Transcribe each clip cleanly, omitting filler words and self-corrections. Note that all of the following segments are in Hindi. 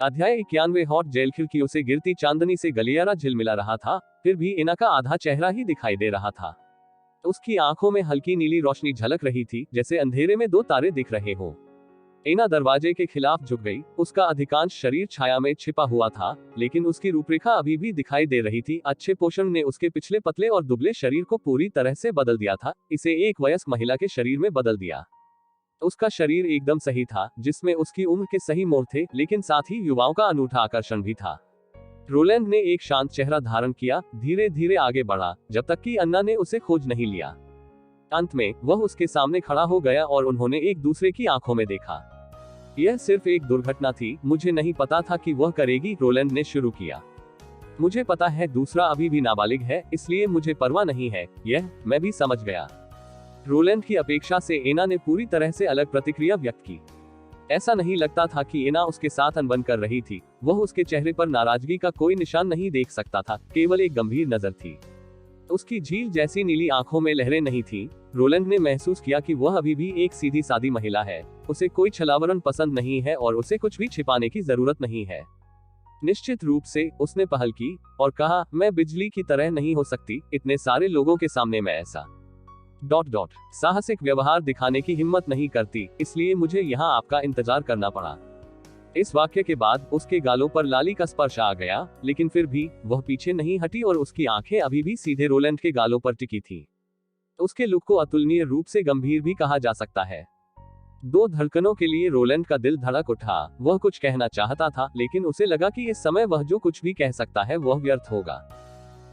अध्याय 91। हॉट जेल खिड़कियों से गिरती चांदनी से गलियारा झिलमिला रहा था, फिर भी एना का आधा चेहरा ही दिखाई दे रहा था। उसकी आंखों में हल्की नीली रोशनी झलक रही थी, जैसे अंधेरे में दो तारे दिख रहे हो। एना दरवाजे के खिलाफ झुक गई। उसका अधिकांश शरीर छाया में छिपा हुआ था, लेकिन उसकी रूपरेखा अभी भी दिखाई दे रही थी। अच्छे पोषण ने उसके पिछले पतले और दुबले शरीर को पूरी तरह से बदल दिया था, इसे एक वयस्क महिला के शरीर में बदल दिया। उसका शरीर एकदम सही था, जिसमें उसकी उम्र के सही मोड़ थे, लेकिन साथ ही युवाओं का अनूठा आकर्षण भी था। रोलैंड ने एक शांत चेहरा धारण किया, धीरे धीरे आगे बढ़ा, जब तक कि अन्ना ने उसे खोज नहीं लिया। अंत में वह उसके सामने खड़ा हो गया और उन्होंने एक दूसरे की आंखों में देखा। यह सिर्फ एक दुर्घटना थी, मुझे नहीं पता था कि वह करेगी, रोलैंड ने शुरू किया। मुझे पता है दूसरा अभी भी नाबालिग है, इसलिए मुझे परवाह नहीं है, यह मैं भी समझ गया। रोलैंड की अपेक्षा से एना ने पूरी तरह से अलग प्रतिक्रिया व्यक्त की। ऐसा नहीं लगता था कि एना उसके साथ अनबन कर रही थी। वह उसके चेहरे पर नाराजगी का कोई निशान नहीं देख सकता था, केवल एक गंभीर नजर थी। उसकी झील जैसी नीली आंखों में लहरें नहीं थी। रोलैंड ने महसूस किया कि वह अभी भी एक सीधी सादी महिला है। उसे कोई छलावरण पसंद नहीं है और उसे कुछ भी छिपाने की जरूरत नहीं है। निश्चित रूप से उसने पहल की और कहा, मैं बिजली की तरह नहीं हो सकती, इतने सारे लोगों के सामने मैं ऐसा साहसिक व्यवहार दिखाने की हिम्मत नहीं करती, इसलिए मुझे यहाँ आपका इंतजार करना पड़ा। इस वाक्य के बाद उसके गालों पर लाली का स्पर्श आ गया, लेकिन फिर भी वह पीछे नहीं हटी और उसकी आंखें अभी भी सीधे रोलैंड के गालों पर टिकी थी। उसके लुक को अतुलनीय रूप से गंभीर भी कहा जा सकता है। दो धड़कनों के लिए रोलैंड का दिल धड़क उठा। वह कुछ कहना चाहता था, लेकिन उसे लगा कि इस समय वह जो कुछ भी कह सकता है वह व्यर्थ होगा।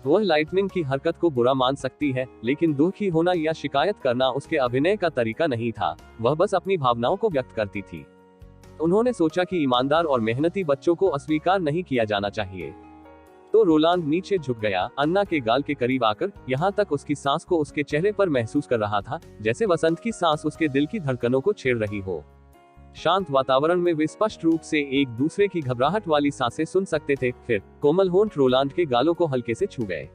वह लाइटनिंग की हरकत को बुरा मान सकती है, लेकिन दुखी होना या शिकायत करना उसके अभिनय का तरीका नहीं था। वह बस अपनी भावनाओं को व्यक्त करती थी। उन्होंने सोचा कि ईमानदार और मेहनती बच्चों को अस्वीकार नहीं किया जाना चाहिए। तो रोलैंड नीचे झुक गया, अन्ना के गाल के करीब आकर, यहाँ तक उसकी सांस को उसके चेहरे पर महसूस कर रहा था, जैसे वसंत की सांस उसके दिल की धड़कनों को छेड़ रही हो। शांत वातावरण में वे स्पष्ट रूप से एक दूसरे की घबराहट वाली सांसें सुन सकते थे। फिर कोमल होंठ रोलैंड के गालों को हल्के से छू गए।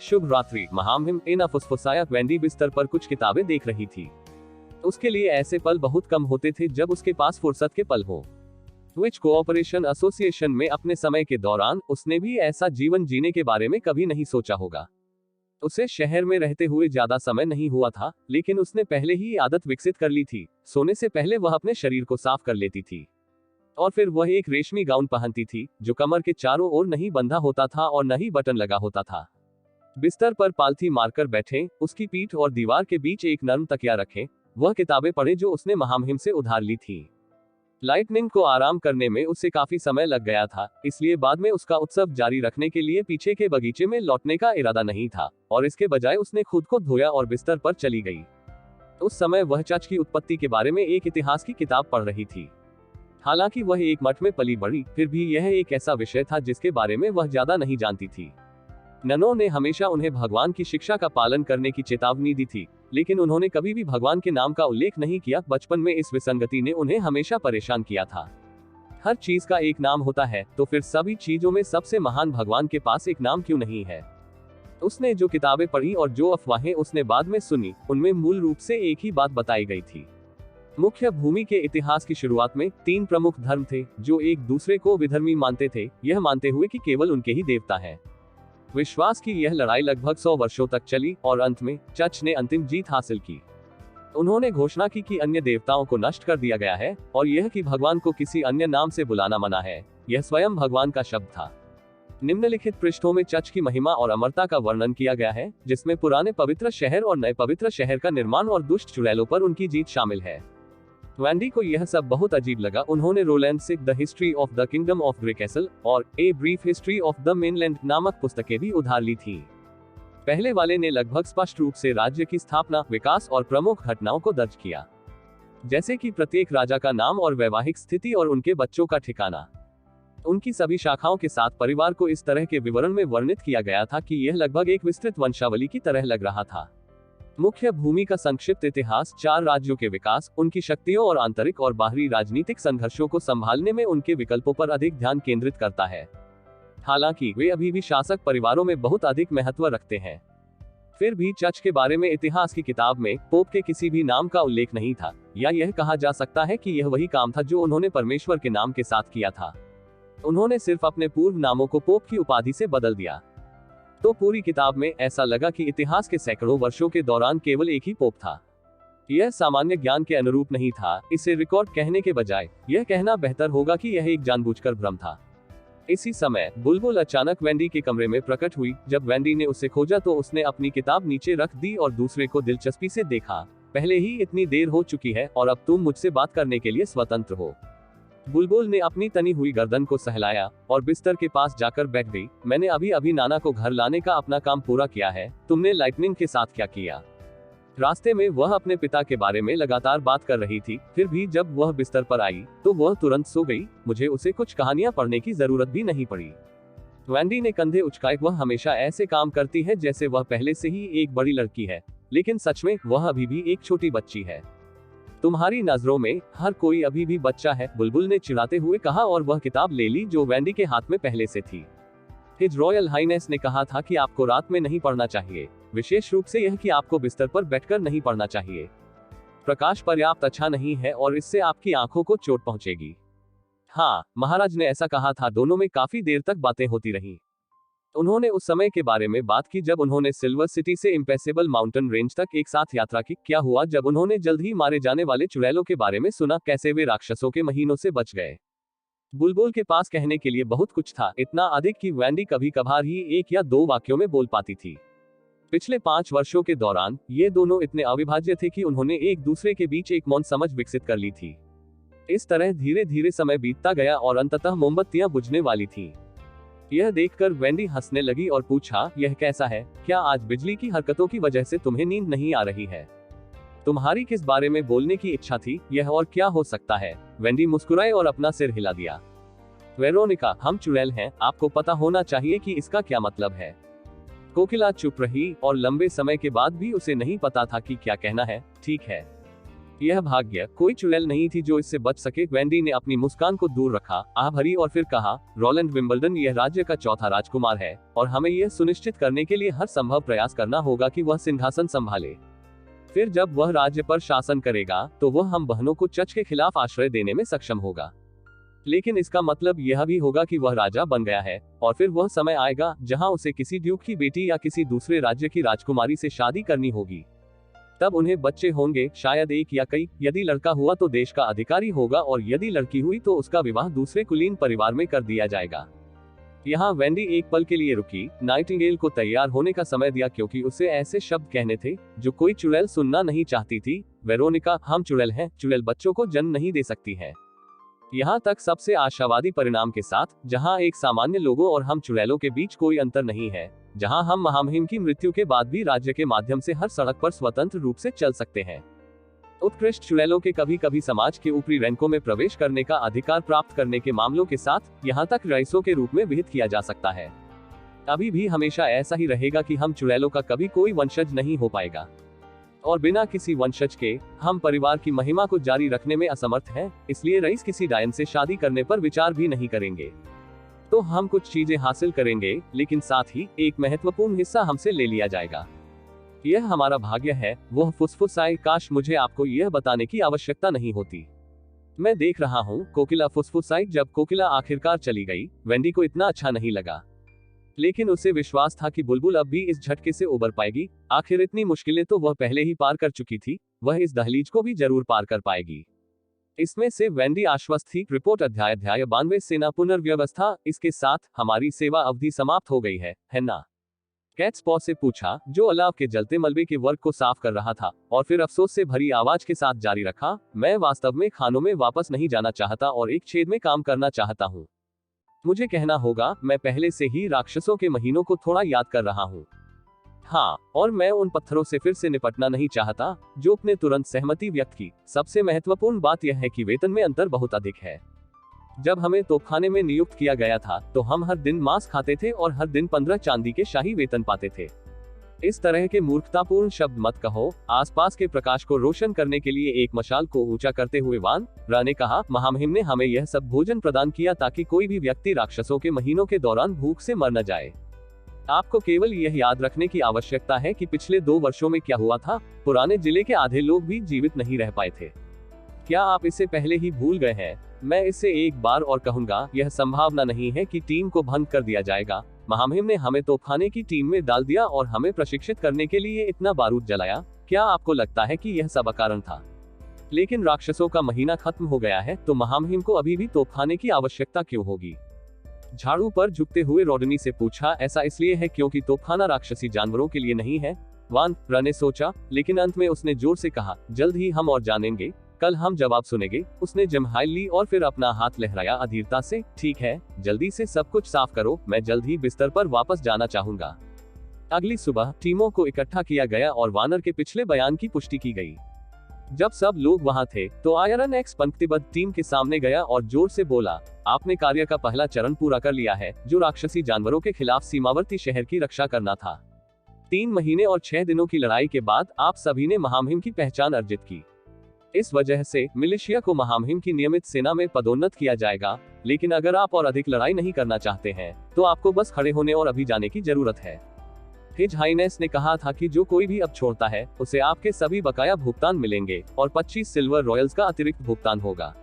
शुभ रात्रि महामहिम, एना फुसफुसाया। वेंडी बिस्तर पर कुछ किताबें देख रही थी। उसके लिए ऐसे पल बहुत कम होते थे जब उसके पास फुर्सत के पल हो। ट्विच कोऑपरेशन एसोसिएशन में अपने समय के दौरान उसने भी ऐसा जीवन जीने के बारे में कभी नहीं सोचा होगा। उसे शहर में रहते हुए ज्यादा समय नहीं हुआ था, लेकिन उसने पहले ही आदत विकसित कर ली थी। सोने से पहले वह अपने शरीर को साफ कर लेती थी, और फिर वह एक रेशमी गाउन पहनती थी जो कमर के चारों ओर नहीं बंधा होता था और न ही बटन लगा होता था। बिस्तर पर पालथी मारकर बैठे, उसकी पीठ और दीवार के बीच एक नर्म तकिया रखे, वह किताबें पढ़े जो उसने महामहिम से उधार ली थी। लाइटनिंग को आराम करने में उसे काफी समय लग गया था, इसलिए बाद में उसका उत्सव जारी रखने के लिए पीछे के बगीचे में लौटने का इरादा नहीं था, और इसके बजाय उसने खुद को धोया और बिस्तर पर चली गई। उस समय वह चर्च की उत्पत्ति के बारे में एक इतिहास की किताब पढ़ रही थी। हालांकि वह एक मठ में पली बढ़ी, फिर भी यह एक ऐसा विषय था जिसके बारे में वह ज्यादा नहीं जानती थी। ननों ने हमेशा उन्हें भगवान की शिक्षा का पालन करने की चेतावनी दी थी, लेकिन उन्होंने कभी भी भगवान के नाम का उल्लेख नहीं किया। बचपन में इस विसंगति ने उन्हें हमेशा परेशान किया था। हर चीज का एक नाम होता है, तो फिर सभी चीजों में सबसे महान भगवान के पास एक नाम क्यों नहीं है? उसने जो किताबें पढ़ी और जो अफवाहें उसने बाद में सुनी, उनमें मूल रूप से एक ही बात बताई गई थी। मुख्य भूमि के इतिहास की शुरुआत में 3 प्रमुख धर्म थे जो एक दूसरे को विधर्मी मानते थे, यह मानते हुए कि केवल उनके ही देवता हैं। विश्वास की यह लड़ाई लगभग 100 वर्षों तक चली और अंत में चर्च ने अंतिम जीत हासिल की। उन्होंने घोषणा की कि अन्य देवताओं को नष्ट कर दिया गया है और यह कि भगवान को किसी अन्य नाम से बुलाना मना है। यह स्वयं भगवान का शब्द था। निम्नलिखित पृष्ठों में चर्च की महिमा और अमरता का वर्णन किया गया है, जिसमें पुराने पवित्र शहर और नए पवित्र शहर का निर्माण और दुष्ट चुड़ैलों पर उनकी जीत शामिल है। वेंडी को यह सब बहुत अजीब लगा। उन्होंने रोलैंड से the history of the kingdom of Grey Castle और a brief history of the mainland नामक पुस्तकें भी उधार ली थी। पहले वाले ने लगभग स्पष्ट रूप से राज्य की स्थापना, विकास और प्रमुख घटनाओं को दर्ज किया, जैसे कि प्रत्येक राजा का नाम और वैवाहिक स्थिति और उनके बच्चों का ठिकाना। उनकी सभी शाखाओं के साथ परिवार को इस तरह के विवरण में वर्णित किया गया था कि यह लगभग एक विस्तृत वंशावली की तरह लग रहा था। मुख्य भूमि का संक्षिप्त इतिहास 4 राज्यों के विकास, उनकी शक्तियों और आंतरिक और बाहरी राजनीतिक संघर्षों को संभालने में उनके विकल्पों पर अधिक ध्यान केंद्रित करता है। हालांकि वे अभी भी शासक परिवारों में बहुत अधिक महत्व रखते हैं। फिर भी चर्च के बारे में इतिहास की किताब में पोप के किसी भी नाम का उल्लेख नहीं था, या यह कहा जा सकता है कि यह वही काम था जो उन्होंने परमेश्वर के नाम के साथ किया था। उन्होंने सिर्फ अपने पूर्व नामों को पोप की उपाधि से बदल दिया। तो पूरी किताब में ऐसा लगा कि इतिहास के सैकड़ों वर्षों के दौरान केवल एक ही पोप था। यह सामान्य ज्ञान के अनुरूप नहीं था। इसे रिकॉर्ड कहने के बजाय यह कहना बेहतर होगा कि यह एक जानबूझकर भ्रम था। इसी समय बुलबुल अचानक वेंडी के कमरे में प्रकट हुई। जब वेंडी ने उसे खोजा तो उसने अपनी किताब नीचे रख दी और दूसरे को दिलचस्पी से देखा। पहले ही इतनी देर हो चुकी है और अब तुम मुझसे बात करने के लिए स्वतंत्र हो। बुलबुल ने अपनी तनी हुई गर्दन को सहलाया और बिस्तर के पास जाकर बैठ गई। मैंने अभी अभी नाना को घर लाने का अपना काम पूरा किया है। तुमने लाइटनिंग के साथ क्या किया? रास्ते में वह अपने पिता के बारे में लगातार बात कर रही थी। फिर भी जब वह बिस्तर पर आई तो वह तुरंत सो गई। मुझे उसे कुछ कहानियां पढ़ने की जरूरत भी नहीं पड़ी। वेंडी ने कंधे उचकाए। वह हमेशा ऐसे काम करती है जैसे वह पहले से ही एक बड़ी लड़की है, लेकिन सच में वह अभी भी एक छोटी बच्ची है। तुम्हारी नजरों में हर कोई अभी भी बच्चा है, बुलबुल ने चिढ़ाते हुए कहा और वह किताब ले ली जो वेंडी के हाथ में पहले से थी। हिज रॉयल हाइनेस ने कहा था कि आपको रात में नहीं पढ़ना चाहिए, विशेष रूप से यह कि आपको बिस्तर पर बैठकर नहीं पढ़ना चाहिए। प्रकाश पर्याप्त अच्छा नहीं है और इससे आपकी आंखों को चोट पहुंचेगी। हाँ, महाराज ने ऐसा कहा था। दोनों में काफी देर तक बातें होती रहीं। उन्होंने उस समय के बारे में बात की जब उन्होंने सिल्वर सिटी से इम्पेसेबल माउंटेन रेंज तक एक साथ यात्रा की। क्या हुआ जब उन्होंने जल्द ही मारे जाने वाले चुड़ैलों के बारे में सुना, कैसे वे राक्षसों के महीनों से बच गए। बुलबुल के पास कहने के लिए बहुत कुछ था, इतना अधिक कि वेंडी कभी कभार ही एक या दो वाक्यों में बोल पाती थी। पिछले 5 वर्षों के दौरान ये दोनों इतने अविभाज्य थे कि उन्होंने एक दूसरे के बीच एक मौन समझ विकसित कर ली थी। इस तरह धीरे धीरे समय बीतता गया और अंततः मोमबत्तियां बुझने वाली थीं। यह देखकर वेंडी हंसने लगी और पूछा, यह कैसा है? क्या आज बिजली की हरकतों की वजह से तुम्हें नींद नहीं आ रही है? तुम्हारी किस बारे में बोलने की इच्छा थी? यह और क्या हो सकता है? वेंडी मुस्कुराए और अपना सिर हिला दिया। वेरोनिका, हम चुड़ैल हैं, आपको पता होना चाहिए कि इसका क्या मतलब है। कोकिला चुप रही और लंबे समय के बाद भी उसे नहीं पता था कि क्या कहना है। ठीक है, यह भाग्य, कोई चुड़ैल नहीं थी जो इससे बच सके। वेंडी ने अपनी मुस्कान को दूर रखा, आह भरी और फिर कहा, रोलैंड विंबलडन यह राज्य का चौथा राजकुमार है और हमें यह सुनिश्चित करने के लिए हर संभव प्रयास करना होगा कि वह सिंहासन संभाले। फिर जब वह राज्य पर शासन करेगा तो वह हम बहनों को चच के खिलाफ आश्रय देने में सक्षम होगा। लेकिन इसका मतलब यह भी होगा कि वह राजा बन गया है और फिर वह समय आएगा जहां उसे किसी ड्यूक की बेटी या किसी दूसरे राज्य की राजकुमारी से शादी करनी होगी। तब उन्हें बच्चे होंगे, शायद एक या कई। यदि लड़का हुआ तो देश का अधिकारी होगा और यदि लड़की हुई तो उसका विवाह दूसरे कुलीन परिवार में कर दिया जाएगा। यहाँ वेंडी एक पल के लिए रुकी। नाइटिंगेल को तैयार होने का समय दिया क्योंकि उसे ऐसे शब्द कहने थे जो कोई चुड़ैल सुनना नहीं चाहती थी। वेरोनिका, हम चुड़ैल हैं, चुड़ैल बच्चों को जन्म नहीं दे सकती है। यहाँ तक सबसे आशावादी परिणाम के साथ, जहाँ एक सामान्य लोगों और हम चुड़ैलों के बीच कोई अंतर नहीं है, जहाँ हम महामहिम की मृत्यु के बाद भी राज्य के माध्यम से हर सड़क पर स्वतंत्र रूप से चल सकते हैं। उत्कृष्ट चुड़ैलों के कभी कभी समाज के ऊपरी रैंकों में प्रवेश करने का अधिकार प्राप्त करने के मामलों के साथ यहाँ तक रईसों के रूप में विहित किया जा सकता है। अभी भी हमेशा ऐसा ही रहेगा कि हम चुड़ैलों का कभी कोई वंशज नहीं हो पाएगा और बिना किसी वंशज के हम परिवार की महिमा को जारी रखने में असमर्थ हैं। इसलिए रईस किसी डायन से शादी करने पर विचार भी नहीं करेंगे। तो हम कुछ चीजें हासिल करेंगे, लेकिन साथ ही एक महत्वपूर्ण हिस्सा हमसे ले लिया जाएगा। यह हमारा भाग्य है। वह फुसफुसाए, काश मुझे आपको यह बताने की आवश्यकता नहीं होती। मैं देख रहा हूँ, कोकिला फुसफुसाई। जब कोकिला आखिरकार चली गई, वेंडी को इतना अच्छा नहीं लगा, लेकिन उसे विश्वास था कि बुलबुल अब भी इस झटके से उबर पाएगी। आखिर इतनी मुश्किलें तो वह पहले ही पार कर चुकी थी, वह इस दहलीज को भी जरूर पार कर पाएगी। इसमें से वेंडी आश्वस्त थी। रिपोर्ट अध्याय 92 सेना पुनर्व्यवस्था। इसके साथ हमारी सेवा अवधि समाप्त हो गई है ना? कैट्स पॉ से पूछा, जो अलाव के जलते मलबे के वर्क को साफ कर रहा था, और फिर अफसोस से भरी आवाज के साथ जारी रखा, मैं वास्तव में खानों में वापस नहीं जाना चाहता और एक छेद में काम करना चाहता हूँ। मुझे कहना होगा, मैं पहले से ही राक्षसों के महीनों को थोड़ा याद कर रहा हूँ। हाँ, और मैं उन पत्थरों से फिर से निपटना नहीं चाहता जो अपने तुरंत सहमति व्यक्त की। सबसे महत्वपूर्ण बात यह है कि वेतन में अंतर बहुत अधिक है। जब हमें तोपखाने में नियुक्त किया गया था तो हम हर दिन मांस खाते थे और हर दिन 15 चांदी के शाही वेतन पाते थे। इस तरह के मूर्खतापूर्ण शब्द मत कहो। आसपास के प्रकाश को रोशन करने के लिए एक मशाल को ऊंचा करते हुए वान रा ने कहा, महामहिम ने हमें यह सब भोजन प्रदान किया ताकि कोई भी व्यक्ति राक्षसों के महीनों के दौरान भूख से मर न जाए। आपको केवल यह याद रखने की आवश्यकता है कि पिछले 2 वर्षों में क्या हुआ था। पुराने जिले के आधे लोग भी जीवित नहीं रह पाए थे। क्या आप इसे पहले ही भूल गए हैं? मैं इसे एक बार और कहूंगा, यह संभावना नहीं है कि टीम को भंग कर दिया जाएगा। महामहिम ने हमें तोपखाने की टीम में डाल दिया और हमें प्रशिक्षित करने के लिए इतना बारूद जलाया। क्या आपको लगता है कि यह सब अकारण था? लेकिन राक्षसों का महीना खत्म हो गया है, तो महामहिम को अभी भी तोपखाने की आवश्यकता क्यों होगी? झाड़ू पर झुकते हुए रोडनी से पूछा, ऐसा इसलिए है क्योंकि तोपखाना राक्षसी जानवरों के लिए नहीं है। वान र ने सोचा, लेकिन अंत में उसने जोर से कहा, जल्द ही हम और जानेंगे, कल हम जवाब सुनेंगे। उसने जम्हाई ली और फिर अपना हाथ लहराया अधीरता से। ठीक है, जल्दी से सब कुछ साफ करो, मैं जल्द ही बिस्तर पर वापस जाना चाहूंगा। अगली सुबह टीमों को इकट्ठा किया गया और वानर के पिछले बयान की पुष्टि की गई। जब सब लोग वहां थे, तो आयरन एक्स पंक्तिबद्ध टीम के सामने गया और जोर से बोला, आपने कार्य का पहला चरण पूरा कर लिया है, जो राक्षसी जानवरों के खिलाफ सीमावर्ती शहर की रक्षा करना था। 3 महीने और 6 दिनों की लड़ाई के बाद आप सभी ने महामहिम की पहचान अर्जित की। इस वजह से मिलिशिया को महामहिम की नियमित सेना में पदोन्नत किया जाएगा। लेकिन अगर आप और अधिक लड़ाई नहीं करना चाहते हैं, तो आपको बस खड़े होने और अभी जाने की जरूरत है। हिज हाइनेस ने कहा था कि जो कोई भी अब छोड़ता है, उसे आपके सभी बकाया भुगतान मिलेंगे और 25 सिल्वर रॉयल्स का अतिरिक्त भुगतान होगा।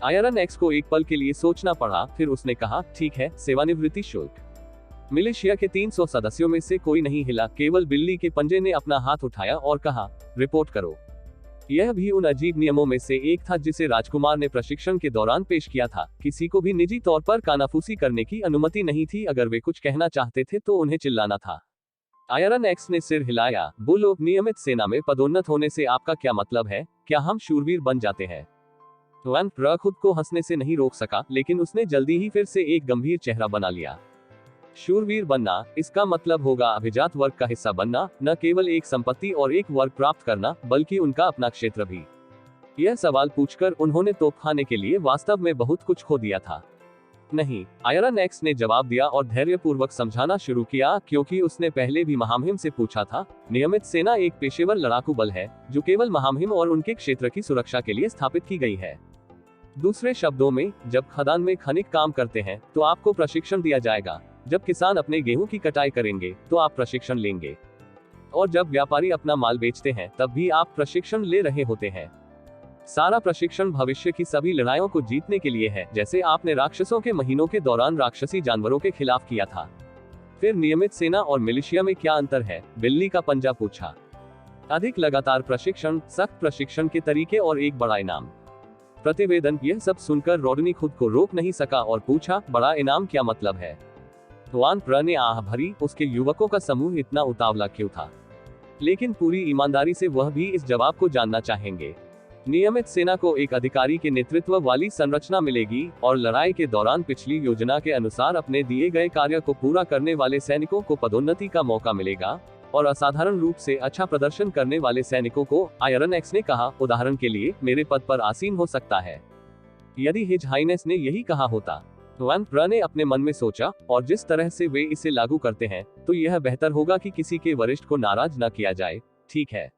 आयरन एक्स को एक पल के लिए सोचना पड़ा, फिर उसने कहा, ठीक है, सेवानिवृत्ति शुल्क। मिलिशिया के 300 सदस्यों में से कोई नहीं हिला, केवल बिल्ली के पंजे ने अपना हाथ उठाया और कहा, रिपोर्ट करो। यह भी उन अजीब नियमों में से एक था जिसे राजकुमार ने प्रशिक्षण के दौरान पेश किया था। किसी को भी निजी तौर पर कानाफूसी करने की अनुमति नहीं थी। अगर वे कुछ कहना चाहते थे तो उन्हें चिल्लाना था। आयरन एक्स ने सिर हिलाया। बोलो, नियमित सेना में पदोन्नत होने से आपका क्या मतलब है? क्या हम शूरवीर बन जाते हैं? वैन र खुद को हंसने से नहीं रोक सका, लेकिन उसने जल्दी ही फिर से एक गंभीर चेहरा बना लिया। शूरवीर बनना, इसका मतलब होगा अभिजात वर्ग का हिस्सा बनना, न केवल एक संपत्ति और एक वर्ग प्राप्त करना, बल्कि उनका अपना क्षेत्र भी। यह सवाल पूछकर उन्होंने तोपखाने के लिए वास्तव में बहुत कुछ खो दिया था। नहीं, आयरन एक्स ने जवाब दिया और धैर्यपूर्वक समझाना शुरू किया, क्योंकि उसने पहले भी महामहिम से पूछा था। नियमित सेना एक पेशेवर लड़ाकू बल है, जो केवल महामहिम और उनके क्षेत्र की सुरक्षा के लिए स्थापित की गई है। दूसरे शब्दों में, जब खदान में खनिक काम करते हैं, तो आपको प्रशिक्षण दिया जाएगा। जब किसान अपने गेहूं की कटाई करेंगे, तो आप प्रशिक्षण लेंगे। और जब व्यापारी अपना माल बेचते हैं, तब भी आप प्रशिक्षण ले रहे होते हैं। सारा प्रशिक्षण भविष्य की सभी लड़ाइयों को जीतने के लिए है, जैसे आपने राक्षसों के महीनों के दौरान राक्षसी जानवरों के खिलाफ किया था। फिर नियमित सेना और मिलिशिया में क्या अंतर है? बिल्ली का पंजा पूछा। अधिक लगातार प्रशिक्षण, सख्त प्रशिक्षण के तरीके और एक बड़ा इनाम। प्रतिवेदन। यह सब सुनकर रोडनी खुद को रोक नहीं सका और पूछा, बड़ा इनाम क्या मतलब है? वान प्र ने आह भरी, उसके युवकों का समूह इतना उतावला क्यों था? लेकिन पूरी ईमानदारी से वह भी इस जवाब को जानना चाहेंगे। नियमित सेना को एक अधिकारी के नेतृत्व वाली संरचना मिलेगी और लड़ाई के दौरान पिछली योजना के अनुसार अपने दिए गए कार्य को पूरा करने वाले सैनिकों को पदोन्नति का मौका मिलेगा और असाधारण रूप से अच्छा प्रदर्शन करने वाले सैनिकों को, आयरन एक्स ने कहा, उदाहरण के लिए, मेरे पद पर आसीन हो सकता है। यदि हिज हाइनेस ने यही कहा होता, वैन प्र ने अपने मन में सोचा, और जिस तरह से वे इसे लागू करते हैं, तो यह बेहतर होगा कि किसी के वरिष्ठ को नाराज न किया जाए। ठीक है।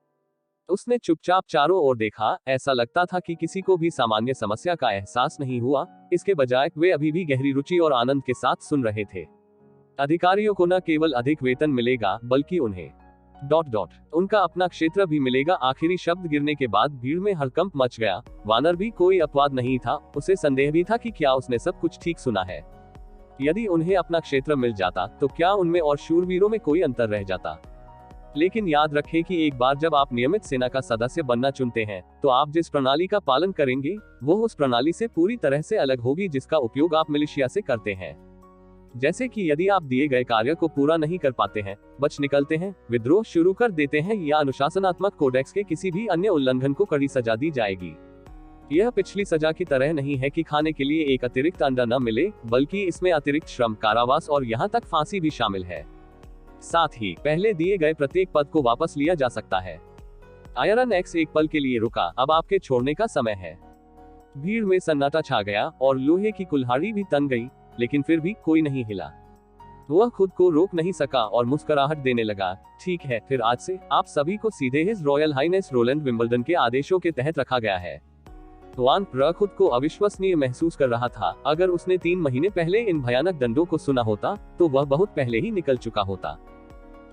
उसने चुपचाप चारों ओर देखा। ऐसा लगता था कि किसी को भी सामान्य समस्या का एहसास नहीं हुआ। इसके बजाय वे अभी भी गहरी रुचि और आनंद के साथ सुन रहे थे। अधिकारियों को न केवल अधिक वेतन मिलेगा, बल्कि उन्हें उनका अपना क्षेत्र भी मिलेगा। आखिरी शब्द गिरने के बाद भीड़ में हड़कंप मच गया। वानर भी कोई अपवाद नहीं था। उसे संदेह भी था कि क्या उसने सब कुछ ठीक सुना है। यदि उन्हें अपना क्षेत्र मिल जाता, तो क्या उनमें और शूरवीरों में कोई अंतर रह जाता? लेकिन याद रखें कि एक बार जब आप नियमित सेना का सदस्य बनना चुनते हैं, तो आप जिस प्रणाली का पालन करेंगे, वो उस प्रणाली से पूरी तरह से अलग होगी जिसका उपयोग आप मिलिशिया से करते हैं। जैसे कि यदि आप दिए गए कार्य को पूरा नहीं कर पाते हैं, बच निकलते हैं, विद्रोह शुरू कर देते हैं या अनुशासनात्मक कोडेक्स के किसी भी अन्य उल्लंघन को कड़ी सजा दी जाएगी। यह पिछली सजा की तरह नहीं है कि खाने के लिए एक अतिरिक्त अंडा न मिले, बल्कि इसमें अतिरिक्त श्रम, कारावास और यहाँ तक फांसी भी शामिल है। साथ ही पहले दिए गए प्रत्येक पद को वापस लिया जा सकता है। आयरन एक्स एक पल के लिए रुका। अब आपके छोड़ने का समय है। भीड़ में सन्नाटा छा गया और लोहे की कुल्हाड़ी भी तन गई, लेकिन फिर भी कोई नहीं हिला। वह खुद को रोक नहीं सका और मुस्कुराहट देने लगा। ठीक है, फिर आज से आप सभी को सीधे his royal highness Roland Wimbledon के आदेशों के तहत रखा गया है। वान प्र खुद को अविश्वसनीय महसूस कर रहा था। अगर उसने 3 महीने पहले इन भयानक दंडों को सुना होता, तो वह बहुत पहले ही निकल चुका होता।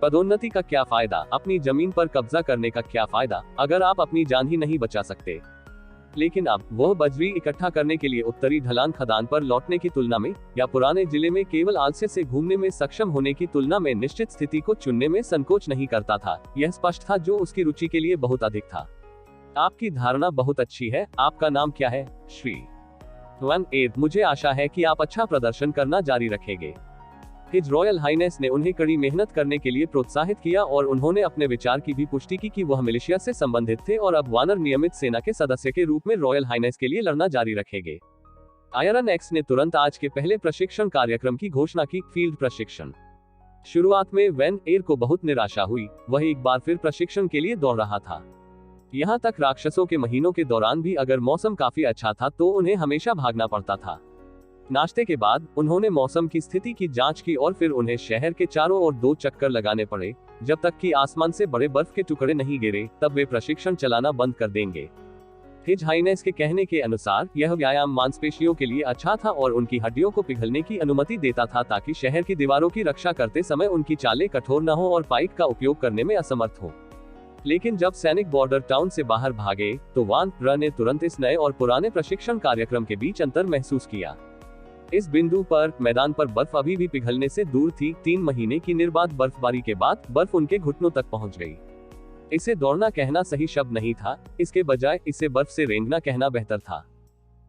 पदोन्नति का क्या फायदा? अपनी जमीन पर कब्जा करने का क्या फायदा, अगर आप अपनी जान ही नहीं बचा सकते? लेकिन अब वह बजरी इकट्ठा करने के लिए उत्तरी ढलान खदान पर लौटने की तुलना में या पुराने जिले में केवल आलस्य से घूमने में सक्षम होने की तुलना में निश्चित स्थिति को चुनने में संकोच नहीं करता था। यह स्पष्ट था जो उसकी रुचि के लिए बहुत अधिक था। आपकी धारणा बहुत अच्छी है। आपका नाम क्या है? Shri one air. मुझे आशा है कि आप अच्छा प्रदर्शन करना जारी रखेंगे। हिज रॉयल हाइनेस ने उन्हें कड़ी मेहनत करने के लिए प्रोत्साहित किया और उन्होंने अपने विचार की भी पुष्टि की कि वह मिलिशिया से संबंधित थे और अब वानर नियमित सेना के सदस्य के रूप में रॉयल हाइनेस के लिए लड़ना जारी रखेंगे। आयरन एक्स ने तुरंत आज के पहले प्रशिक्षण कार्यक्रम की घोषणा की, फील्ड प्रशिक्षण। शुरुआत में वैन एयर को बहुत निराशा हुई। वह एक बार फिर प्रशिक्षण के लिए दौड़ रहा था। यहाँ तक राक्षसों के महीनों के दौरान भी अगर मौसम काफी अच्छा था तो उन्हें हमेशा भागना पड़ता था। नाश्ते के बाद उन्होंने मौसम की स्थिति की जांच की और फिर उन्हें शहर के चारों ओर 2 चक्कर लगाने पड़े। जब तक कि आसमान से बड़े बर्फ के टुकड़े नहीं गिरे तब वे प्रशिक्षण चलाना बंद कर देंगे। हिज हाइनेस के कहने के अनुसार यह व्यायाम मांसपेशियों के लिए अच्छा था और उनकी हड्डियों को पिघलने की अनुमति देता था ताकि शहर की दीवारों की रक्षा करते समय उनकी चालें कठोर न हो और पाइक का उपयोग करने में असमर्थ हो। लेकिन जब सैनिक बॉर्डर टाउन से बाहर भागे तो वान र ने तुरंत इस नए और पुराने प्रशिक्षण कार्यक्रम के बीच अंतर महसूस किया। इस बिंदु पर मैदान पर बर्फ अभी भी पिघलने से दूर थी। 3 महीने की निर्बाध बर्फबारी के बाद बर्फ उनके घुटनों तक पहुंच गई। इसे दौड़ना कहना सही शब्द नहीं था, इसके बजाय इसे बर्फ से रेंगना कहना बेहतर था।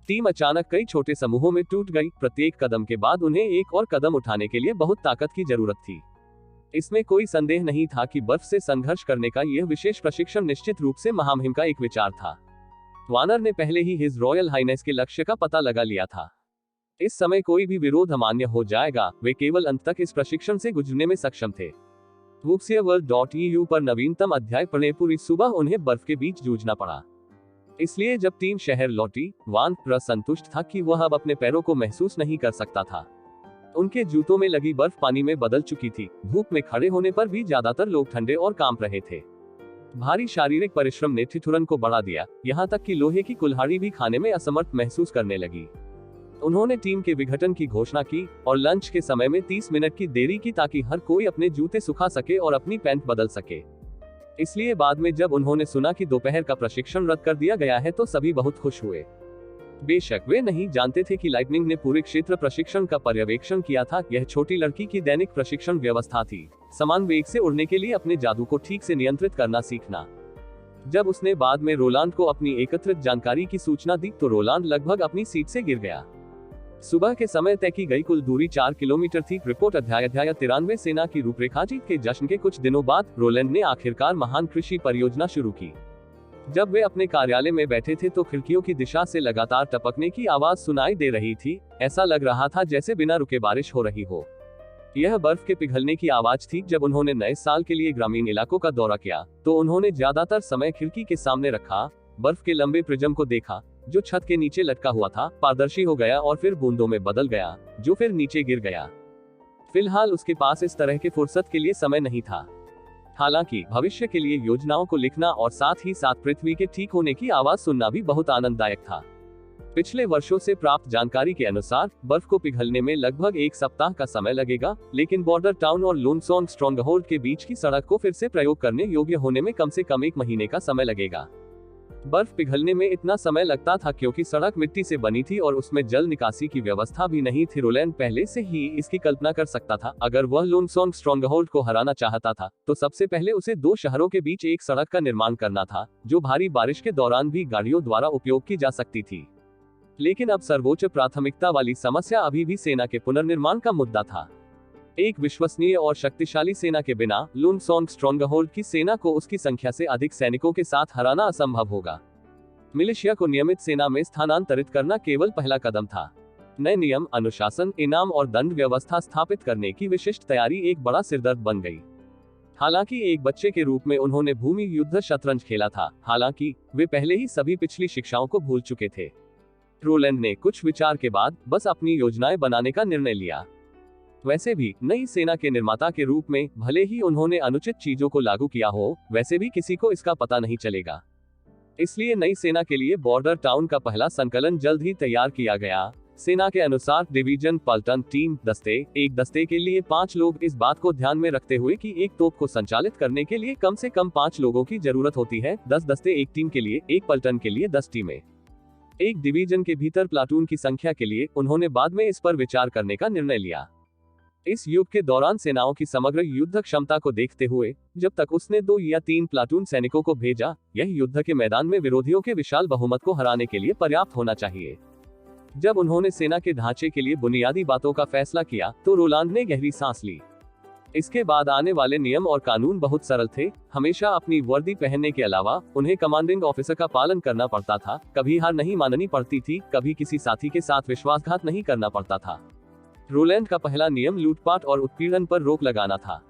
टीम अचानक कई छोटे समूहों में टूट गई। प्रत्येक कदम के बाद उन्हें एक और कदम उठाने के लिए बहुत ताकत की जरूरत थी। इसमें कोई संदेह नहीं था कि बर्फ से संघर्ष करने का यह विशेष प्रशिक्षण निश्चित रूप से महामहिम का एक विचार था। वानर ने पहले ही हिज रॉयल हाइनेस के लक्ष्य का पता लगा लिया था। इस समय कोई भी विरोध अमान्य हो जाएगा। वे केवल अंत तक इस प्रशिक्षण से गुजरने में सक्षम थे। wuxia.world.eu पर नवीनतम अध्याय पढ़े। पूरी सुबह उन्हें बर्फ के बीच जूझना पड़ा। इसलिए जब टीम शहर लौटी, वान र संतुष्ट था कि वह अब अपने पैरों को महसूस नहीं कर सकता था। उनके जूतों में लगी बर्फ पानी में बदल चुकी थी। धूप में खड़े होने पर भी ज्यादातर लोग ठंडे और कांप रहे थे। भारी शारीरिक परिश्रम ने ठिठुरन को बढ़ा दिया, यहाँ तक कि लोहे की कुल्हाड़ी भी खाने में असमर्थ महसूस करने लगी। उन्होंने टीम के विघटन की घोषणा की और लंच के समय में 30 मिनट की देरी की ताकि हर कोई अपने जूते सुखा सके और अपनी पैंट बदल सके। इसलिए बाद में जब उन्होंने सुना कि दोपहर का प्रशिक्षण रद्द कर दिया गया है तो सभी बहुत खुश हुए। बेशक वे नहीं जानते थे कि लाइटनिंग ने पूरे क्षेत्र प्रशिक्षण का पर्यवेक्षण किया था। यह छोटी लड़की की दैनिक प्रशिक्षण व्यवस्था थी, समान वेग से उड़ने के लिए अपने जादू को ठीक से नियंत्रित करना सीखना। जब उसने बाद में रोलांड को अपनी एकत्रित जानकारी की सूचना दी तो रोलांड लगभग अपनी सीट से गिर गया। सुबह के समय तय की गई कुल दूरी 4 किलोमीटर थी। रिपोर्ट अध्याय 93 सेना की रूपरेखा जीत के जश्न के कुछ दिनों बाद रोलैंड ने आखिरकार महान कृषि परियोजना शुरू की। जब वे अपने कार्यालय में बैठे थे तो खिड़कियों की दिशा से लगातार टपकने की आवाज सुनाई दे रही थी। ऐसा लग रहा था जैसे बिना रुके बारिश हो रही हो। यह बर्फ के पिघलने की आवाज थी। जब उन्होंने नए साल के लिए ग्रामीण इलाकों का दौरा किया तो उन्होंने ज्यादातर समय खिड़की के सामने रखा, बर्फ के लंबे प्रिज्म को देखा जो छत के नीचे लटका हुआ था, पारदर्शी हो गया और फिर बूंदों में बदल गया जो फिर नीचे गिर गया। फिलहाल उसके पास इस तरह के फुर्सत के लिए समय नहीं था। हालांकि भविष्य के लिए योजनाओं को लिखना और साथ ही साथ पृथ्वी के ठीक होने की आवाज सुनना भी बहुत आनंददायक था। पिछले वर्षों से प्राप्त जानकारी के अनुसार बर्फ को पिघलने में लगभग 1 सप्ताह का समय लगेगा, लेकिन बॉर्डर टाउन और लूनसोंग स्ट्रॉन्गहोल्ड के बीच की सड़क को फिर से प्रयोग करने योग्य होने में कम से कम 1 महीने का समय लगेगा। बर्फ पिघलने में इतना समय लगता था क्योंकि सड़क मिट्टी से बनी थी और उसमें जल निकासी की व्यवस्था भी नहीं थी। रोलैंड पहले से ही इसकी कल्पना कर सकता था। अगर वह लूनसोंग स्ट्रॉन्गहोल्ड को हराना चाहता था तो सबसे पहले उसे 2 शहरों के बीच एक सड़क का निर्माण करना था जो भारी बारिश के दौरान भी गाड़ियों द्वारा उपयोग की जा सकती थी। लेकिन अब सर्वोच्च प्राथमिकता वाली समस्या अभी भी सेना के पुनर्निर्माण का मुद्दा था। एक विश्वसनीय और शक्तिशाली सेना के बिना लूनसोंग स्ट्रॉन्गहोल्ड की सेना को उसकी संख्या से अधिक सैनिकों के साथ हराना असंभव होगा। मिलिशिया को नियमित सेना में स्थानांतरित करना केवल पहला कदम था। नए नियम, अनुशासन, इनाम और दंड व्यवस्था स्थापित करने की विशिष्ट तैयारी एक बड़ा सिरदर्द बन गई। हालांकि एक बच्चे के रूप में उन्होंने भूमि युद्ध शतरंज खेला था, हालांकि वे पहले ही सभी पिछली शिक्षाओं को भूल चुके थे। रोलैंड ने कुछ विचार के बाद बस अपनी योजनाएं बनाने का निर्णय लिया। वैसे भी नई सेना के निर्माता के रूप में भले ही उन्होंने अनुचित चीजों को लागू किया हो, वैसे भी किसी को इसका पता नहीं चलेगा। इसलिए नई सेना के लिए बॉर्डर टाउन का पहला संकलन जल्द ही तैयार किया गया। सेना के अनुसार डिवीजन, पलटन, टीम, दस्ते। एक दस्ते के लिए 5 लोग। इस बात को ध्यान में रखते हुए कि एक तोप को संचालित करने के लिए कम से कम 5 लोगों की जरूरत होती है। 10 दस्ते एक टीम के लिए, एक पलटन के लिए 10 टीमें। एक डिवीजन के भीतर प्लाटून की संख्या के लिए उन्होंने बाद में इस पर विचार करने का निर्णय लिया। इस युग के दौरान सेनाओं की समग्र युद्ध क्षमता को देखते हुए जब तक उसने 2 या 3 प्लाटून सैनिकों को भेजा, यह युद्ध के मैदान में विरोधियों के विशाल बहुमत को हराने के लिए पर्याप्त होना चाहिए। जब उन्होंने सेना के ढांचे के लिए बुनियादी बातों का फैसला किया तो रोलांड ने गहरी सांस ली। इसके बाद आने वाले नियम और कानून बहुत सरल थे। हमेशा अपनी वर्दी पहनने के अलावा उन्हें कमांडिंग ऑफिसर का पालन करना पड़ता था, कभी हार नहीं माननी पड़ती थी, कभी किसी साथी के साथ विश्वासघात नहीं करना पड़ता था। रोलैंड का पहला नियम लूटपाट और उत्पीड़न पर रोक लगाना था।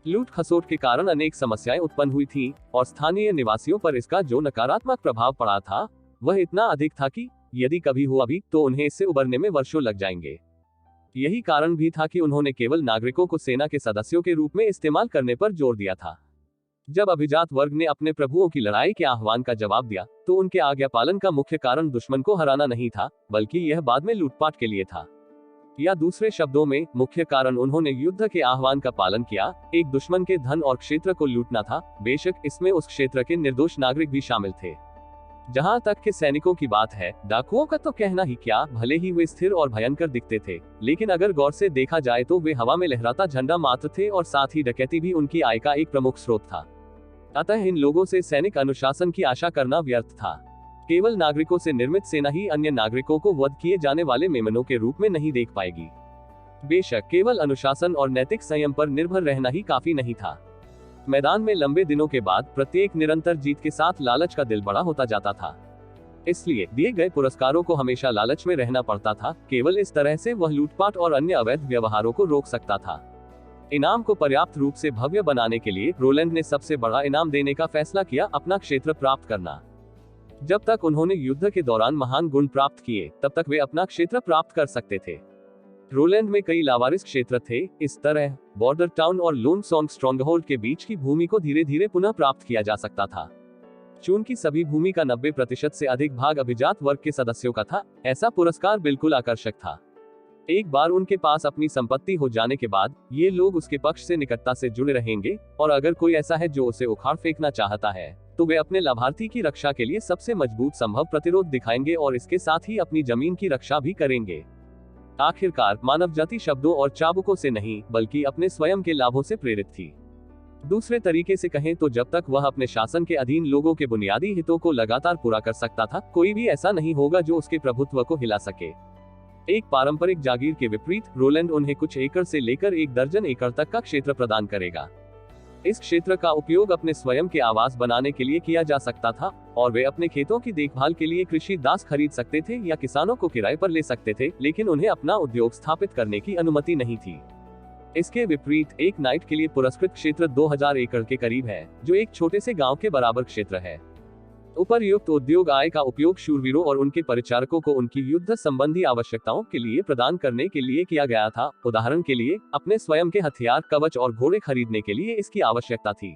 लूट खसोट के कारण अनेक समस्याएं उत्पन्न हुई थीं और स्थानीय निवासियों पर इसका जो नकारात्मक प्रभाव पड़ा था वह इतना अधिक था कि यदि कभी हुआ भी तो उन्हें इससे उबरने में वर्षों लग जाएंगे। यही कारण भी था कि उन्होंने केवल नागरिकों को सेना के सदस्यों के रूप में इस्तेमाल करने पर जोर दिया था। जब अभिजात वर्ग ने अपने प्रभुओं की लड़ाई के आह्वान का जवाब दिया तो उनके आज्ञा पालन का मुख्य कारण दुश्मन को हराना नहीं था, बल्कि यह बाद में लूटपाट के लिए था। या दूसरे शब्दों में, मुख्य कारण उन्होंने युद्ध के आह्वान का पालन किया, एक दुश्मन के धन और क्षेत्र को लूटना था, बेशक इसमें उस क्षेत्र के निर्दोष नागरिक भी शामिल थे। जहां तक के सैनिकों की बात है, डाकुओं का तो कहना ही क्या, भले ही वे स्थिर और भयंकर दिखते थे, लेकिन अगर गौर से देखा जाए तो वे हवा में लहराता झंडा मात्र थे और साथ ही डकैती भी उनकी आय का एक प्रमुख स्रोत था। अतः इन लोगों से सैनिक अनुशासन की आशा करना व्यर्थ था। केवल नागरिकों से निर्मित सेना ही अन्य नागरिकों को वध किए जाने वाले मेमनों के रूप में नहीं देख पाएगी। बेशक केवल अनुशासन और नैतिक संयम पर निर्भर रहना ही काफी नहीं था। मैदान में लंबे दिनों के बाद प्रत्येक निरंतर जीत के साथ लालच का दिल बड़ा होता जाता था। इसलिए दिए गए पुरस्कारों को हमेशा लालच में रहना पड़ता था। केवल इस तरह से वह लूटपाट और अन्य अवैध व्यवहारों को रोक सकता था। इनाम को पर्याप्त रूप से भव्य बनाने के लिए रोलैंड ने सबसे बड़ा इनाम देने का फैसला किया, अपना क्षेत्र प्राप्त करना। जब तक उन्होंने युद्ध के दौरान महान गुण प्राप्त किए, तब तक वे अपना क्षेत्र प्राप्त कर सकते थे। रोलैंड में कई लावारिस क्षेत्र थे। इस तरह बॉर्डर टाउन और लोन सॉन्ग स्ट्रॉन्गहोल्ड के बीच की भूमि को धीरे धीरे पुनः प्राप्त किया जा सकता था। चूंकि सभी भूमि का 90% से अधिक भाग अभिजात वर्ग के सदस्यों का था, ऐसा पुरस्कार बिल्कुल आकर्षक था। एक बार उनके पास अपनी संपत्ति हो जाने के बाद ये लोग उसके पक्ष से निकटता से जुड़े रहेंगे, और अगर कोई ऐसा है जो उसे उखाड़ फेंकना चाहता है तो वे अपने लाभार्थी की रक्षा के लिए सबसे मजबूत संभव प्रतिरोध दिखाएंगे और इसके साथ ही अपनी जमीन की रक्षा भी करेंगे। आखिरकार मानव जाति शब्दों और चाबुकों से नहीं, बल्कि अपने स्वयं के लाभों से प्रेरित थी। दूसरे तरीके से कहें तो जब तक वह अपने शासन के अधीन लोगों के बुनियादी हितों को लगातार पूरा कर सकता था, कोई भी ऐसा नहीं होगा जो उसके प्रभुत्व को हिला सके। एक पारंपरिक जागीर के विपरीत रोलैंड उन्हें कुछ एकड़ से लेकर 1 दर्जन एकड़ तक का क्षेत्र प्रदान करेगा। इस क्षेत्र का उपयोग अपने स्वयं के आवास बनाने के लिए किया जा सकता था, और वे अपने खेतों की देखभाल के लिए कृषि दास खरीद सकते थे या किसानों को किराए पर ले सकते थे, लेकिन उन्हें अपना उद्योग स्थापित करने की अनुमति नहीं थी। इसके विपरीत एक नाइट के लिए पुरस्कृत क्षेत्र 2000 एकड़ के करीब है, जो एक छोटे से गांव के बराबर क्षेत्र है। उपर्युक्त उद्योग आय का उपयोग शूरवीरों और उनके परिचारकों को उनकी युद्ध संबंधी आवश्यकताओं के लिए प्रदान करने के लिए किया गया था। उदाहरण के लिए, अपने स्वयं के हथियार, कवच और घोड़े खरीदने के लिए इसकी आवश्यकता थी।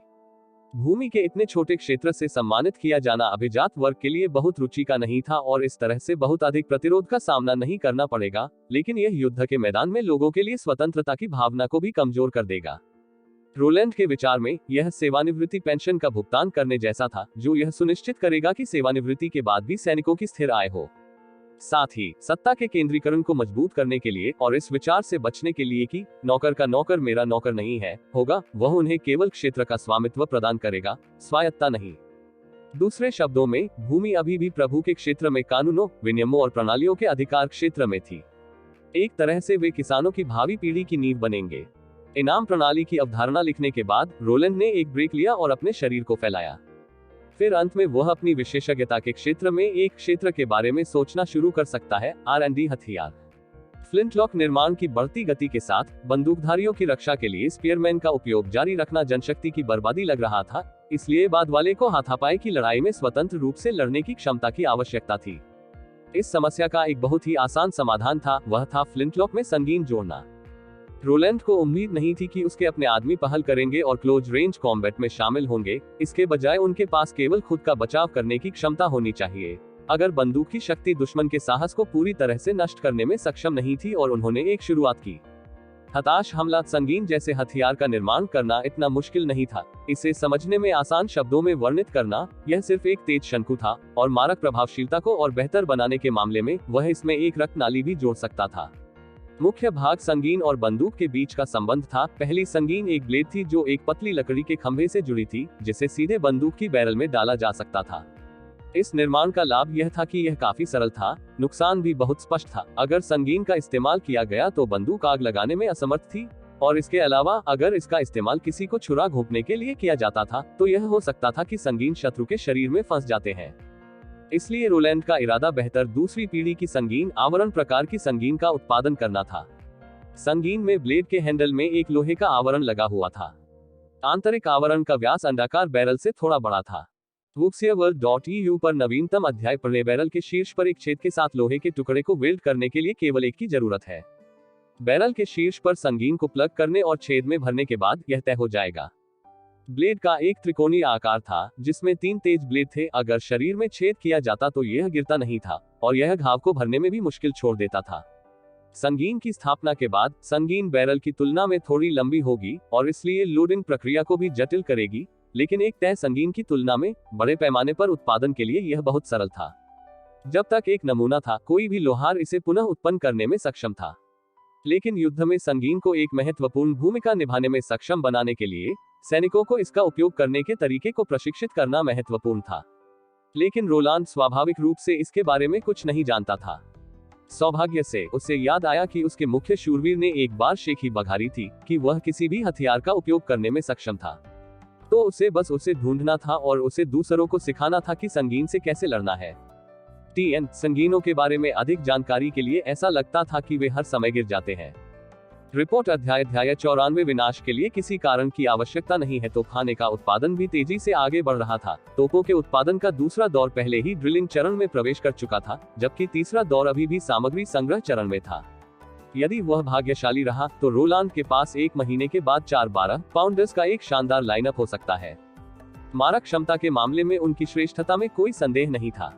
भूमि के इतने छोटे क्षेत्र से सम्मानित किया जाना अभिजात वर्ग के लिए बहुत रुचि का नहीं था, और इस तरह से बहुत अधिक प्रतिरोध का सामना नहीं करना पड़ेगा, लेकिन यह युद्ध के मैदान में लोगों के लिए स्वतंत्रता की भावना को भी कमजोर कर देगा। रोलैंड के विचार में यह सेवानिवृत्ति पेंशन का भुगतान करने जैसा था, जो यह सुनिश्चित करेगा कि सेवानिवृत्ति के बाद भी सैनिकों की स्थिर आय हो। साथ ही सत्ता के केंद्रीकरण को मजबूत करने के लिए और इस विचार से बचने के लिए कि नौकर का नौकर मेरा नौकर नहीं है होगा, वह उन्हें केवल क्षेत्र का स्वामित्व प्रदान करेगा, स्वायत्ता नहीं। दूसरे शब्दों में, भूमि अभी भी प्रभु के क्षेत्र में कानूनों, विनियमों और प्रणालियों के अधिकार क्षेत्र में थी। एक तरह से वे किसानों की भावी पीढ़ी की नींव बनेंगे। इनाम प्रणाली की अवधारणा लिखने के बाद रोलैंड ने एक ब्रेक लिया और अपने शरीर को फैलाया। फिर अंत में वह अपनी विशेषज्ञता के क्षेत्र में एक क्षेत्र के बारे में सोचना शुरू कर सकता है, R&D हथियार। फ्लिंटलॉक निर्माण की बढ़ती गति के साथ बंदूकधारियों की रक्षा के लिए स्पीयरमैन का उपयोग जारी रखना जनशक्ति की बर्बादी लग रहा था, इसलिए बाद वाले को हाथापाई की लड़ाई में स्वतंत्र रूप से लड़ने की क्षमता की आवश्यकता थी। इस समस्या का एक बहुत ही आसान समाधान था, वह था फ्लिंटलॉक में संगीन जोड़ना। रोलैंड को उम्मीद नहीं थी कि उसके अपने आदमी पहल करेंगे और क्लोज रेंज कॉम्बैट में शामिल होंगे। इसके बजाय उनके पास केवल खुद का बचाव करने की क्षमता होनी चाहिए। अगर बंदूक की शक्ति दुश्मन के साहस को पूरी तरह से नष्ट करने में सक्षम नहीं थी, और उन्होंने एक शुरुआत की। हताश हमला संगीन जैसे हथियार का निर्माण करना इतना मुश्किल नहीं था। इसे समझने में आसान शब्दों में वर्णित करना, यह सिर्फ एक तेज शंकु था और मारक प्रभावशीलता को और बेहतर बनाने के मामले में वह इसमें एक रक्त नाली भी जोड़ सकता था। मुख्य भाग संगीन और बंदूक के बीच का संबंध था। पहली संगीन एक ब्लेड थी जो एक पतली लकड़ी के खंभे से जुड़ी थी, जिसे सीधे बंदूक की बैरल में डाला जा सकता था। इस निर्माण का लाभ यह था कि यह काफी सरल था, नुकसान भी बहुत स्पष्ट था। अगर संगीन का इस्तेमाल किया गया तो बंदूक आग लगाने में असमर्थ थी, और इसके अलावा अगर इसका इस्तेमाल किसी को छुरा घोंपने के लिए किया जाता था तो यह हो सकता था कि संगीन शत्रु के शरीर में फंस जाते हैं। इसलिए रोलैंड का इरादा बेहतर दूसरी पीढ़ी की संगीन आवरण प्रकार की संगीन का उत्पादन करना था। संगीन में ब्लेड के हैंडल में एक लोहे का आवरण लगा हुआ था। आंतरिक आवरण का व्यास अंडाकार बैरल से थोड़ा बड़ा था। wuxia-world.eu पर नवीनतम अध्याय पढ़ने। बैरल के शीर्ष पर एक छेद के साथ लोहे के टुकड़े को वेल्ड करने के लिए केवल एक की जरूरत है। बैरल के शीर्ष पर संगीन को प्लग करने और छेद में भरने के बाद यह तय हो जाएगा। ब्लेड का एक त्रिकोणीय आकार था जिसमें 3 तेज ब्लेड थे। अगर शरीर में छेद किया जाता तो यह गिरता नहीं था और यह घाव को भरने में भी मुश्किल छोड़ देता था। संगीन की स्थापना के बाद संगीन बैरल की तुलना में थोड़ी लंबी होगी और इसलिए लोडिंग प्रक्रिया को भी जटिल करेगी, लेकिन एक तय संगीन की तुलना में बड़े पैमाने पर उत्पादन के लिए यह बहुत सरल था। जब तक एक नमूना था, कोई भी लोहार इसे पुनः उत्पन्न करने में सक्षम था। लेकिन युद्ध में संगीन को एक महत्वपूर्ण भूमिका निभाने में सक्षम बनाने के लिए सैनिकों को इसका उपयोग करने के तरीके को प्रशिक्षित करना महत्वपूर्ण था। लेकिन रोलांड स्वाभाविक रूप से इसके बारे में कुछ नहीं जानता था। सौभाग्य से उसे याद आया कि उसके मुख्य शूरवीर ने एक बार शेखी बघारी थी कि वह किसी भी हथियार का उपयोग करने में सक्षम था। तो उसे बस उसे ढूंढना था और उसे दूसरों को सिखाना था कि संगीन से कैसे लड़ना है। संगीनों के बारे में अधिक जानकारी के लिए ऐसा लगता था कि वे हर समय गिर जाते हैं। रिपोर्ट अध्याय 94 विनाश के लिए किसी कारण की आवश्यकता नहीं है। तोपखाने का उत्पादन भी तेजी से आगे बढ़ रहा था। तोपों के उत्पादन का दूसरा दौर पहले ही ड्रिलिंग चरण में प्रवेश कर चुका था, जबकि तीसरा दौर अभी भी सामग्री संग्रह चरण में था। यदि वह भाग्यशाली रहा तो रोलांड के पास 1 महीने के बाद 4 12 पाउंडर्स का एक शानदार लाइनअप हो सकता है। मारक क्षमता के मामले में उनकी श्रेष्ठता में कोई संदेह नहीं था,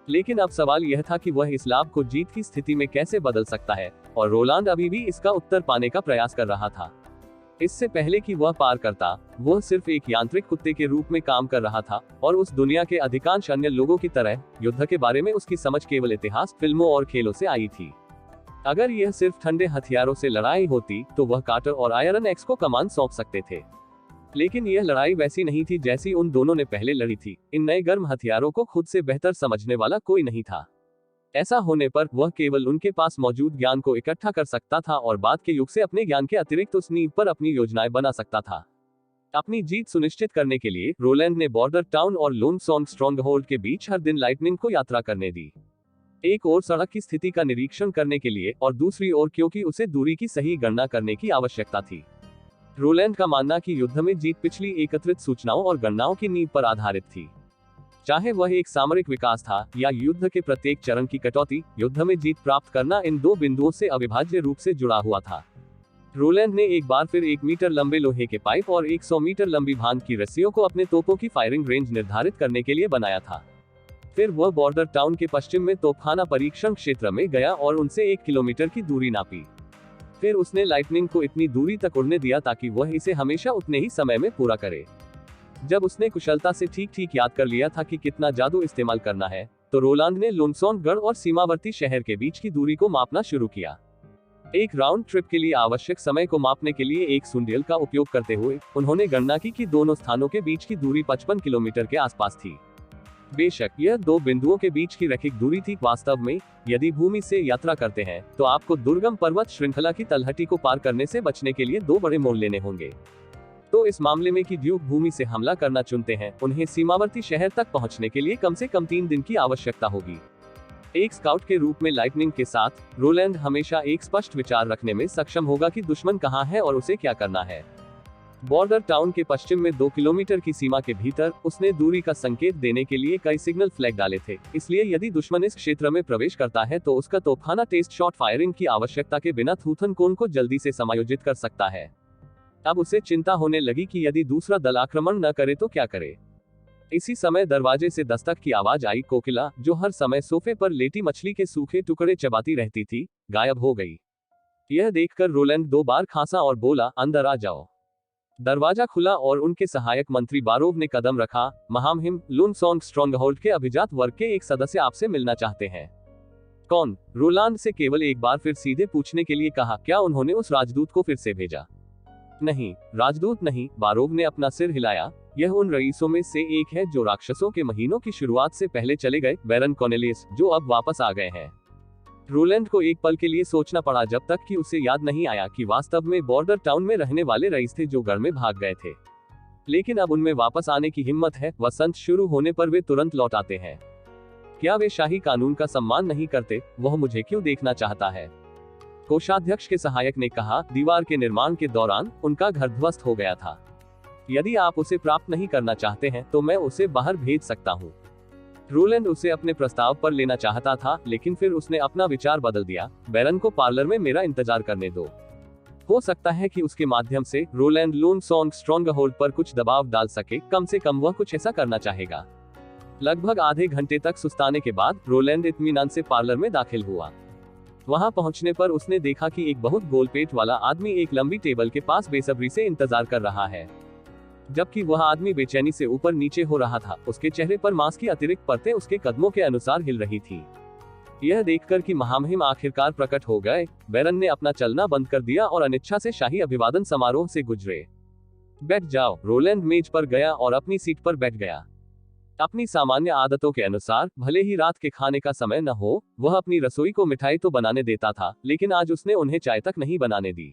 लेकिन अब सवाल यह था कि वह इस लाभ को जीत की स्थिति में कैसे बदल सकता है, और रोलांड अभी भी इसका उत्तर पाने का प्रयास कर रहा था। इससे पहले कि वह पार करता, वह सिर्फ एक यांत्रिक कुत्ते के रूप में काम कर रहा था, और उस दुनिया के अधिकांश अन्य लोगों की तरह युद्ध के बारे में उसकी समझ केवल इतिहास, फिल्मों और खेलों से आई थी। अगर यह सिर्फ ठंडे हथियारों से लड़ाई होती तो वह कार्टर और आयरन एक्स को कमान सौंप सकते थे, लेकिन यह लड़ाई वैसी नहीं थी जैसी उन दोनों ने पहले लड़ी थी। इन नए गर्म हथियारों को खुद से बेहतर समझने वाला कोई नहीं था। ऐसा होने पर वह केवल उनके पास मौजूद ज्ञान को इकट्ठा कर सकता था और बाद के युग से अपने ज्ञान के अतिरिक्त उस नींव पर अपनी योजनाएं बना सकता था। अपनी जीत सुनिश्चित करने के लिए रोलैंड ने बॉर्डर टाउन और लोनसॉन्ग स्ट्रॉन्गहोल्ड के बीच हर दिन लाइटनिंग को यात्रा करने दी। एक ओर सड़क की स्थिति का निरीक्षण करने के लिए और दूसरी ओर क्योंकि उसे दूरी की सही गणना करने की आवश्यकता थी। रोलैंड का मानना कि युद्ध में जीत पिछली एकत्रित सूचनाओं और गणनाओं की नींव पर आधारित थी। चाहे वह एक सामरिक विकास था या युद्ध के प्रत्येक चरण की कटौती, युद्ध में जीत प्राप्त करना इन 2 बिंदुओं से अविभाज्य रूप से जुड़ा हुआ था। रोलैंड ने एक बार फिर 1 मीटर लंबे लोहे के पाइप और 100 मीटर लंबी भांग की रस्सियों को अपने तोपों की फायरिंग रेंज निर्धारित करने के लिए बनाया था। फिर वह बॉर्डर टाउन के पश्चिम में तोपखाना परीक्षण क्षेत्र में गया और उनसे 1 किलोमीटर की दूरी नापी। फिर उसने लाइटनिंग को इतनी दूरी तक उड़ने दिया ताकि वह इसे हमेशा उतने ही समय में पूरा करे। जब उसने कुशलता से ठीक याद कर लिया था कि कितना जादू इस्तेमाल करना है, तो रोलांड ने लोनसॉन्गगढ़ और सीमावर्ती शहर के बीच की दूरी को मापना शुरू किया। एक राउंड ट्रिप के लिए आवश्यक समय को मापने के लिए एक सुंडियल का उपयोग करते हुए उन्होंने गणना की कि दोनों स्थानों के बीच की दूरी 55 किलोमीटर के आसपास थी। बेशक यह 2 बिंदुओं के बीच की रैखिक दूरी थी। वास्तव में यदि भूमि से यात्रा करते हैं तो आपको दुर्गम पर्वत श्रृंखला की तलहटी को पार करने से बचने के लिए 2 बड़े मोड़ लेने होंगे। तो इस मामले में कि ड्यूक भूमि से हमला करना चुनते हैं, उन्हें सीमावर्ती शहर तक पहुंचने के लिए कम से कम 3 दिन की आवश्यकता होगी। एक स्काउट के रूप में लाइटनिंग के साथ रोलैंड हमेशा एक स्पष्ट विचार रखने में सक्षम होगा कि दुश्मन कहां है और उसे क्या करना है। बॉर्डर टाउन के पश्चिम में 2 किलोमीटर की सीमा के भीतर उसने दूरी का संकेत देने के लिए कई सिग्नल फ्लैग डाले थे। इसलिए यदि दुश्मन इस क्षेत्र में प्रवेश करता है तो उसका तोपखाना टेस्ट शॉट फायरिंग की आवश्यकता के बिना थूथन कोन को जल्दी से समायोजित कर सकता है। अब उसे चिंता होने लगी कि यदि दूसरा दल आक्रमण न करे तो क्या करे। इसी समय दरवाजे से दस्तक की आवाज आई। कोकिला, जो हर समय सोफे पर लेटी मछली के सूखे टुकड़े चबाती रहती थी, गायब हो गई। यह देखकर रोलैंड 2 बार खांसा और बोला, अंदर आ जाओ। दरवाजा खुला और उनके सहायक मंत्री बारोव ने कदम रखा। महामहिम, लुनसोंग स्ट्रॉन्गहोल्ड के अभिजात वर्ग के एक सदस्य आपसे मिलना चाहते हैं। कौन? रोलांड से केवल एक बार फिर सीधे पूछने के लिए कहा, क्या उन्होंने उस राजदूत को फिर से भेजा? नहीं, राजदूत नहीं। बारोव ने अपना सिर हिलाया। यह उन रईसों में से एक है जो राक्षसों के महीनों की शुरुआत से पहले चले गए, बैरन कॉर्नेलियस, जो अब वापस आ गए हैं। रोलैंड को एक पल के लिए सोचना पड़ा, जब तक कि उसे याद नहीं आया कि वास्तव में बॉर्डर टाउन में रहने वाले रईस थे जो गढ़ में भाग गए थे। लेकिन अब उनमें वापस आने की हिम्मत है। वसंत शुरू होने पर वे तुरंत लौट आते हैं। क्या वे शाही कानून का सम्मान नहीं करते? वह मुझे क्यों देखना चाहता है? कोषाध्यक्ष के सहायक ने कहा, दीवार के निर्माण के दौरान उनका घर ध्वस्त हो गया था। यदि आप उसे प्राप्त नहीं करना चाहते हैं तो मैं उसे बाहर भेज सकता हूँ। रोलैंड उसे अपने प्रस्ताव पर लेना चाहता था, लेकिन फिर उसने अपना विचार बदल दिया। बैरन को पार्लर में मेरा इंतजार करने दो। हो सकता है कि उसके माध्यम से रोलैंड लुनसोंग स्ट्रॉन्गहोल्ड पर कुछ दबाव डाल सके। कम से कम वह कुछ ऐसा करना चाहेगा। लगभग आधे घंटे तक सुस्ताने के बाद रोलैंड इत्मीनान से पार्लर में दाखिल हुआ। वहां पहुंचने पर उसने देखा कि एक बहुत गोलपेट वाला आदमी एक लंबी टेबल के पास बेसब्री से इंतजार कर रहा है। जबकि वह आदमी बेचैनी से ऊपर नीचे हो रहा था। उसके चेहरे पर मांस की अतिरिक्त परतें उसके कदमों के अनुसार हिल रही थी। यह देखकर कि महामहिम आखिरकार प्रकट हो गए, बैरन ने अपना चलना बंद कर दिया और अनिच्छा से शाही अभिवादन समारोह से गुजरे। बैठ जाओ। रोलैंड मेज पर गया और अपनी सीट पर बैठ गया। अपनी सामान्य आदतों के अनुसार, भले ही रात के खाने का समय न हो, वह अपनी रसोई को मिठाई तो बनाने देता था, लेकिन आज उसने उन्हें चाय तक नहीं बनाने दी।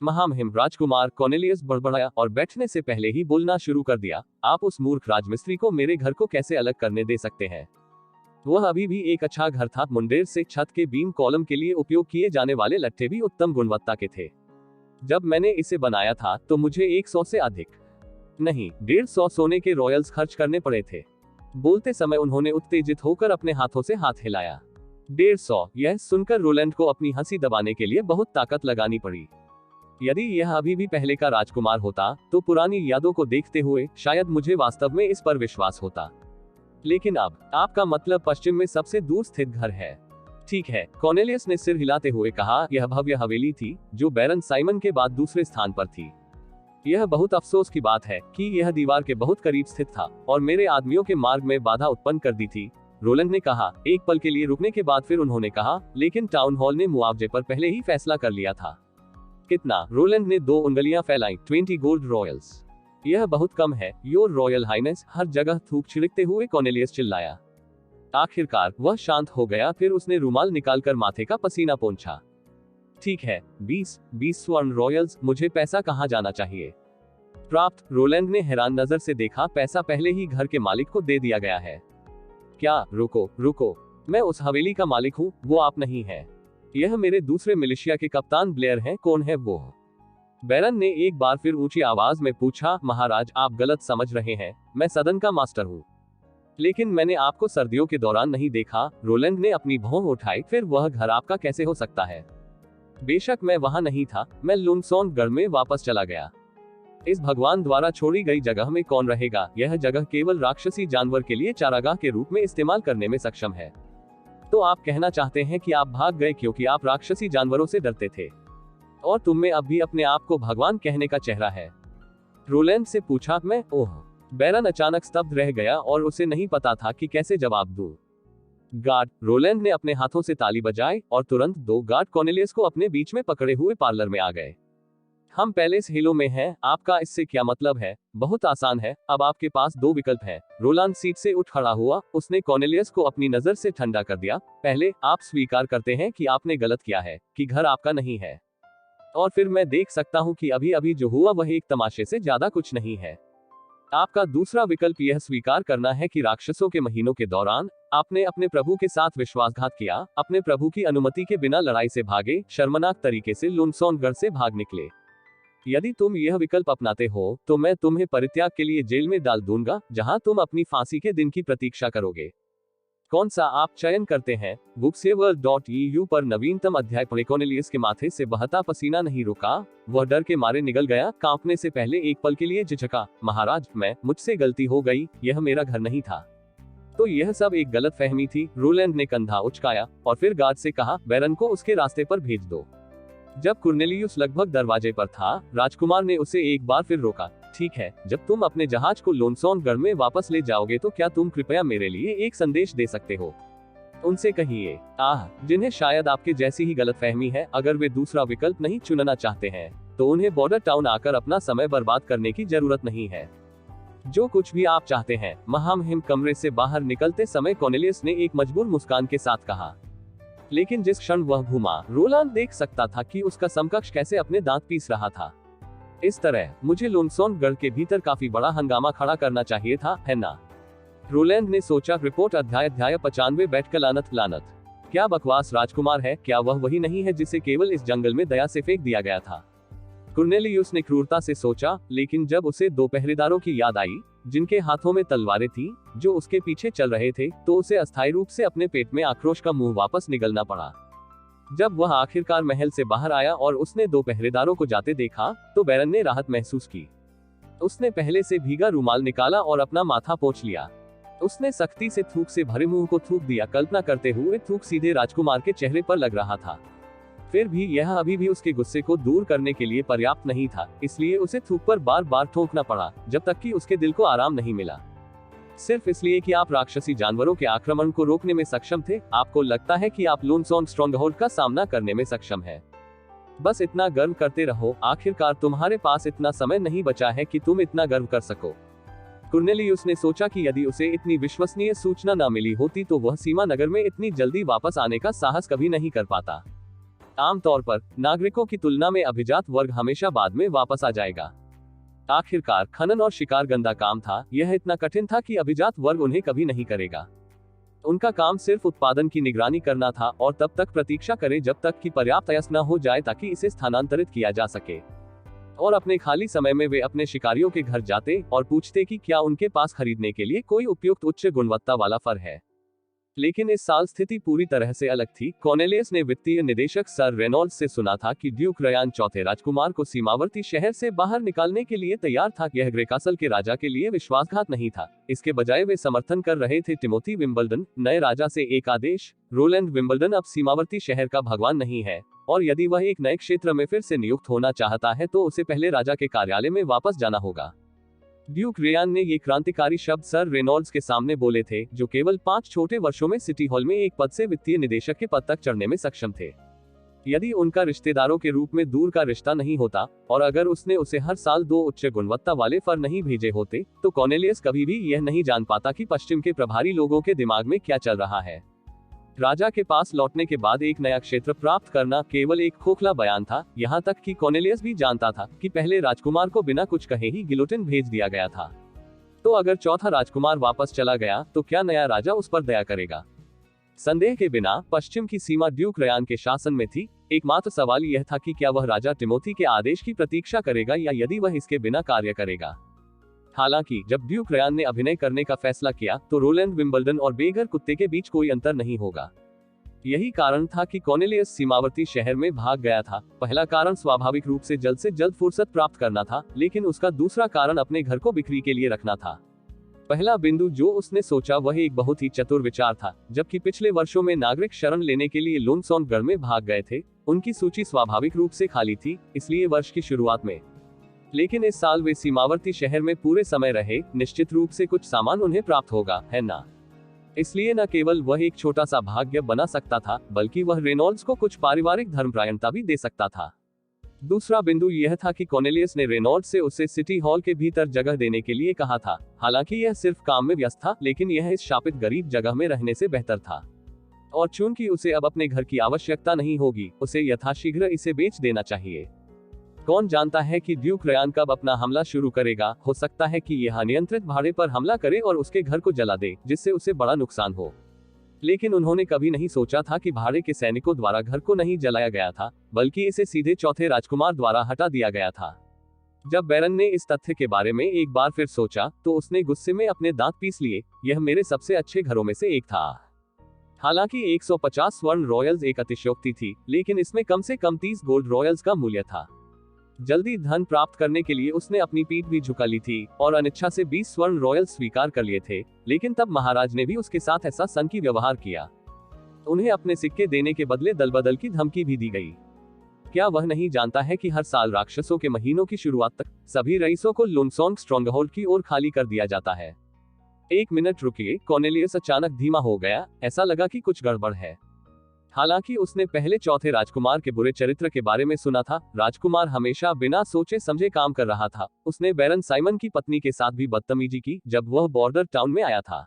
महामहिम, राजकुमार कॉर्नेलियस बड़बड़ाया और बैठने से पहले ही बोलना शुरू कर दिया, आप उस मूर्ख राजमिस्त्री को मेरे घर को कैसे अलग करने दे सकते हैं? वह अभी भी एक अच्छा घर था। मुंडेर से छत के बीम कॉलम के लिए उपयोग किए जाने वाले लट्ठे भी उत्तम गुणवत्ता के थे। जब मैंने इसे बनाया था तो मुझे 100 से अधिक नहीं, 150 सोने के रॉयल्स खर्च करने पड़े थे। बोलते समय उन्होंने उत्तेजित होकर अपने हाथों से हाथ हिलाया। 150। यह सुनकर रोलैंड को अपनी हंसी दबाने के लिए बहुत ताकत लगानी पड़ी। यदि यह अभी भी पहले का राजकुमार होता तो पुरानी यादों को देखते हुए शायद मुझे वास्तव में इस पर विश्वास होता। लेकिन अब आपका मतलब पश्चिम में सबसे दूर स्थित घर है। ठीक है, कॉर्नेलियस ने सिर हिलाते हुए कहा, यह भव्य हवेली थी जो बैरन साइमन के बाद दूसरे स्थान पर थी। यह बहुत अफसोस की बात है कि यह दीवार के बहुत करीब स्थित था और मेरे आदमियों के मार्ग में बाधा उत्पन्न कर दी थी। रोलैंड ने कहा। एक पल के लिए रुकने के बाद फिर उन्होंने कहा, लेकिन टाउन हॉल ने मुआवजे पर पहले ही फैसला कर लिया था। कितना? रोलैंड ने 2 उंगलियां फैलाई। 20 गोल्ड रॉयल्स। यह बहुत कम है, योर रॉयल हाइनेस। हर जगह थूक छिड़कते हुए कॉर्नेलियस चिल्लाया। आखिरकार वह शांत हो गया। फिर उसने रुमाल निकालकर माथे का पसीना पोंछा। ठीक है, 20 स्वर्ण रॉयल्स। मुझे पैसा कहाँ जाना चाहिए? प्राप्त। रोलैंड ने हैरान नजर से देखा, पैसा पहले ही घर के मालिक को दे दिया गया है। क्या? रुको, मैं उस हवेली का मालिक हूँ, वो आप नहीं है। यह मेरे दूसरे मिलिशिया के कप्तान ब्लेयर हैं। कौन है वो? बैरन ने एक बार फिर ऊंची आवाज में पूछा। महाराज, आप गलत समझ रहे हैं, मैं सदन का मास्टर हूँ। लेकिन मैंने आपको सर्दियों के दौरान नहीं देखा। रोलैंड ने अपनी भौं उठाई। फिर वह घर आपका कैसे हो सकता है? बेशक मैं वहां नहीं था, मैं लुनसोंग गढ़ में वापस चला गया। इस भगवान द्वारा छोड़ी गई जगह में कौन रहेगा? यह जगह केवल राक्षसी जानवर के लिए चारागाह के रूप में इस्तेमाल करने में सक्षम है। तो आप कहना चाहते हैं कि आप भाग गए क्योंकि आप राक्षसी जानवरों से डरते थे, और तुम में अब भी अपने आप को भगवान कहने का चेहरा है? रोलैंड से पूछा। मैं? ओह! बैरन अचानक स्तब्ध रह गया और उसे नहीं पता था कि कैसे जवाब दूं। गार्ड! रोलैंड ने अपने हाथों से ताली बजाई और तुरंत 2 गार्ड कॉर्नेलियस को अपने बीच में पकड़े हुए पार्लर में आ गए। हम पैलेस हिलो में हैं। आपका इससे क्या मतलब है? बहुत आसान है, अब आपके पास 2 विकल्प हैं। रोलांड सीट से उठ खड़ा हुआ। उसने कॉर्नेलियस को अपनी नजर से ठंडा कर दिया। पहले, आप स्वीकार करते हैं कि आपने गलत किया है, कि घर आपका नहीं है। और फिर मैं देख सकता हूं कि अभी अभी जो हुआ वह एक तमाशे से ज्यादा कुछ नहीं है। आपका दूसरा विकल्प यह स्वीकार करना है कि राक्षसों के महीनों के दौरान आपने अपने प्रभु के साथ विश्वासघात किया, अपने प्रभु की अनुमति के बिना लड़ाई से भागे, शर्मनाक तरीके से लुनसोंग गढ़ से भाग निकले। यदि तुम यह विकल्प अपनाते हो तो मैं तुम्हें परित्याग के लिए जेल में डाल दूंगा, जहां तुम अपनी फांसी के दिन की प्रतीक्षा करोगे। कौन सा आप चयन करते हैं? booksaver.eu पर नवीनतम अध्याय पढ़ें। कॉर्नेलियस के माथे से बहता पसीना नहीं रुका। वह डर के मारे निगल गया। कांपने से पहले एक पल के लिए झिझका। महाराज, मुझसे गलती हो गई, यह मेरा घर नहीं था। तो यह सब एक गलत फहमी थी। रोलैंड ने कंधा उचकाया और फिर गार्ड से कहा, बैरन को उसके रास्ते पर भेज दो। जब कुर्नेलियुस लगभग दरवाजे पर था, राजकुमार ने उसे एक बार फिर रोका। ठीक है, जब तुम अपने जहाज को लोनसोनगढ़ में वापस ले जाओगे तो क्या तुम कृपया मेरे लिए एक संदेश दे सकते हो? उनसे कहिए, जिन्हें शायद आपके जैसी ही गलतफहमी है, अगर वे दूसरा विकल्प नहीं चुनना चाहते हैं, तो उन्हें बॉर्डर टाउन आकर अपना समय बर्बाद करने की जरूरत नहीं है। जो कुछ भी आप चाहते हैं। महामहिम कमरे से बाहर निकलते समय कॉर्नेलियस ने एक मजबूर मुस्कान के साथ कहा। लेकिन जिस क्षण वह घूमा, रोलांड देख सकता था कि उसका समकक्ष कैसे अपने दांत पीस रहा था। इस तरह मुझे लोनसोनगढ़ के भीतर काफी बड़ा हंगामा खड़ा करना चाहिए था, है ना? रोलैंड ने सोचा। रिपोर्ट अध्याय 95 बैठकर लानत। क्या बकवास राजकुमार है, क्या वह वही नहीं है जिसे केवल इस जंगल में दया से फेंक दिया गया था? कुर्नेलियुस ने क्रूरता से सोचा, लेकिन जब उसे दो पहरेदारों की याद आई, जिनके हाथों में तलवारें थीं, जो उसके पीछे चल रहे थे, तो उसे अस्थायी रूप से अपने पेट में आक्रोश का मुंह वापस निगलना पड़ा। जब वह आखिरकार महल से बाहर आया और उसने दो पहरेदारों को जाते देखा, तो बैरन ने राहत महसूस की। उसने पहले से भीगा रुमाल निकाला और अपना माथा पोंछ लिया। उसने सख्ती से थूक से भरे मुंह को थूक दिया, कल्पना करते हुए थूक सीधे राजकुमार के चेहरे पर लग रहा था। फिर भी यह अभी भी उसके गुस्से को दूर करने के लिए पर्याप्त नहीं था, इसलिए उसे थूक पर बार बार ठोंकना पड़ा, जब तक कि उसके दिल को आराम नहीं मिला। सिर्फ इसलिए कि आप राक्षसी जानवरों के आक्रमण को रोकने में सक्षम थे, आपको लगता है कि आप लोनसोन स्ट्रॉन्गहोल्ड का सामना करने में सक्षम है। बस इतना गर्व करते रहो, आखिरकार तुम्हारे पास इतना समय नहीं बचा है कि तुम इतना गर्व कर सको। कुर्नेलियुस ने सोचा कि यदि उसे इतनी विश्वसनीय सूचना न मिली होती तो वह सीमा नगर में इतनी जल्दी वापस आने का साहस कभी नहीं कर पाता। आमतौर पर नागरिकों की तुलना में अभिजात वर्ग हमेशा बाद में वापस आ जाएगा। आखिरकार खनन और शिकार गंदा काम था, यह इतना कठिन था कि अभिजात वर्ग उन्हें कभी नहीं करेगा। उनका काम सिर्फ उत्पादन की निगरानी करना था और तब तक प्रतीक्षा करें जब तक कि पर्याप्त अयस्क न हो जाए ताकि इसे स्थानांतरित किया जा सके। और अपने खाली समय में वे अपने शिकारियों के घर जाते और पूछते कि क्या उनके पास खरीदने के लिए कोई उपयुक्त उच्च गुणवत्ता वाला फर है। लेकिन इस साल स्थिति पूरी तरह से अलग थी। कॉर्नेलियस ने वित्तीय निदेशक सर रेनॉल्ड्स से सुना था कि ड्यूक रयान चौथे राजकुमार को सीमावर्ती शहर से बाहर निकालने के लिए तैयार था। यह ग्रेकासल के राजा के लिए विश्वासघात नहीं था, इसके बजाय वे समर्थन कर रहे थे टिमोथी विंबलडन। नए राजा से एक आदेश, रोलैंड विंबलडन अब सीमावर्ती शहर का भगवान नहीं है, और यदि वह एक नए क्षेत्र में फिर से नियुक्त होना चाहता है तो उसे पहले राजा के कार्यालय में वापस जाना होगा। ड्यूक रेयान ने ये क्रांतिकारी शब्द सर रेनॉल्ड्स के सामने बोले थे, जो केवल 5 छोटे वर्षों में सिटी हॉल में एक पद से वित्तीय निदेशक के पद तक चढ़ने में सक्षम थे। यदि उनका रिश्तेदारों के रूप में दूर का रिश्ता नहीं होता, और अगर उसने उसे हर साल 2 उच्च गुणवत्ता वाले फर नहीं भेजे होते, तो कॉर्नेलियस कभी भी यह नहीं जान पाता कि पश्चिम के प्रभारी लोगों के दिमाग में क्या चल रहा है। राजा के पास लौटने के बाद एक नया क्षेत्र प्राप्त करना केवल एक खोखला बयान था, यहाँ तक कि कॉर्नेलियस भी जानता था कि पहले राजकुमार को बिना कुछ कहे ही गिलोटिन भेज दिया गया था। तो अगर चौथा राजकुमार वापस चला गया तो क्या नया राजा उस पर दया करेगा? संदेह के बिना पश्चिम की सीमा ड्यूक रयान के शासन में थी। एकमात्र सवाल यह था कि क्या वह राजा टिमोथी के आदेश की प्रतीक्षा करेगा या यदि वह इसके बिना कार्य करेगा। हालांकि जब ड्यूक रयान ने अभिनय करने का फैसला किया तो रोलैंड विंबलडन और बेघर कुत्ते के बीच कोई अंतर नहीं होगा। यही कारण था कि कॉर्नेलियस सीमावर्ती शहर में भाग गया था। पहला कारण स्वाभाविक रूप से जल्द फुर्सत प्राप्त करना था, लेकिन उसका दूसरा कारण अपने घर को बिक्री के लिए रखना था। पहला बिंदु जो उसने सोचा वह एक बहुत ही चतुर विचार था। जबकि पिछले वर्षों में नागरिक शरण लेने के लिए लोनसोनगढ़ में भाग गए थे, उनकी सूची स्वाभाविक रूप से खाली थी, इसलिए वर्ष की शुरुआत में। लेकिन इस साल वे सीमावर्ती शहर में पूरे समय रहे, निश्चित रूप से कुछ सामान उन्हें प्राप्त होगा, है ना? इसलिए न केवल वह एक छोटा सा भाग्य बना सकता था, बल्कि वह रेनॉल्ड्स को कुछ पारिवारिक धर्मपरायणता भी दे सकता था। दूसरा बिंदु यह था कि कॉर्नेलियस ने रेनॉल्ड्स से उसे सिटी हॉल के भीतर जगह देने के लिए कहा था। हालांकि यह सिर्फ काम में व्यस्त था, लेकिन यह इस शापित गरीब जगह में रहने से बेहतर था। और चूंकि उसे अब अपने घर की आवश्यकता नहीं होगी, उसे यथाशीघ्र इसे बेच देना चाहिए। कौन जानता है कि ड्यूक रयान कब अपना हमला शुरू करेगा? हो सकता है कि यह अनियंत्रित भाड़े पर हमला करे और उसके घर को जला दे, जिससे उसे बड़ा नुकसान हो। लेकिन उन्होंने कभी नहीं सोचा था कि भाड़े के सैनिकों द्वारा घर को नहीं जलाया गया था, बल्कि इसे सीधे चौथे राजकुमार द्वारा हटा दिया गया था। जब बैरन ने इस तथ्य के बारे में एक बार फिर सोचा, तो उसने गुस्से में अपने दांत पीस लिए। यह मेरे सबसे अच्छे घरों में से एक था। हालांकि 150 स्वर्ण रॉयल्स एक अतिशयोक्ति थी, लेकिन इसमें कम से कम 30 गोल्ड रॉयल्स का मूल्य था। जल्दी धन प्राप्त करने के लिए उसने अपनी पीठ भी झुका ली थी और अनिच्छा से 20 स्वर्ण रॉयल स्वीकार कर लिए थे। लेकिन तब महाराज ने भी उसके साथ ऐसा सनकी व्यवहार किया। उन्हें अपने सिक्के देने के बदले दलबदल की धमकी भी दी गई। क्या वह नहीं जानता है कि हर साल राक्षसों के महीनों की शुरुआत तक सभी रईसों को लुनसोंग स्ट्रॉन्गहोल्ड की ओर खाली कर दिया जाता है। एक मिनट रुकिए, कॉर्नेलियस अचानक धीमा हो गया, ऐसा लगा कि कुछ गड़बड़ है। हालांकि उसने पहले चौथे राजकुमार के बुरे चरित्र के बारे में सुना था। राजकुमार हमेशा बिना सोचे समझे काम कर रहा था। उसने बैरन साइमन की पत्नी के साथ भी बदतमीजी की जब वह बॉर्डर टाउन में आया था।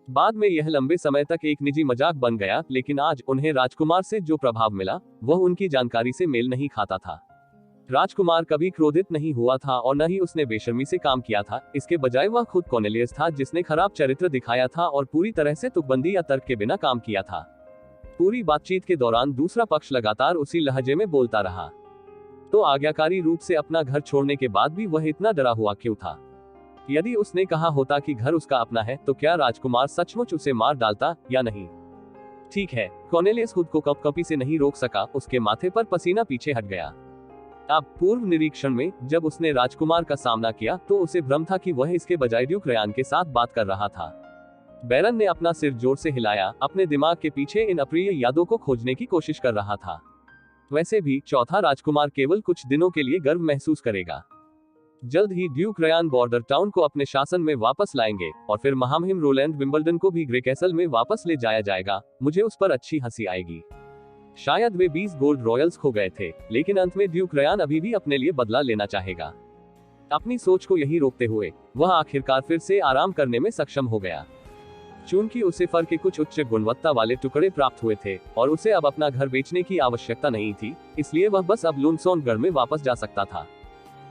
बाद में यह लंबे समय तक एक निजी मजाक बन गया, लेकिन आज उन्हें राजकुमार से जो प्रभाव मिला वह उनकी जानकारी से मेल नहीं खाता था। राजकुमार कभी क्रोधित नहीं हुआ था और न ही उसने बेशर्मी से काम किया था। इसके बजाय वह खुद कॉर्नेलियस था जिसने खराब चरित्र दिखाया था और पूरी तरह से तुकबंदी या तर्क के बिना काम किया था। पूरी बातचीत के दौरान दूसरा पक्ष लगातार उसी लहजे में बोलता रहा। तो आज्ञाकारी रूप से अपना घर छोड़ने के बाद भी वह इतना डरा हुआ क्यों था? यदि उसने कहा होता कि घर उसका अपना है, तो क्या राजकुमार सचमुच उसे मार डालता या नहीं? ठीक है, कॉर्नेलियस खुद को कपकपी से नहीं रोक सका, उसके माथे पर पसीना पीछे हट गया। अब पूर्व निरीक्षण में जब उसने राजकुमार का सामना किया तो उसे भ्रम था कि वह इसके बजाय ड्यूक रयान के साथ बात कर रहा था। बैरन ने अपना सिर जोर से हिलाया, अपने दिमाग के पीछे इन अप्रिय यादों को खोजने की कोशिश कर रहा था। वैसे भी चौथा राजकुमार केवल कुछ दिनों के लिए गर्व महसूस करेगा। जल्द ही ड्यूक रयान बॉर्डर टाउन को अपने शासन में वापस लाएंगे और फिर महामहिम रोलैंड विंबलडन को भी ग्रे कैसल में वापस ले जाया जाएगा। मुझे उस पर अच्छी हंसी आएगी। शायद वे 20 गोल्ड रॉयल्स खो गए थे, लेकिन अंत में ड्यूक रयान अभी भी अपने लिए बदला लेना चाहेगा। अपनी सोच को यही रोकते हुए वह आखिरकार फिर से आराम करने में सक्षम हो गया। चूंकि उसे फर के कुछ उच्च गुणवत्ता वाले टुकड़े प्राप्त हुए थे और उसे अब अपना घर बेचने की आवश्यकता नहीं थी, इसलिए वह बस अब लुनसोंगगढ़ में वापस जा सकता था।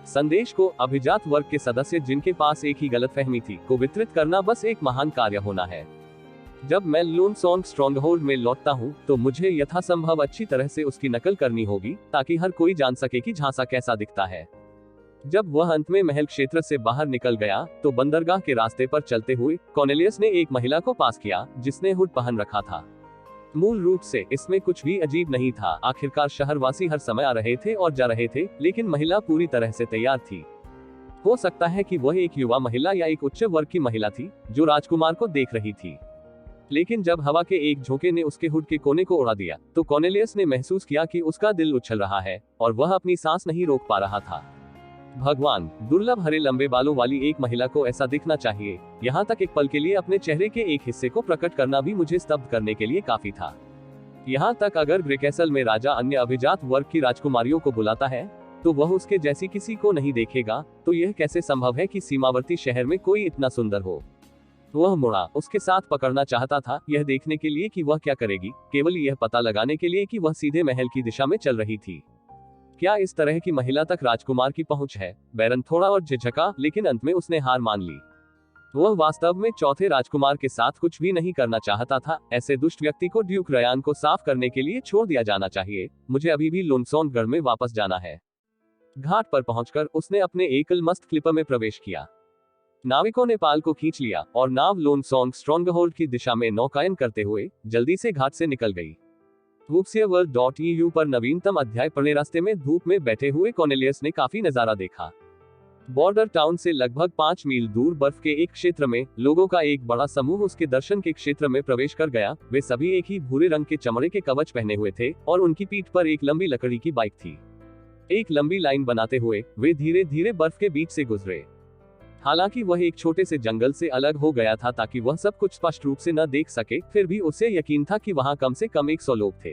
संदेश को अभिजात वर्ग के सदस्य जिनके पास एक ही गलतफहमी थी को वितरित करना बस एक महान कार्य होना है। जब मैं लुनसोंग स्ट्रॉन्गहोल्ड में लौटता हूँ तो मुझे यथासंभव अच्छी तरह से उसकी नकल करनी होगी ताकि हर कोई जान सके कि झांसा कैसा दिखता है। जब वह अंत में महल क्षेत्र से बाहर निकल गया तो बंदरगाह के रास्ते पर चलते हुए कॉर्नेलियस ने एक महिला को पास किया जिसने हुड पहन रखा था। मूल रूप से इसमें कुछ भी अजीब नहीं था। आखिरकार शहरवासी हर समय आ रहे थे और जा रहे थे, लेकिन महिला पूरी तरह से तैयार थी। हो सकता है कि वह एक युवा महिला या एक उच्च वर्ग की महिला थी जो राजकुमार को देख रही थी। लेकिन जब हवा के एक झोंके ने उसके हुड के कोने को उड़ा दिया तो कॉर्नेलियस ने महसूस किया कि उसका दिल उछल रहा है और वह अपनी सांस नहीं रोक पा रहा था। भगवान, दुर्लभ हरे लंबे बालों वाली एक महिला को ऐसा दिखना चाहिए। यहाँ तक एक पल के लिए अपने चेहरे के एक हिस्से को प्रकट करना भी मुझे स्तब्ध करने के लिए काफी था। यहाँ तक अगर ग्रे कैसल में राजा अन्य अभिजात वर्ग की राजकुमारियों को बुलाता है तो वह उसके जैसी किसी को नहीं देखेगा, तो यह कैसे संभव है कि सीमावर्ती शहर में कोई इतना सुंदर हो? वह मुड़ा, उसके साथ पकड़ना चाहता था, यह देखने के लिए कि वह क्या करेगी, केवल यह पता लगाने के लिए कि वह सीधे महल की दिशा में चल रही थी। क्या इस तरह की महिला तक राजकुमार की पहुंच है? बैरन थोड़ा और झिझका, लेकिन अंत में उसने हार मान ली। वह वास्तव में चौथे राजकुमार के साथ कुछ भी नहीं करना चाहता था। ऐसे दुष्ट व्यक्ति को ड्यूक रयान को साफ करने के लिए छोड़ दिया जाना चाहिए। मुझे अभी भी लुनसोंगगढ़ में वापस जाना है। घाट पर पहुंचकर उसने अपने एकल मस्त क्लिपर में प्रवेश किया। नाविकों ने पाल को खींच लिया और नाव लुनसोंग स्ट्रॉन्गहोल्ड की दिशा में नौकायन करते हुए जल्दी से घाट से निकल गई। wuxia.world.eu पर नवीनतम अध्याय पढ़ने। रास्ते में धूप में बैठे हुए कॉर्नेलियस ने काफी नजारा देखा। बॉर्डर टाउन से लगभग 5 मील दूर बर्फ के एक क्षेत्र में लोगों का एक बड़ा समूह उसके दर्शन के क्षेत्र में प्रवेश कर गया। वे सभी एक ही भूरे रंग के चमड़े के कवच पहने हुए थे और उनकी पीठ पर एक लंबी लकड़ी की बाइक थी। एक लंबी लाइन बनाते हुए वे धीरे धीरे बर्फ के बीच से गुजरे। हालांकि वह एक छोटे से जंगल से अलग हो गया था ताकि वह सब कुछ स्पष्ट रूप से न देख सके, फिर भी उसे यकीन था कि वहां कम से कम 100 लोग थे।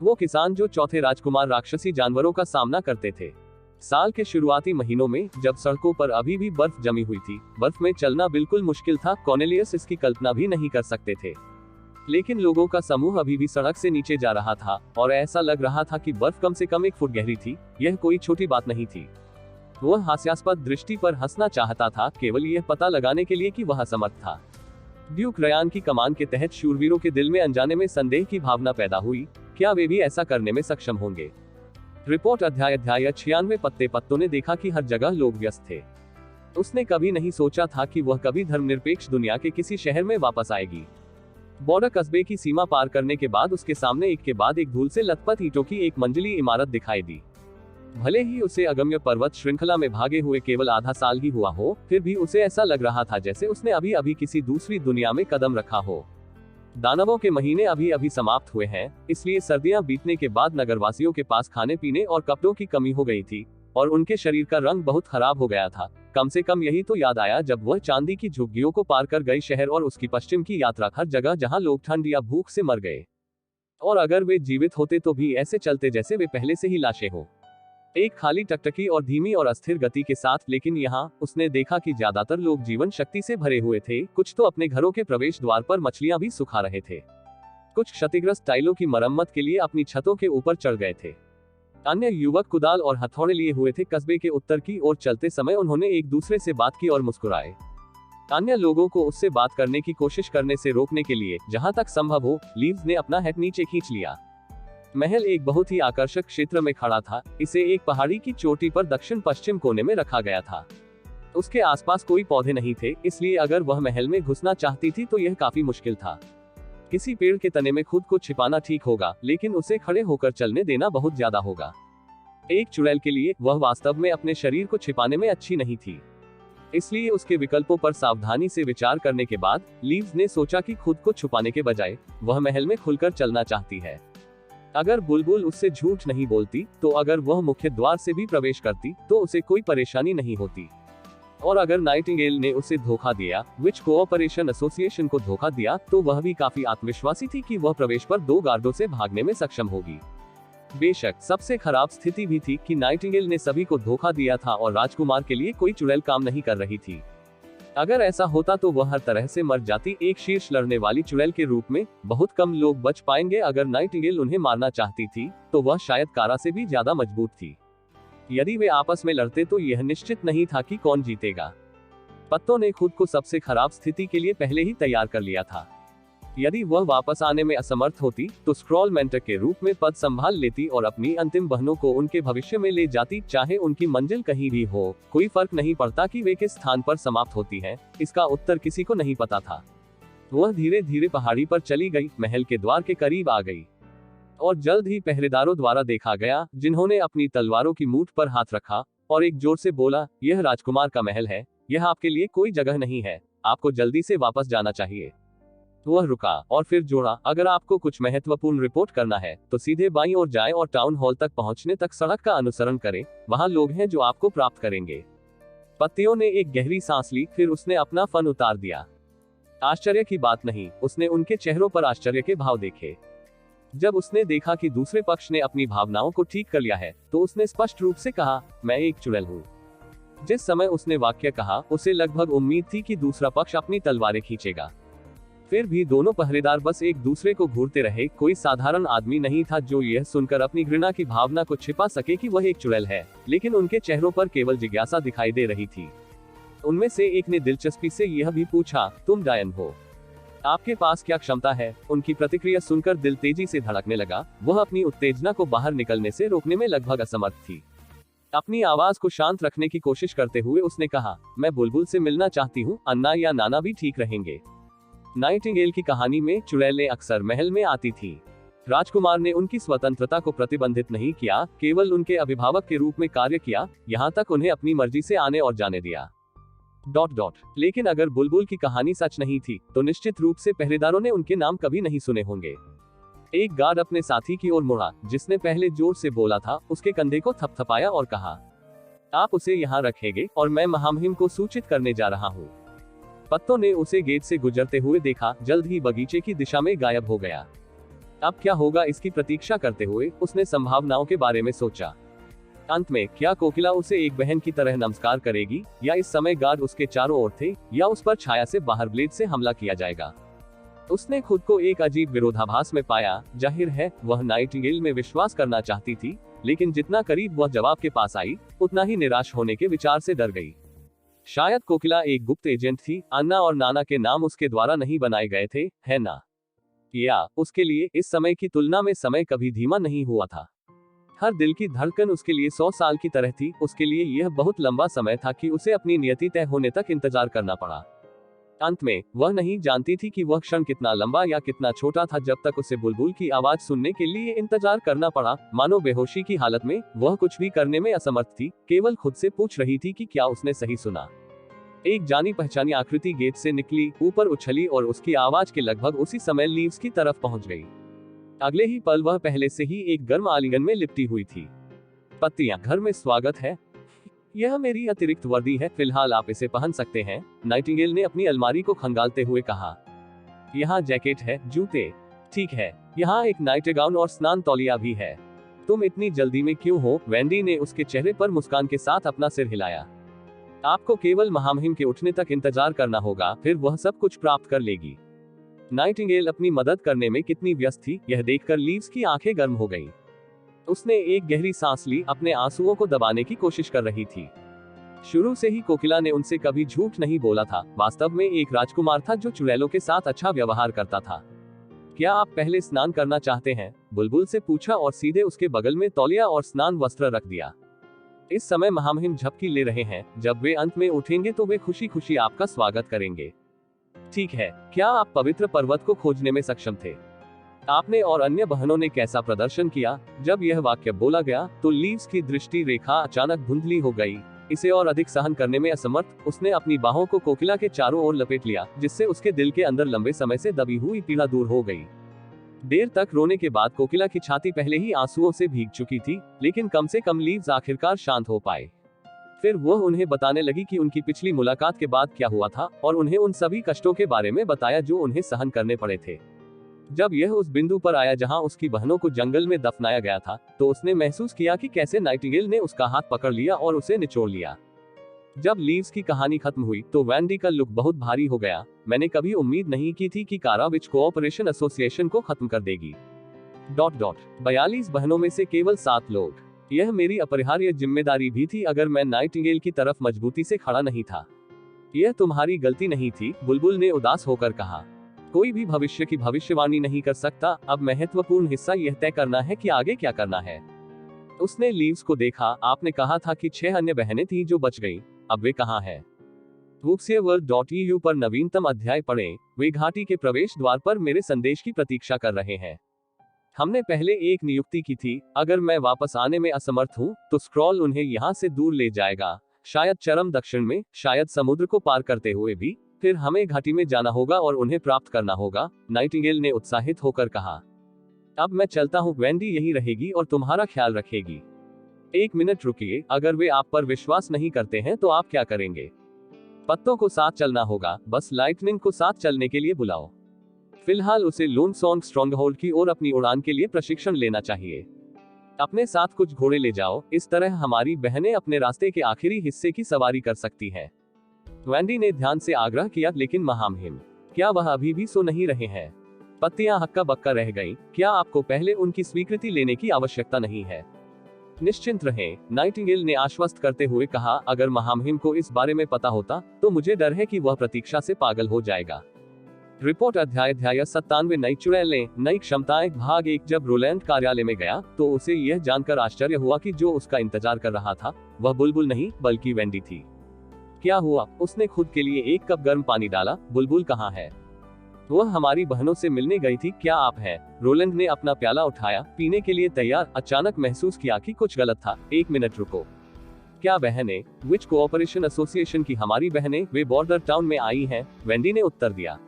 वो किसान जो चौथे राजकुमार राक्षसी जानवरों का सामना करते थे। साल के शुरुआती महीनों में जब सड़कों पर अभी भी बर्फ जमी हुई थी, बर्फ में चलना बिल्कुल मुश्किल था। कॉर्नेलियस इसकी कल्पना भी नहीं कर सकते थे। लेकिन लोगों का समूह अभी भी सड़क से नीचे जा रहा था और ऐसा लग रहा था कि बर्फ कम से कम 1 फुट गहरी थी। यह कोई छोटी बात नहीं थी। वह हास्यास्पद दृष्टि पर हंसना चाहता था, केवल यह पता लगाने के लिए कि वह असमर्थ था। ड्यूक रयान की कमान के तहत शूरवीरों के दिल में अनजाने में संदेह की भावना पैदा हुई। क्या वे भी ऐसा करने में सक्षम होंगे? रिपोर्ट अध्याय 96 पत्तों ने देखा कि हर जगह लोग व्यस्त थे। उसने कभी नहीं सोचा था कि वह कभी धर्मनिरपेक्ष दुनिया के किसी शहर में वापस आएगी। बॉर्डर कस्बे की सीमा पार करने के बाद उसके सामने एक के बाद एक धूल से लथपथ ईंटों की एक मंजिली इमारत दिखाई दी। भले ही उसे अगम्य पर्वत श्रृंखला में भागे हुए केवल आधा साल ही हुआ हो, फिर भी उसे ऐसा लग रहा था जैसे उसने अभी अभी किसी दूसरी दुनिया में कदम रखा हो। दानवों के महीने अभी अभी समाप्त हुए हैं, इसलिए सर्दियां बीतने के बाद नगरवासियों के पास खाने पीने और कपड़ों की कमी हो गई थी और उनके शरीर का रंग बहुत खराब हो गया था। कम से कम यही तो याद आया जब वह चांदी की झुग्गियों को पार कर गई शहर और उसकी पश्चिम की यात्रा, हर जगह जहां लोग ठंड या भूख से मर गए, और अगर वे जीवित होते तो भी ऐसे चलते जैसे वे पहले से ही लाशें हो, एक खाली टकटकी और धीमी और अस्थिर गति के साथ। लेकिन यहाँ उसने देखा कि ज्यादातर लोग जीवन शक्ति से भरे हुए थे, कुछ तो अपने घरों के प्रवेश द्वार पर मछलियां भी सुखा रहे थे, कुछ क्षतिग्रस्त टाइलों की मरम्मत के लिए अपनी छतों के ऊपर चढ़ गए थे, अन्य युवक कुदाल और हथौड़े लिए हुए थे। कस्बे के उत्तर की ओर चलते समय उन्होंने एक दूसरे से बात की और मुस्कुराए, अन्य लोगों को उससे बात करने की कोशिश करने से रोकने के लिए। जहां तक संभव हो, लीव्स ने अपना हेड नीचे खींच लिया। महल एक बहुत ही आकर्षक क्षेत्र में खड़ा था, इसे एक पहाड़ी की चोटी पर दक्षिण पश्चिम कोने में रखा गया था। उसके आसपास कोई पौधे नहीं थे, इसलिए अगर वह महल में घुसना चाहती थी तो यह काफी मुश्किल था। किसी पेड़ के तने में खुद को छिपाना ठीक होगा, लेकिन उसे खड़े होकर चलने देना बहुत ज्यादा होगा। एक चुड़ैल के लिए वह वास्तव में अपने शरीर को छिपाने में अच्छी नहीं थी, इसलिए उसके विकल्पों पर सावधानी से विचार करने के बाद लीव्स ने सोचा कि खुद को छुपाने के बजाय वह महल में खुलकर चलना चाहती है। अगर बुलबुल उससे झूठ नहीं बोलती, तो अगर वह मुख्य द्वार से भी प्रवेश करती तो उसे कोई परेशानी नहीं होती, और अगर नाइटिंगेल ने उसे धोखा दिया, विच कोऑपरेशन एसोसिएशन को धोखा दिया, तो वह भी काफी आत्मविश्वासी थी कि वह प्रवेश पर 2 गार्डों से भागने में सक्षम होगी। बेशक सबसे खराब स्थिति भी थी कि नाइटिंगेल ने सभी को धोखा दिया था और राजकुमार के लिए कोई चुड़ैल काम नहीं कर रही थी। अगर ऐसा होता तो वह हर तरह से मर जाती, एक शीर्ष लड़ने वाली चुड़ैल के रूप में। बहुत कम लोग बच पाएंगे। अगर नाइटिंगेल उन्हें मारना चाहती थी तो वह शायद कारा से भी ज्यादा मजबूत थी। यदि वे आपस में लड़ते तो यह निश्चित नहीं था कि कौन जीतेगा। पत्तों ने खुद को सबसे खराब स्थिति के लिए पहले ही तैयार कर लिया था। यदि वह वापस आने में असमर्थ होती तो स्क्रॉल मेंटर के रूप में पद संभाल लेती और अपनी अंतिम बहनों को उनके भविष्य में ले जाती। चाहे उनकी मंजिल कहीं भी हो, कोई फर्क नहीं पड़ता कि वे किस स्थान पर समाप्त होती हैं, इसका उत्तर किसी को नहीं पता था। वह धीरे धीरे पहाड़ी पर चली गई, महल के द्वार के करीब आ गई और जल्द ही पहरेदारों द्वारा देखा गया, जिन्होंने अपनी तलवारों की मूठ पर हाथ रखा और एक जोर से बोला, यह राजकुमार का महल है, यह आपके लिए कोई जगह नहीं है, आपको जल्दी से वापस जाना चाहिए। वह रुका और फिर जोड़ा, अगर आपको कुछ महत्वपूर्ण रिपोर्ट करना है तो सीधे बाईं ओर जाएं और टाउन हॉल तक पहुंचने तक सड़क का अनुसरण करें, वहां लोग हैं जो आपको प्राप्त करेंगे। पत्तियों ने एक गहरी सांस ली, फिर उसने अपना फन उतार दिया। आश्चर्य की बात नहीं, उसने उनके चेहरों पर आश्चर्य के भाव देखे। जब उसने देखा कि दूसरे पक्ष ने अपनी भावनाओं को ठीक कर लिया है, तो उसने स्पष्ट रूप से कहा, मैं एक चुड़ैल हूँ। जिस समय उसने वाक्य कहा, उसे लगभग उम्मीद थी कि दूसरा पक्ष अपनी तलवारें खींचेगा। फिर भी दोनों पहरेदार बस एक दूसरे को घूरते रहे। कोई साधारण आदमी नहीं था जो यह सुनकर अपनी घृणा की भावना को छिपा सके कि वह एक चुड़ैल है, लेकिन उनके चेहरों पर केवल जिज्ञासा दिखाई दे रही थी। उनमें से एक ने दिलचस्पी से यह भी पूछा, तुम डायन हो, आपके पास क्या क्षमता है? उनकी प्रतिक्रिया सुनकर दिल तेजी से धड़कने लगा। वह अपनी उत्तेजना को बाहर निकलने से रोकने में लगभग असमर्थ थी। अपनी आवाज को शांत रखने की कोशिश करते हुए उसने कहा, मैं बुलबुल से मिलना चाहती हूँ, अन्ना या नाना भी ठीक रहेंगे। नाइटिंगेल की कहानी में चुड़ैलें अक्सर महल में आती थी। राजकुमार ने उनकी स्वतंत्रता को प्रतिबंधित नहीं किया, केवल उनके अभिभावक के रूप में कार्य किया, यहाँ तक उन्हें अपनी मर्जी से आने और जाने दिया। ... लेकिन अगर बुलबुल की कहानी सच नहीं थी तो निश्चित रूप से पहरेदारों ने उनके नाम कभी नहीं सुने होंगे। एक गार्ड अपने साथी की ओर मुड़ा, जिसने पहले जोर से बोला था, उसके कंधे को थपथपाया और कहा, आप उसे यहाँ रखेंगे और मैं महामहिम को सूचित करने जा रहा हूँ। पत्तों ने उसे गेट से गुजरते हुए देखा, जल्द ही बगीचे की दिशा में गायब हो गया। अब क्या होगा इसकी प्रतीक्षा करते हुए उसने संभावनाओं के बारे में सोचा। अंत में क्या कोकिला उसे एक बहन की तरह नमस्कार करेगी, या इस समय गार्ड उसके चारों ओर थे, या उस पर छाया से बाहर ब्लेड से हमला किया जाएगा। उसने खुद को एक अजीब विरोधाभास में पाया। जाहिर है वह नाइटिंगेल में विश्वास करना चाहती थी, लेकिन जितना करीब वह जवाब के पास आई, उतना ही निराश होने के विचार से डर गई। शायद कोकिला एक गुप्त एजेंट थी। अन्ना और नाना के नाम उसके द्वारा नहीं बनाए गए थे, है ना? या उसके लिए इस समय की तुलना में समय कभी धीमा नहीं हुआ था। हर दिल की धड़कन उसके लिए 100 साल की तरह थी। उसके लिए यह बहुत लंबा समय था कि उसे अपनी नियति तय होने तक इंतजार करना पड़ा। अंत में वह नहीं जानती थी कि वह क्षण कितना लंबा या कितना छोटा था, जब तक उसे बुलबुल की आवाज सुनने के लिए इंतजार करना पड़ा। मानो बेहोशी की हालत में वह कुछ भी करने में असमर्थ थी, केवल खुद से पूछ रही थी कि क्या उसने सही सुना। एक जानी पहचानी आकृति गेट से निकली, ऊपर उछली और उसकी आवाज के लगभग उसी समय लीव्स की तरफ पहुंच गई। अगले ही पल वह पहले से ही एक गर्म आलिंगन में लिपटी हुई थी। पत्तियां, घर में स्वागत है। यह मेरी अतिरिक्त वर्दी है, फिलहाल आप इसे पहन सकते हैं, नाइटिंगेल ने अपनी अलमारी को खंगालते हुए कहा। यहाँ जैकेट है, जूते, ठीक है, यहाँ एक नाइटगाउन और स्नान तौलिया भी है। तुम इतनी जल्दी में क्यों हो? वेंडी ने उसके चेहरे पर मुस्कान के साथ अपना सिर हिलाया। आपको केवल महामहिम के उठने तक इंतजार करना होगा, फिर वह सब कुछ प्राप्त कर लेगी। नाइटिंगेल अपनी मदद करने में कितनी व्यस्त थी, यह देखकर लीव्स की आंखें गर्म हो गईं। उसने एक गहरी सांस ली, अपने आंसुओं को दबाने की कोशिश कर रही थी। शुरू से ही कोकिला ने उनसे कभी झूठ नहीं बोला था, वास्तव में एक राजकुमार था जो चुड़ैलों के साथ अच्छा व्यवहार करता था। क्या आप पहले स्नान करना चाहते हैं? बुलबुल से पूछा और सीधे उसके बगल में तौलिया और स्नान वस्त्र रख दिया। इस समय महामहिम झपकी ले रहे हैं, जब वे अंत में उठेंगे तो वे खुशी खुशी आपका स्वागत करेंगे। ठीक है, क्या आप पवित्र पर्वत को खोजने में सक्षम थे? आपने और अन्य बहनों ने कैसा प्रदर्शन किया? जब यह वाक्य बोला गया तो लीव्स की दृष्टि रेखा अचानक धुंधली हो गई। इसे और अधिक सहन करने में असमर्थ, उसने अपनी बाहों को कोकिला के चारों ओर लपेट लिया, जिससे उसके दिल के अंदर लंबे समय से दबी हुई पीड़ा दूर हो गई। देर तक रोने के बाद कोकिला की छाती पहले ही आंसुओं से भीग चुकी थी, लेकिन कम से कम लीव्स आखिरकार शांत हो पाए। फिर वह उन्हें बताने लगी कि उनकी पिछली मुलाकात के बाद क्या हुआ था, और उन्हें उन सभी कष्टों के बारे में बताया जो उन्हें सहन करने पड़े थे। जब यह उस बिंदु पर आया जहां उसकी बहनों को जंगल में दफनाया गया था, तो उसने महसूस किया कि कैसे नाइटिंगेल ने उसका हाथ पकड़ लिया और उसे निचोड़ लिया। जब लीव्स की कहानी खत्म हुई तो वैंडी का लुक बहुत भारी हो गया। मैंने कभी उम्मीद नहीं की थी कि कारा विच कोऑपरेशन एसोसिएशन को खत्म कर देगी। 42 बहनों में से केवल 7 लोग। यह मेरी अपरिहार्य जिम्मेदारी भी थी अगर मैं नाइटिंगेल की तरफ मजबूती से खड़ा नहीं था। यह तुम्हारी गलती नहीं थी, बुलबुल ने उदास होकर कहा। कोई भी भविष्य की भविष्यवाणी नहीं कर सकता, अब महत्वपूर्ण हिस्सा यह तय करना है कि आगे क्या करना है। उसने लीव्स को देखा। आपने कहा था कि 6 अन्य बहनें थी जो बच गईं, अब वे कहाँ हैं? Wuxieworld.eu पर नवीनतम अध्याय पढ़ें। वे घाटी के प्रवेश द्वार पर मेरे संदेश की प्रतीक्षा कर रहे हैं। हमने पहले एक नियुक्ति की थी, अगर मैं वापस आने में असमर्थ हूँ तो स्क्रॉल उन्हें यहाँ से दूर ले जाएगा, शायद चरम दक्षिण में, शायद समुद्र को पार करते हुए भी। फिर हमें घाटी में जाना होगा और उन्हें प्राप्त करना होगा, नाइटिंगेल ने उत्साहित होकर कहा। अब मैं चलता हूँ, वेंडी यही रहेगी और तुम्हारा ख्याल रखेगी। 1 मिनट रुकिए, अगर वे आप पर विश्वास नहीं करते हैं तो आप क्या करेंगे? पत्तों को साथ चलना होगा, बस लाइटनिंग को साथ चलने के लिए बुलाओ। फिलहाल उसे लून सॉन्ग स्ट्रॉन्गहोल्ड की ओर अपनी उड़ान के लिए प्रशिक्षण लेना चाहिए। अपने साथ कुछ घोड़े ले जाओ, इस तरह हमारी बहनें अपने रास्ते के आखिरी हिस्से की सवारी कर सकती हैं। वैंडी ने ध्यान से आग्रह किया, लेकिन महामहिम, क्या वह अभी भी सो नहीं रहे हैं? पत्तियां हक्का बक्का रह गईं। क्या आपको पहले उनकी स्वीकृति लेने की आवश्यकता नहीं है? निश्चिंत रहें, नाइटिंगेल ने आश्वस्त करते हुए कहा। अगर महामहिम को इस बारे में पता होता तो मुझे डर है कि वह प्रतीक्षा से पागल हो जाएगा। रिपोर्ट अध्याय 97 नई चुड़ैलें, नई क्षमताएं भाग 1। जब रोलैंड कार्यालय में गया तो उसे यह जानकर आश्चर्य हुआ कि जो उसका इंतजार कर रहा था वह बुलबुल नहीं बल्कि वेंडी थी। क्या हुआ? उसने खुद के लिए 1 कप गर्म पानी डाला। बुलबुल कहाँ है? वह हमारी बहनों से मिलने गई थी। क्या आप हैं? रोलैंड ने अपना प्याला उठाया, पीने के लिए तैयार। अचानक महसूस किया कि कुछ गलत था। 1 मिनट रुको। क्या बहनें? विच कोऑपरेशन एसोसिएशन की हमारी बहनें, वे बॉर्डर टाउन में आई हैं, वेंडी ने उत्तर दिया।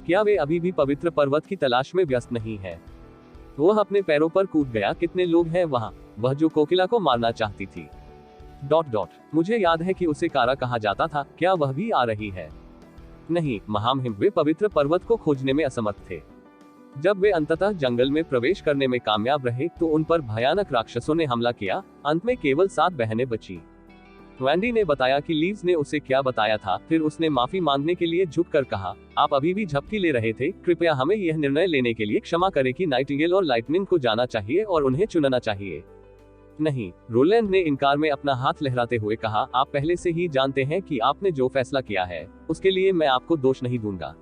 क्या वे अभी भी पवित्र पर्वत की तलाश में व्यस्त नहीं है? वह अपने पैरों पर कूद गया। कितने लोग हैं वहाँ? वह जो कोकिला को मारना चाहती थी। मुझे याद है कि उसे कारा कहा जाता था। क्या वह भी आ रही है? नहीं महामहिम, वे पवित्र पर्वत को खोजने में असमर्थ थे। जब वे अंततः जंगल में प्रवेश करने में कामयाब रहे तो उन पर भयानक राक्षसों ने हमला किया। अंत में केवल 7 बहनें बची। वैंडी ने बताया कि लीव्स ने उसे क्या बताया था। फिर उसने माफी मांगने के लिए झुककर कहा, आप अभी भी झपकी ले रहे थे। कृपया हमें यह निर्णय लेने के लिए क्षमा करें कि नाइटिंगेल और लाइटनिंग को जाना चाहिए और उन्हें चुनना चाहिए। नहीं, रोलैंड ने इनकार में अपना हाथ लहराते हुए कहा, आप पहले से ही जानते हैं कि आपने जो फैसला किया है उसके लिए मैं आपको दोष नहीं दूंगा।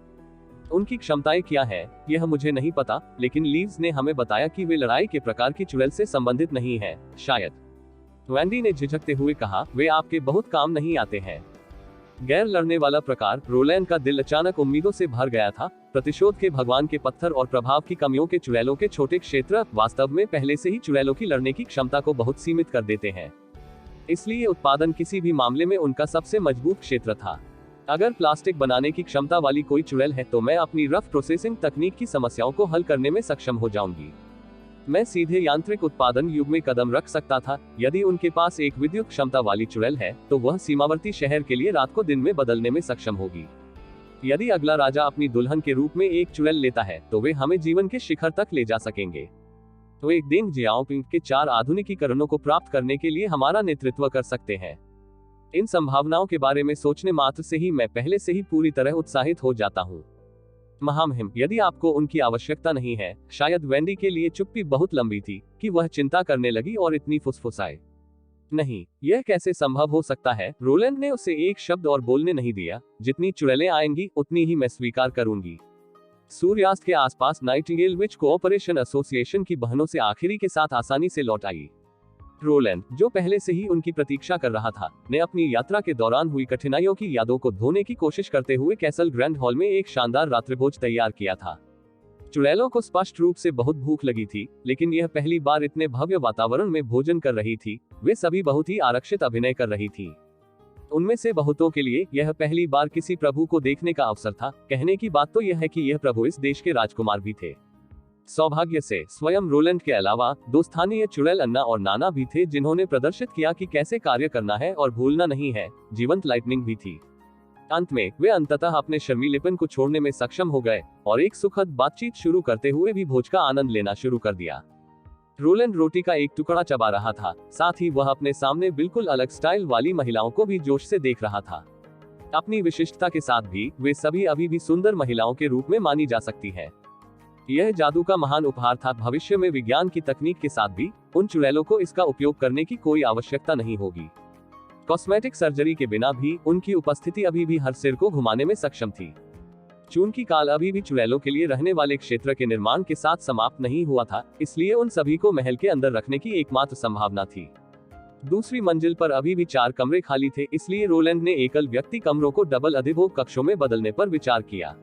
उनकी क्षमताएं क्या हैं, यह मुझे नहीं पता, लेकिन लीव्स ने हमें बताया कि वे लड़ाई के प्रकार की चुड़ैल से संबंधित नहीं है। शायद, वैंडी ने झिझकते हुए कहा, वे आपके बहुत काम नहीं आते हैं। गैर लड़ने वाला प्रकार। रोलैंड का दिल अचानक उम्मीदों से भर गया था। प्रतिशोध के भगवान के पत्थर और प्रभाव की कमियों के चुड़ैलों के छोटे क्षेत्र वास्तव में पहले से ही चुड़ैलों की लड़ने की क्षमता को बहुत सीमित कर देते हैं। इसलिए उत्पादन किसी भी मामले में उनका सबसे मजबूत क्षेत्र था। अगर प्लास्टिक बनाने की क्षमता वाली कोई चुड़ैल है तो मैं अपनी रफ प्रोसेसिंग तकनीक की समस्याओं को हल करने में सक्षम हो जाऊंगी। मैं सीधे यांत्रिक उत्पादन युग में कदम रख सकता था। यदि उनके पास एक विद्युत क्षमता वाली चुड़ैल है तो वह सीमावर्ती शहर के लिए रात को दिन में बदलने में सक्षम होगी। यदि अगला राजा अपनी दुल्हन के रूप में एक चुड़ैल लेता है तो वे हमें जीवन के शिखर तक ले जा सकेंगे। तो एक दिन जियाओपिंग के 4 आधुनिकीकरणों को प्राप्त करने के लिए हमारा नेतृत्व कर सकते हैं। इन संभावनाओं के बारे में सोचने मात्र से ही मैं पहले से ही पूरी तरह उत्साहित हो जाता हूँ। महामहिम, यदि आपको उनकी आवश्यकता नहीं है। शायद वेंडी के लिए चुप्पी बहुत लंबी थी कि वह चिंता करने लगी और इतनी फुसफुसाए। नहीं, यह कैसे संभव हो सकता है? रोलैंड ने उसे एक शब्द और बोलने नहीं दिया। जितनी चुड़ैलें आएंगी उतनी ही मैं स्वीकार करूंगी। सूर्यास्त के आसपास नाइटिंगेल विच कोऑपरेशन एसोसिएशन की बहनों से आखिरी के साथ आसानी से लौट आई। रोलैंड, जो पहले से ही उनकी प्रतीक्षा कर रहा था, ने अपनी यात्रा के दौरान हुई कठिनाइयों की यादों को धोने की कोशिश करते हुए कैसल ग्रैंड हॉल में एक शानदार रात्रिभोज तैयार किया था। चुड़ैलों को स्पष्ट रूप से बहुत भूख लगी थी, लेकिन यह पहली बार इतने भव्य वातावरण में भोजन कर रही थी। वे सभी बहुत ही आरक्षित अभिनय कर रही थी। उनमें से बहुतों के लिए यह पहली बार किसी प्रभु को देखने का अवसर था। कहने की बात तो यह है कि यह प्रभु इस देश के राजकुमार भी थे। सौभाग्य से स्वयं रोलैंड के अलावा 2 स्थानीय चुड़ैल अन्ना और नाना भी थे जिन्होंने प्रदर्शित किया कि कैसे कार्य करना है और भूलना नहीं है। जीवंत लाइटनिंग भी थी। अंत में वे अंततः अपने शर्मीलेपन को छोड़ने में सक्षम हो गए और एक सुखद बातचीत शुरू करते हुए भी भोज का आनंद लेना शुरू कर दिया। रोलैंड रोटी का एक टुकड़ा चबा रहा था, साथ ही वह अपने सामने बिल्कुल अलग स्टाइल वाली महिलाओं को भी जोश से देख रहा था। अपनी विशिष्टता के साथ भी वे सभी अभी भी सुंदर महिलाओं के रूप में मानी जा सकती है। यह जादू का महान उपहार था। भविष्य में विज्ञान की तकनीक के साथ भी उन चुड़ैलों को इसका उपयोग करने की कोई आवश्यकता नहीं होगी। कॉस्मेटिक सर्जरी के बिना भी उनकी उपस्थिति अभी भी हर सिर को घुमाने में सक्षम थी। चूंकि काल अभी भी चुड़ैलों के लिए रहने वाले क्षेत्र के निर्माण के साथ समाप्त नहीं हुआ था, इसलिए उन सभी को महल के अंदर रखने की एकमात्र संभावना थी। दूसरी मंजिल पर अभी भी 4 कमरे खाली थे, इसलिए रोलैंड ने एकल व्यक्ति कमरों को डबल अधिभोग कक्षों में बदलने पर विचार किया।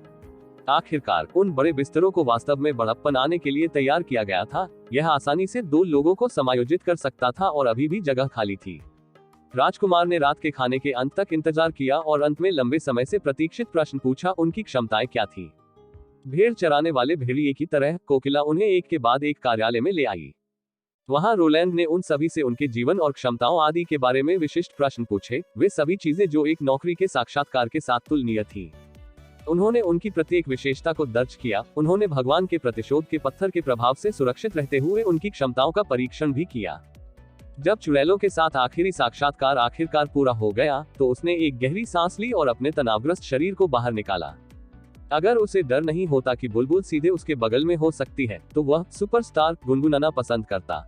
आखिरकार उन बड़े बिस्तरों को वास्तव में बड़प्पन आने के लिए तैयार किया गया था। यह आसानी से 2 लोगों को समायोजित कर सकता था और अभी भी जगह खाली थी। राजकुमार ने रात के खाने के अंत तक इंतजार किया और अंत में लंबे समय से प्रतीक्षित प्रश्न पूछा, उनकी क्षमताएं क्या थी? भेड़ चराने वाले भेड़िए की तरह कोकिला उन्हें एक के बाद एक कार्यालय में ले आई। वहां रोलैंड ने उन सभी से उनके जीवन और क्षमताओं आदि के बारे में विशिष्ट प्रश्न पूछे। वे सभी चीजें जो एक नौकरी के साक्षात्कार के साथ तुलनीय थी। उन्होंने उनकी प्रत्येक विशेषता को दर्ज किया। उन्होंने भगवान के प्रतिशोध के पत्थर के प्रभाव से सुरक्षित रहते हुए उनकी क्षमताओं का परीक्षण भी किया। जब चुड़ैलों के साथ आखिरी साक्षात्कार आखिरकार पूरा हो गया तो उसने एक गहरी सांस ली और अपने तनावग्रस्त शरीर को बाहर निकाला। अगर उसे डर नहीं होता कि बुलबुल सीधे उसके बगल में हो सकती है तो वह सुपरस्टार गुनगुनाना पसंद करता।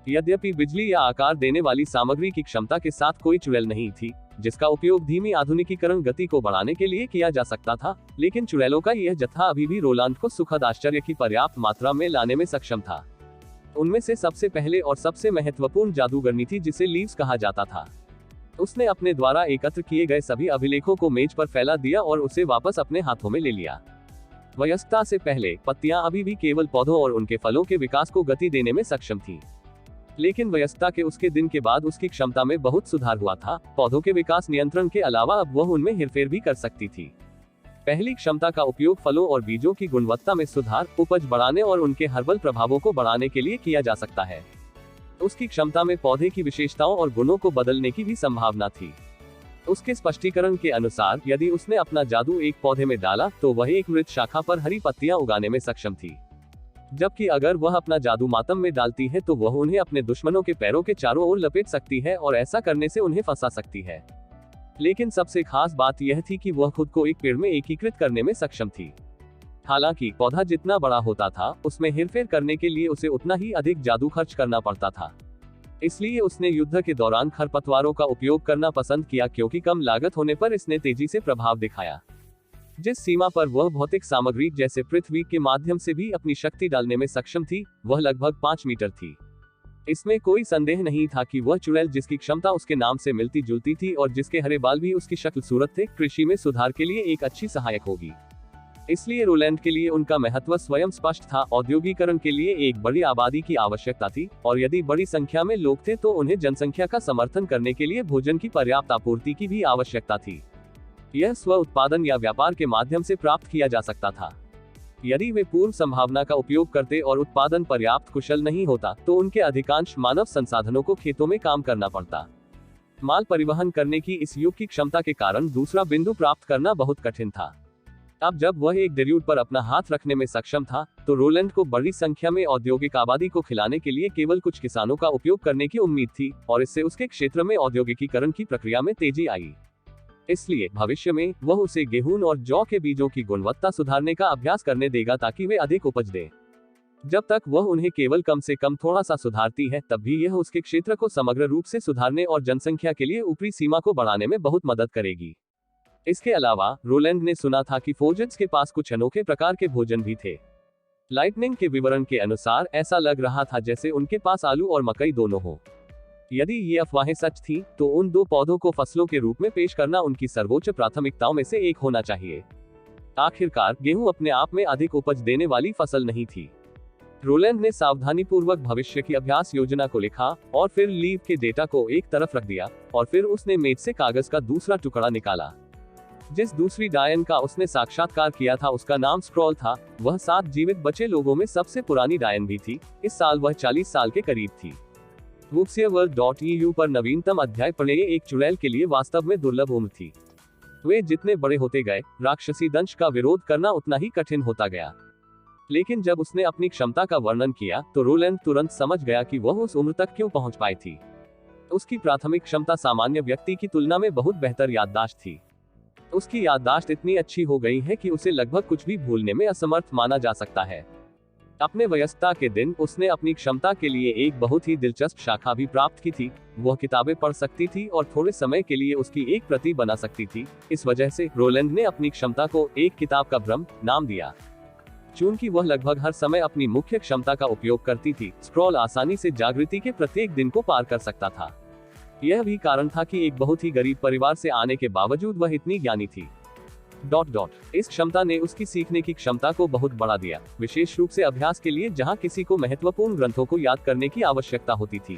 यद्यपि बिजली या आकार देने वाली सामग्री की क्षमता के साथ कोई चुड़ैल नहीं थी जिसका उपयोग धीमी आधुनिकीकरण गति को बढ़ाने के लिए किया जा सकता था, लेकिन चुड़ैलों का यह जत्था अभी भी रोलांड को सुखद आश्चर्य की पर्याप्त मात्रा में लाने में सक्षम था। उनमें से सबसे पहले और सबसे महत्वपूर्ण जादूगरनी थी जिसे लीव्स कहा जाता था। उसने अपने द्वारा एकत्र किए गए सभी अभिलेखों को मेज पर फैला दिया और उसे वापस अपने हाथों में ले लिया। वयस्कता से पहले पत्तियां अभी भी केवल पौधों और उनके फलों के विकास को गति देने में सक्षम थी, लेकिन वयस्कता के उसके दिन के बाद उसकी क्षमता में बहुत सुधार हुआ था। पौधों के विकास नियंत्रण के अलावा अब वह उनमें हेरफेर भी कर सकती थी। पहली क्षमता का उपयोग फलों और बीजों की गुणवत्ता में सुधार, उपज बढ़ाने और उनके हर्बल प्रभावों को बढ़ाने के लिए किया जा सकता है। उसकी क्षमता में पौधे की विशेषताओं और गुणों को बदलने की भी संभावना थी। उसके स्पष्टीकरण के अनुसार यदि उसने अपना जादू एक पौधे में डाला तो वह एक मृत शाखा पर हरी पत्तियां उगाने में सक्षम थी, जबकि अगर वह अपना जादू मातम में डालती है तो वह उन्हें अपने दुश्मनों के पैरों के चारों ओर लपेट सकती है और ऐसा करने से उन्हें फंसा सकती है। लेकिन सबसे खास बात यह थी कि वह खुद को एक पेड़ में एकीकृत करने में सक्षम थी। हालांकि पौधा जितना बड़ा होता था उसमें हेरफेर करने के लिए उसे उतना ही अधिक जादू खर्च करना पड़ता था। इसलिए उसने युद्ध के दौरान खरपतवारों का उपयोग करना पसंद किया क्योंकि कम लागत होने पर इसने तेजी से प्रभाव दिखाया। जिस सीमा पर वह भौतिक सामग्री जैसे पृथ्वी के माध्यम से भी अपनी शक्ति डालने में सक्षम थी, वह लगभग 5 मीटर थी। इसमें कोई संदेह नहीं था कि वह चुड़ैल जिसकी क्षमता उसके नाम से मिलती जुलती थी और जिसके हरे बाल भी उसकी शक्ल सूरत थे, कृषि में सुधार के लिए एक अच्छी सहायक होगी। इसलिए रोलैंड के लिए उनका महत्व स्वयं स्पष्ट था। औद्योगिकरण के लिए एक बड़ी आबादी की आवश्यकता थी और यदि बड़ी संख्या में लोग थे तो उन्हें जनसंख्या का समर्थन करने के लिए भोजन की पर्याप्त आपूर्ति की भी आवश्यकता थी। यह स्व उत्पादन या व्यापार के माध्यम से प्राप्त किया जा सकता था। यदि वे पूर्व संभावना का उपयोग करते और उत्पादन पर्याप्त कुशल नहीं होता, तो उनके अधिकांश मानव संसाधनों को खेतों में काम करना पड़ता। माल परिवहन करने की इस युग की क्षमता के कारण दूसरा बिंदु प्राप्त करना बहुत कठिन था। अब जब वह एक ड्यूट पर अपना हाथ रखने में सक्षम था, तो रोलैंड को बड़ी संख्या में औद्योगिक आबादी को खिलाने के लिए केवल कुछ किसानों का उपयोग करने की उम्मीद थी, और इससे उसके क्षेत्र में औद्योगिकीकरण की प्रक्रिया में तेजी आई। इसलिए भविष्य में वह उसे गेहूं और जौ के बीजों की गुणवत्ता सुधारने का अभ्यास करने देगा ताकि वे अधिक उपज दें। जब तक वह उन्हें केवल कम से कम थोड़ा सा सुधारती है, तब भी यह उसके क्षेत्र को समग्र रूप से सुधारने और जनसंख्या के लिए ऊपरी सीमा को बढ़ाने में बहुत मदद करेगी। इसके अलावा रोलैंड ने सुना था कि फोर्जेट्स के पास कुछ अनोखे प्रकार के भोजन भी थे। लाइटनिंग के विवरण के अनुसार ऐसा लग रहा था जैसे उनके पास आलू और मकई दोनों हो। यदि ये अफवाहें सच थीं, तो उन दो पौधों को फसलों के रूप में पेश करना उनकी सर्वोच्च प्राथमिकताओं में से एक होना चाहिए। आखिरकार गेहूं अपने आप में अधिक उपज देने वाली फसल नहीं थी। रोलैंड ने सावधानीपूर्वक भविष्य की अभ्यास योजना को लिखा और फिर लीव के डेटा को एक तरफ रख दिया, और फिर उसने मेज से कागज का दूसरा टुकड़ा निकाला। जिस दूसरी डायन का उसने साक्षात्कार किया था उसका नाम स्क्रॉल था। वह 7 जीवित बचे लोगों में सबसे पुरानी डायन भी थी। इस साल वह 40 साल के करीब थी। bookseaworld.eu पर नवीनतम अध्याय पढ़े। एक चुड़ैल के लिए वास्तव में दुर्लभ उम्र थी। वे जितने बड़े होते गए, राक्षसी दंश का विरोध करना उतना ही कठिन होता गया। लेकिन जब उसने अपनी क्षमता का वर्णन किया, तो रोलैंड तुरंत समझ गया कि वह उस उम्र तक क्यों पहुंच पाई थी। उसकी प्राथमिक क्षमता सामान्य व्यक्ति की तुलना में बहुत बेहतर याददाश्त थी। उसकी याददाश्त इतनी अच्छी हो गई है कि उसे लगभग कुछ भी भूलने में असमर्थ माना जा सकता है। अपने वयस्कता के दिन उसने अपनी क्षमता के लिए एक बहुत ही दिलचस्प शाखा भी प्राप्त की थी। वह किताबें पढ़ सकती थी और थोड़े समय के लिए उसकी एक प्रति बना सकती थी। इस वजह से रोलैंड ने अपनी क्षमता को एक किताब का भ्रम नाम दिया। चूंकि वह लगभग हर समय अपनी मुख्य क्षमता का उपयोग करती थी, स्क्रॉल आसानी से जागृति के प्रत्येक दिन को पार कर सकता था। यह भी कारण था कि एक बहुत ही गरीब परिवार से आने के बावजूद वह इतनी ज्ञानी थी। इस क्षमता ने उसकी सीखने की क्षमता को बहुत बढ़ा दिया, विशेष रूप से अभ्यास के लिए जहां किसी को महत्वपूर्ण ग्रंथों को याद करने की आवश्यकता होती थी।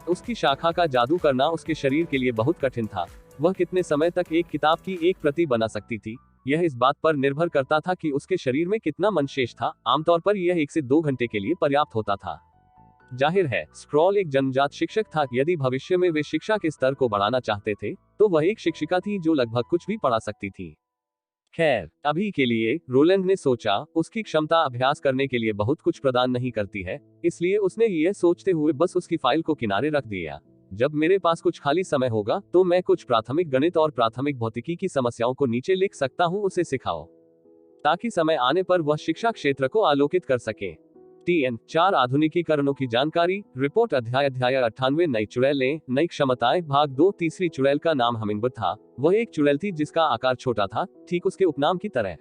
उसकी शाखा का जादू करना उसके शरीर के लिए बहुत कठिन था। वह कितने समय तक एक किताब की एक प्रति बना सकती थी, यह इस बात पर निर्भर करता था कि उसके शरीर में कितना मन शेष था। आमतौर पर यह 1 से 2 घंटे के लिए पर्याप्त होता था। जाहिर है, स्क्रॉल एक जन्मजात शिक्षक था। यदि भविष्य में वे शिक्षा के स्तर को बढ़ाना चाहते थे, तो वह एक शिक्षिका थी जो लगभग कुछ भी पढ़ा सकती थी। खैर, अभी के लिए रोलैंड ने सोचा, उसकी क्षमता अभ्यास करने के लिए बहुत कुछ प्रदान नहीं करती है, इसलिए उसने यह सोचते हुए बस उसकी फाइल को किनारे रख दिया। जब मेरे पास कुछ खाली समय होगा, तो मैं कुछ प्राथमिक गणित और प्राथमिक भौतिकी की समस्याओं को नीचे लिख सकता हूं। उसे सिखाओ, ताकि समय आने पर वह शिक्षा क्षेत्र को आलोकित कर सके। TN 4 आधुनिकीकरणों की जानकारी रिपोर्ट अध्याय 98 नई चुड़ैलें, नई क्षमताएं भाग 2। तीसरी चुड़ैल का नाम हमिंगबर्ड था। वह एक चुड़ैल थी जिसका आकार छोटा था, ठीक उसके उपनाम की तरह।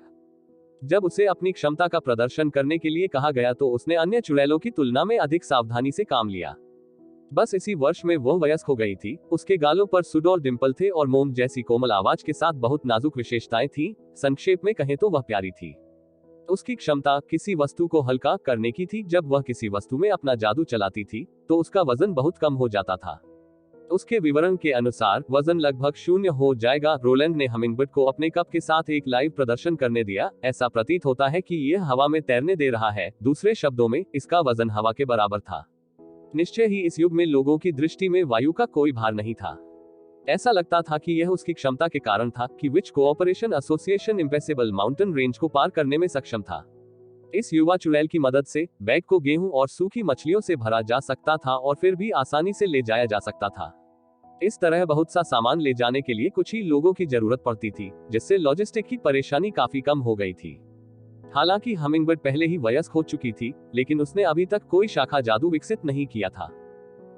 जब उसे अपनी क्षमता का प्रदर्शन करने के लिए कहा गया, तो उसने अन्य चुड़ैलों की तुलना में अधिक सावधानी से काम लिया। बस इसी वर्ष में वह वयस्क हो गई थी। उसके गालों पर सुडौल डिंपल थे और मोम जैसी कोमल आवाज के साथ बहुत नाजुक विशेषताएं थीं। संक्षेप में कहें तो वह प्यारी थी। उसकी क्षमता किसी वस्तु को हल्का करने की थी। जब वह किसी वस्तु में अपना जादू चलाती थी, तो उसका वजन बहुत कम हो जाता था। उसके विवरण के अनुसार वजन लगभग 0 हो जाएगा। रोलैंड ने हमिंगबर्ड को अपने कप के साथ एक लाइव प्रदर्शन करने दिया। ऐसा प्रतीत होता है कि यह हवा में तैरने दे रहा है। दूसरे शब्दों में, इसका वजन हवा के बराबर था। निश्चय ही इस युग में लोगों की दृष्टि में वायु का कोई भार नहीं था। ऐसा लगता था कि यह उसकी क्षमता के कारण था कि विच कोऑपरेशन एसोसिएशन इम्पेसिबल माउंटेन रेंज को पार करने में सक्षम था। इस युवा चुड़ैल की मदद से बैग को गेहूं और सूखी मछलियों से भरा जा सकता था और फिर भी आसानी से ले जाया जा सकता था। इस तरह बहुत सा सामान ले जाने के लिए कुछ ही लोगों की जरूरत पड़ती थी, जिससे लॉजिस्टिक की परेशानी काफी कम हो गई थी। हालांकि हमिंगबर्ड पहले ही वयस्क हो चुकी थी, लेकिन उसने अभी तक कोई शाखा जादू विकसित नहीं किया था।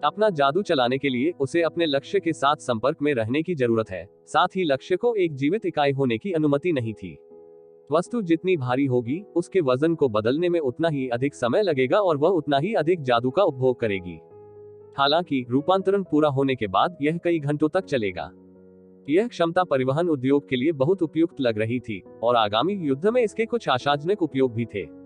अपना जादू चलाने के लिए उसे अपने लक्ष्य के साथ संपर्क में रहने की जरूरत है। साथ ही लक्ष्य को एक जीवित इकाई होने की अनुमति नहीं थी। वस्तु जितनी भारी होगी, उसके वजन को बदलने में उतना ही अधिक समय लगेगा और वह उतना ही अधिक जादू का उपभोग करेगी। हालांकि रूपांतरण पूरा होने के बाद यह कई घंटों तक चलेगा। यह क्षमता परिवहन उद्योग के लिए बहुत उपयुक्त लग रही थी और आगामी युद्ध में इसके कुछ आशाजनक उपयोग भी थे।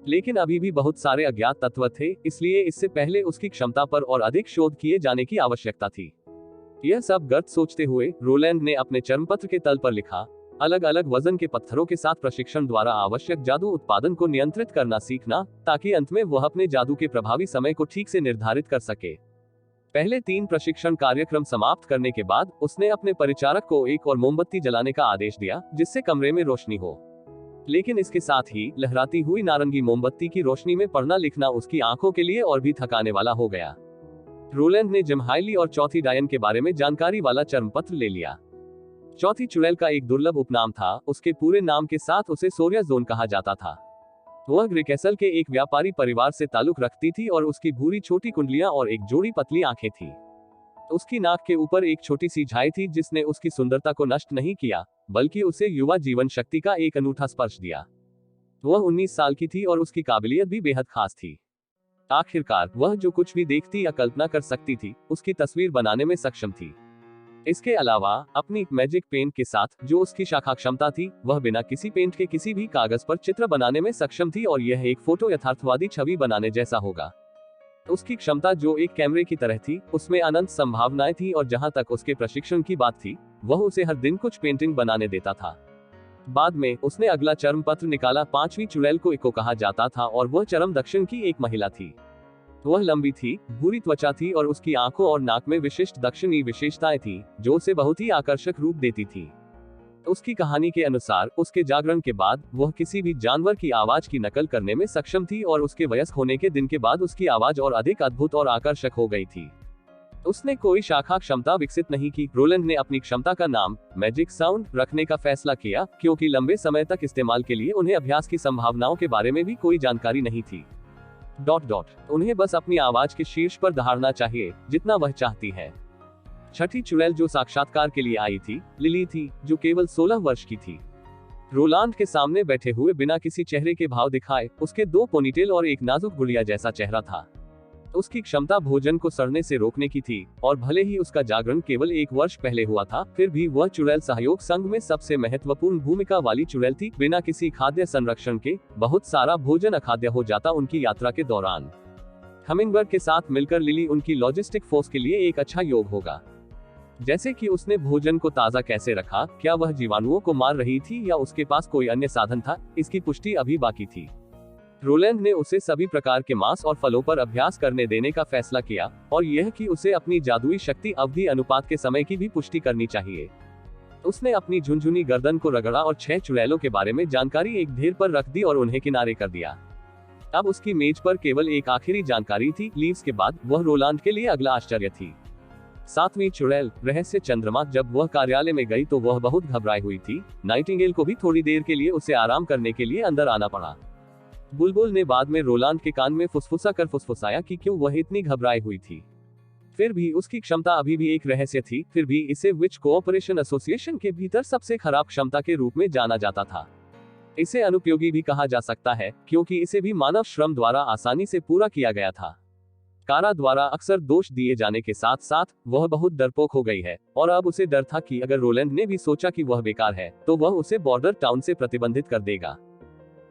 लेकिन अभी भी बहुत सारे अज्ञात तत्व थे, इसलिए इससे पहले उसकी क्षमता पर और अधिक शोध किए जाने की आवश्यकता थी। यह सब गर्त सोचते हुए रोलैंड ने अपने चर्मपत्र के तल पर लिखा, अलग अलग वजन के पत्थरों के साथ प्रशिक्षण द्वारा आवश्यक जादू उत्पादन को नियंत्रित करना सीखना, ताकि अंत में वह अपने जादू के प्रभावी समय को ठीक से निर्धारित कर सके। पहले 3 प्रशिक्षण कार्यक्रम समाप्त करने के बाद उसने अपने परिचारक को एक और मोमबत्ती जलाने का आदेश दिया, जिससे कमरे में रोशनी हो। लेकिन इसके साथ ही लहराती हुई नारंगी मोमबत्ती की रोशनी में पढ़ना लिखना उसकी आंखों के लिए और भी थकाने वाला हो गया। रोलैंड ने जमहाइली और चौथी डायन के बारे में जानकारी वाला चर्मपत्र ले लिया। चौथी चुड़ैल का एक दुर्लभ उपनाम था, उसके पूरे नाम के साथ उसे सोरिया जोन कहा जाता था। वह ग्रिकेसल के एक व्यापारी परिवार से ताल्लुक रखती थी और उसकी भूरी छोटी कुंडलियां और एक जोड़ी पतली आंखें थी। उसकी नाक के ऊपर एक छोटी सी झाई थी जिसने उसकी सुंदरता को नष्ट नहीं किया, बल्कि उसे युवा जीवन शक्ति का एक अनूठा स्पर्श दिया। वह 19 साल की थी और उसकी काबिलियत भी बेहद खास थी। आखिरकार वह जो कुछ भी देखती या कल्पना कर सकती थी, उसकी तस्वीर बनाने में सक्षम थी। इसके अलावा अपनी मैजिक पेंट के साथ जो उसकी शाखा क्षमता थी, वह बिना किसी पेंट के किसी भी कागज पर चित्र बनाने में सक्षम थी और यह एक फोटो यथार्थवादी छवि बनाने जैसा होगा। उसकी क्षमता जो एक कैमरे की तरह थी, उसमें अनंत संभावनाएं थी और जहां तक उसके प्रशिक्षण की बात थी, वह उसे हर दिन कुछ पेंटिंग बनाने देता था। बाद में उसने अगला चर्म पत्र निकाला। 5वीं चुड़ैल को इको कहा जाता था और वह चरम दक्षिण की एक महिला थी। वह लंबी थी, भूरी त्वचा थी और उसकी आंखों और नाक में विशिष्ट दक्षिणी विशेषताएं थी, जो उसे बहुत ही आकर्षक रूप देती थी। उसकी कहानी के अनुसार उसके जागरण के बाद वह किसी भी जानवर की आवाज की नकल करने में सक्षम थी और उसके वयस्क होने के दिन के बाद उसकी आवाज और अधिक अद्भुत और आकर्षक हो गई थी। उसने कोई शाखा क्षमता विकसित नहीं की। रोलैंड ने अपनी क्षमता का नाम मैजिक साउंड रखने का फैसला किया, क्योंकि लंबे समय तक इस्तेमाल के लिए उन्हें अभ्यास की संभावनाओं के बारे में भी कोई जानकारी नहीं थी। उन्हें बस अपनी आवाज के शीर्ष पर दहाड़ना चाहिए, जितना वह चाहती है। छठी चुड़ैल जो साक्षात्कार के लिए आई थी, लिली थी, जो केवल 16 वर्ष की थी। रोलांड के सामने बैठे हुए बिना किसी चेहरे के भाव दिखाए, उसके 2 पोनीटेल और एक नाजुक गुड़िया जैसा चेहरा था। उसकी क्षमता भोजन को सड़ने से रोकने की थी, और भले ही उसका जागरण केवल 1 वर्ष पहले हुआ था, फिर भी वह चुड़ैल सहयोग संघ में सबसे महत्वपूर्ण भूमिका वाली चुड़ैल थी। बिना किसी खाद्य संरक्षण के बहुत सारा भोजन अखाद्य हो जाता उनकी यात्रा के दौरान। हमिंगबर्ड के साथ मिलकर लिली उनकी लॉजिस्टिक फोर्स के लिए एक अच्छा योग होगा। जैसे कि उसने भोजन को ताज़ा कैसे रखा, क्या वह जीवाणुओं को मार रही थी या उसके पास कोई अन्य साधन था, इसकी पुष्टि अभी बाकी थी। रोलैंड ने उसे सभी प्रकार के मांस और फलों पर अभ्यास करने देने का फैसला किया, और यह कि उसे अपनी जादुई शक्ति अवधि अनुपात के समय की भी पुष्टि करनी चाहिए। उसने अपनी झुनझुनी गर्दन को रगड़ा और 6 चुड़ैलों के बारे में जानकारी एक ढेर पर रख दी और उन्हें किनारे कर दिया। अब उसकी मेज पर केवल एक आखिरी जानकारी थी, लीव्स के बाद वह रोलांड के लिए अगला आश्चर्य थी। 7वीं चुड़ैल रहस्य चंद्रमा। जब वह कार्यालय में गई तो वह बहुत घबराई हुई थी। नाइटिंगेल को भी थोड़ी देर के लिए उसे आराम करने के लिए अंदर आना पड़ा। बुलबुल ने बाद में रोलांड के कान में फुसफुसा कर फुसफुसाया कि क्यों वह इतनी घबराई हुई थी। फिर भी उसकी क्षमता अभी भी एक रहस्य थी, फिर भी इसे विच कोऑपरेशन एसोसिएशन के भीतर सबसे खराब क्षमता के रूप में जाना जाता था। इसे अनुपयोगी भी कहा जा सकता है, क्योंकि इसे भी मानव श्रम द्वारा आसानी से पूरा किया गया था। कारा द्वारा अक्सर दोष दिए जाने के साथ साथ वह बहुत डरपोक हो गई है, और अब उसे डर था कि अगर रोलैंड ने भी सोचा कि वह बेकार है, तो वह उसे बॉर्डर टाउन से प्रतिबंधित कर देगा।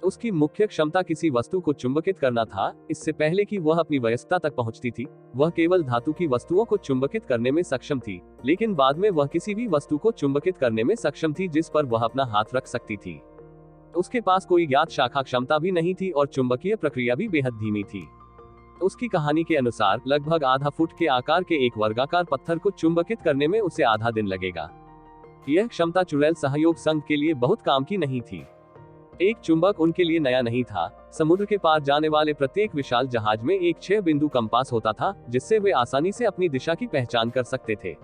उसकी मुख्य क्षमता किसी वस्तु को चुंबकित करना था। इससे पहले कि वह अपनी वयस्कता तक पहुंचती थी, वह केवल धातु की वस्तुओं को चुंबकित करने में सक्षम थी, लेकिन बाद में वह किसी भी वस्तु को चुंबकित करने में सक्षम थी जिस पर वह अपना हाथ रख सकती थी। उसके पास कोई ज्ञात शाखा क्षमता भी नहीं थी और चुंबकीय प्रक्रिया भी बेहद धीमी थी। उसकी कहानी के अनुसार लगभग आधा फुट के आकार के एक वर्गाकार पत्थर को चुंबकित करने में उसे आधा दिन लगेगा। यह क्षमता चुड़ैल सहयोग संघ के लिए बहुत काम की नहीं थी। एक चुंबक उनके लिए नया नहीं था। समुद्र के पार जाने वाले प्रत्येक विशाल जहाज में एक 6 बिंदु कंपास होता था, जिससे वे आसानी से अपनी दिशा की पहचान कर सकते थे।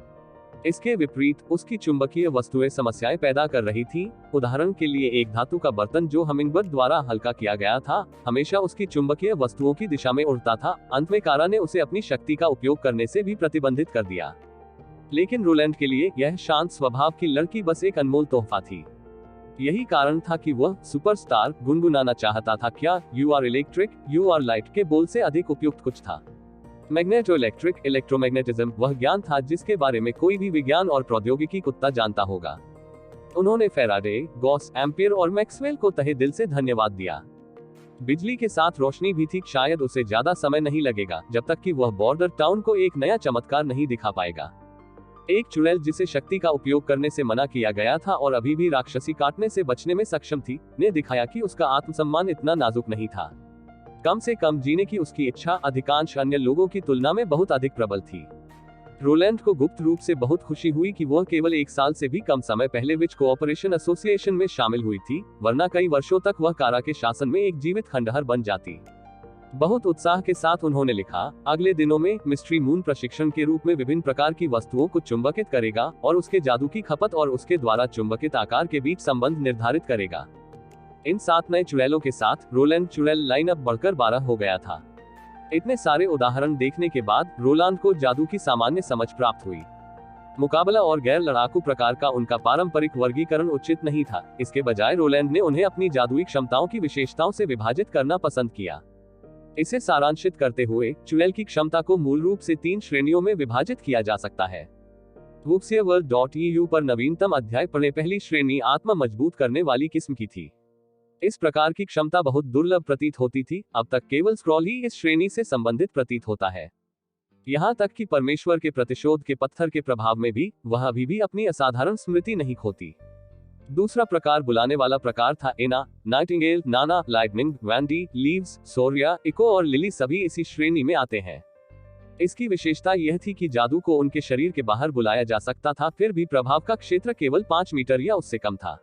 इसके विपरीत उसकी चुंबकीय वस्तुएं समस्याएं पैदा कर रही थीं। उदाहरण के लिए एक धातु का बर्तन जो हमिंगबर्ड द्वारा हल्का किया गया था, हमेशा उसकी चुंबकीय वस्तुओं की दिशा में उड़ता था। अंत में कारा ने उसे अपनी शक्ति का उपयोग करने से भी प्रतिबंधित कर दिया। लेकिन रोलैंड के लिए यह शांत स्वभाव की लड़की बस एक अनमोल तोहफा थी। यही कारण था कि वह सुपरस्टार गुनगुनाना चाहता था। क्या you are electric, you are light के बोल से अधिक उपयुक्त कुछ था। मैग्नेटो इलेक्ट्रिक, इलेक्ट्रोमैग्नेटिज्म वह ज्ञान था जिसके बारे में कोई भी विज्ञान और प्रौद्योगिकी कुत्ता जानता होगा। उन्होंने फैराडे, गॉस, एम्पियर और मैक्सवेल को तहे दिल से धन्यवाद दिया। बिजली के साथ रोशनी भी थी। शायद उसे ज्यादा समय नहीं लगेगा जब तक कि वह बॉर्डर टाउन को एक नया चमत्कार नहीं दिखा पाएगा। एक चुड़ैल जिसे शक्ति का उपयोग करने से मना किया गया था और अभी भी राक्षसी काटने से बचने में सक्षम थी, ने दिखाया कि उसका आत्मसम्मान इतना नाजुक नहीं था। कम से कम जीने की उसकी इच्छा अधिकांश अन्य लोगों की तुलना में बहुत अधिक प्रबल थी। रोलैंड को गुप्त रूप से बहुत खुशी हुई कि वह केवल 1 साल से भी कम समय पहले विच कोऑपरेशन एसोसिएशन में शामिल हुई थी, वरना कई वर्षों तक वह कारा के शासन में एक जीवित खंडहर बन जाती। बहुत उत्साह के साथ उन्होंने लिखा, अगले दिनों में मिस्ट्री मून प्रशिक्षण के रूप में विभिन्न प्रकार की वस्तुओं को चुंबकित करेगा और उसके जादू की खपत और उसके द्वारा चुंबकित आकार के बीच संबंध निर्धारित करेगा। इन 7 नए चुड़ैलों के साथ रोलैंड चुड़ैल लाइनअप बढ़कर 12 हो गया था। इतने सारे उदाहरण देखने के बाद रोलैंड को जादू की सामान्य समझ प्राप्त हुई। मुकाबला और गैर लड़ाकू प्रकार का उनका पारंपरिक वर्गीकरण उचित नहीं था। इसके बजाय रोलैंड ने उन्हें अपनी जादुई क्षमताओं की विशेषताओं से विभाजित करना पसंद किया। इसे सारांशित करते हुए चुड़ैल की क्षमता को मूल रूप से 3 श्रेणियों में विभाजित किया जा सकता है। wuxieworld.eu पर नवीनतम अध्याय पढ़े। पहली श्रेणी आत्मा मजबूत करने वाली किस्म की थी। इस प्रकार की क्षमता बहुत दुर्लभ प्रतीत होती थी, अब तक केवल स्क्रॉल ही इस श्रेणी से संबंधित प्रतीत होता है। यहाँ तक कि परमेश्वर के प्रतिशोध के पत्थर के प्रभाव में भी वह अभी भी अपनी असाधारण स्मृति नहीं खोती। दूसरा प्रकार बुलाने वाला प्रकार था। एना, नाइटिंगेल, नाना, लाइटनिंग, वैंडी, लीव्स, सोरिया, इको और लिली सभी इसी श्रेणी में आते हैं। इसकी विशेषता यह थी कि जादू को उनके शरीर के बाहर बुलाया जा सकता था, फिर भी प्रभाव का क्षेत्र केवल 5 मीटर या उससे कम था।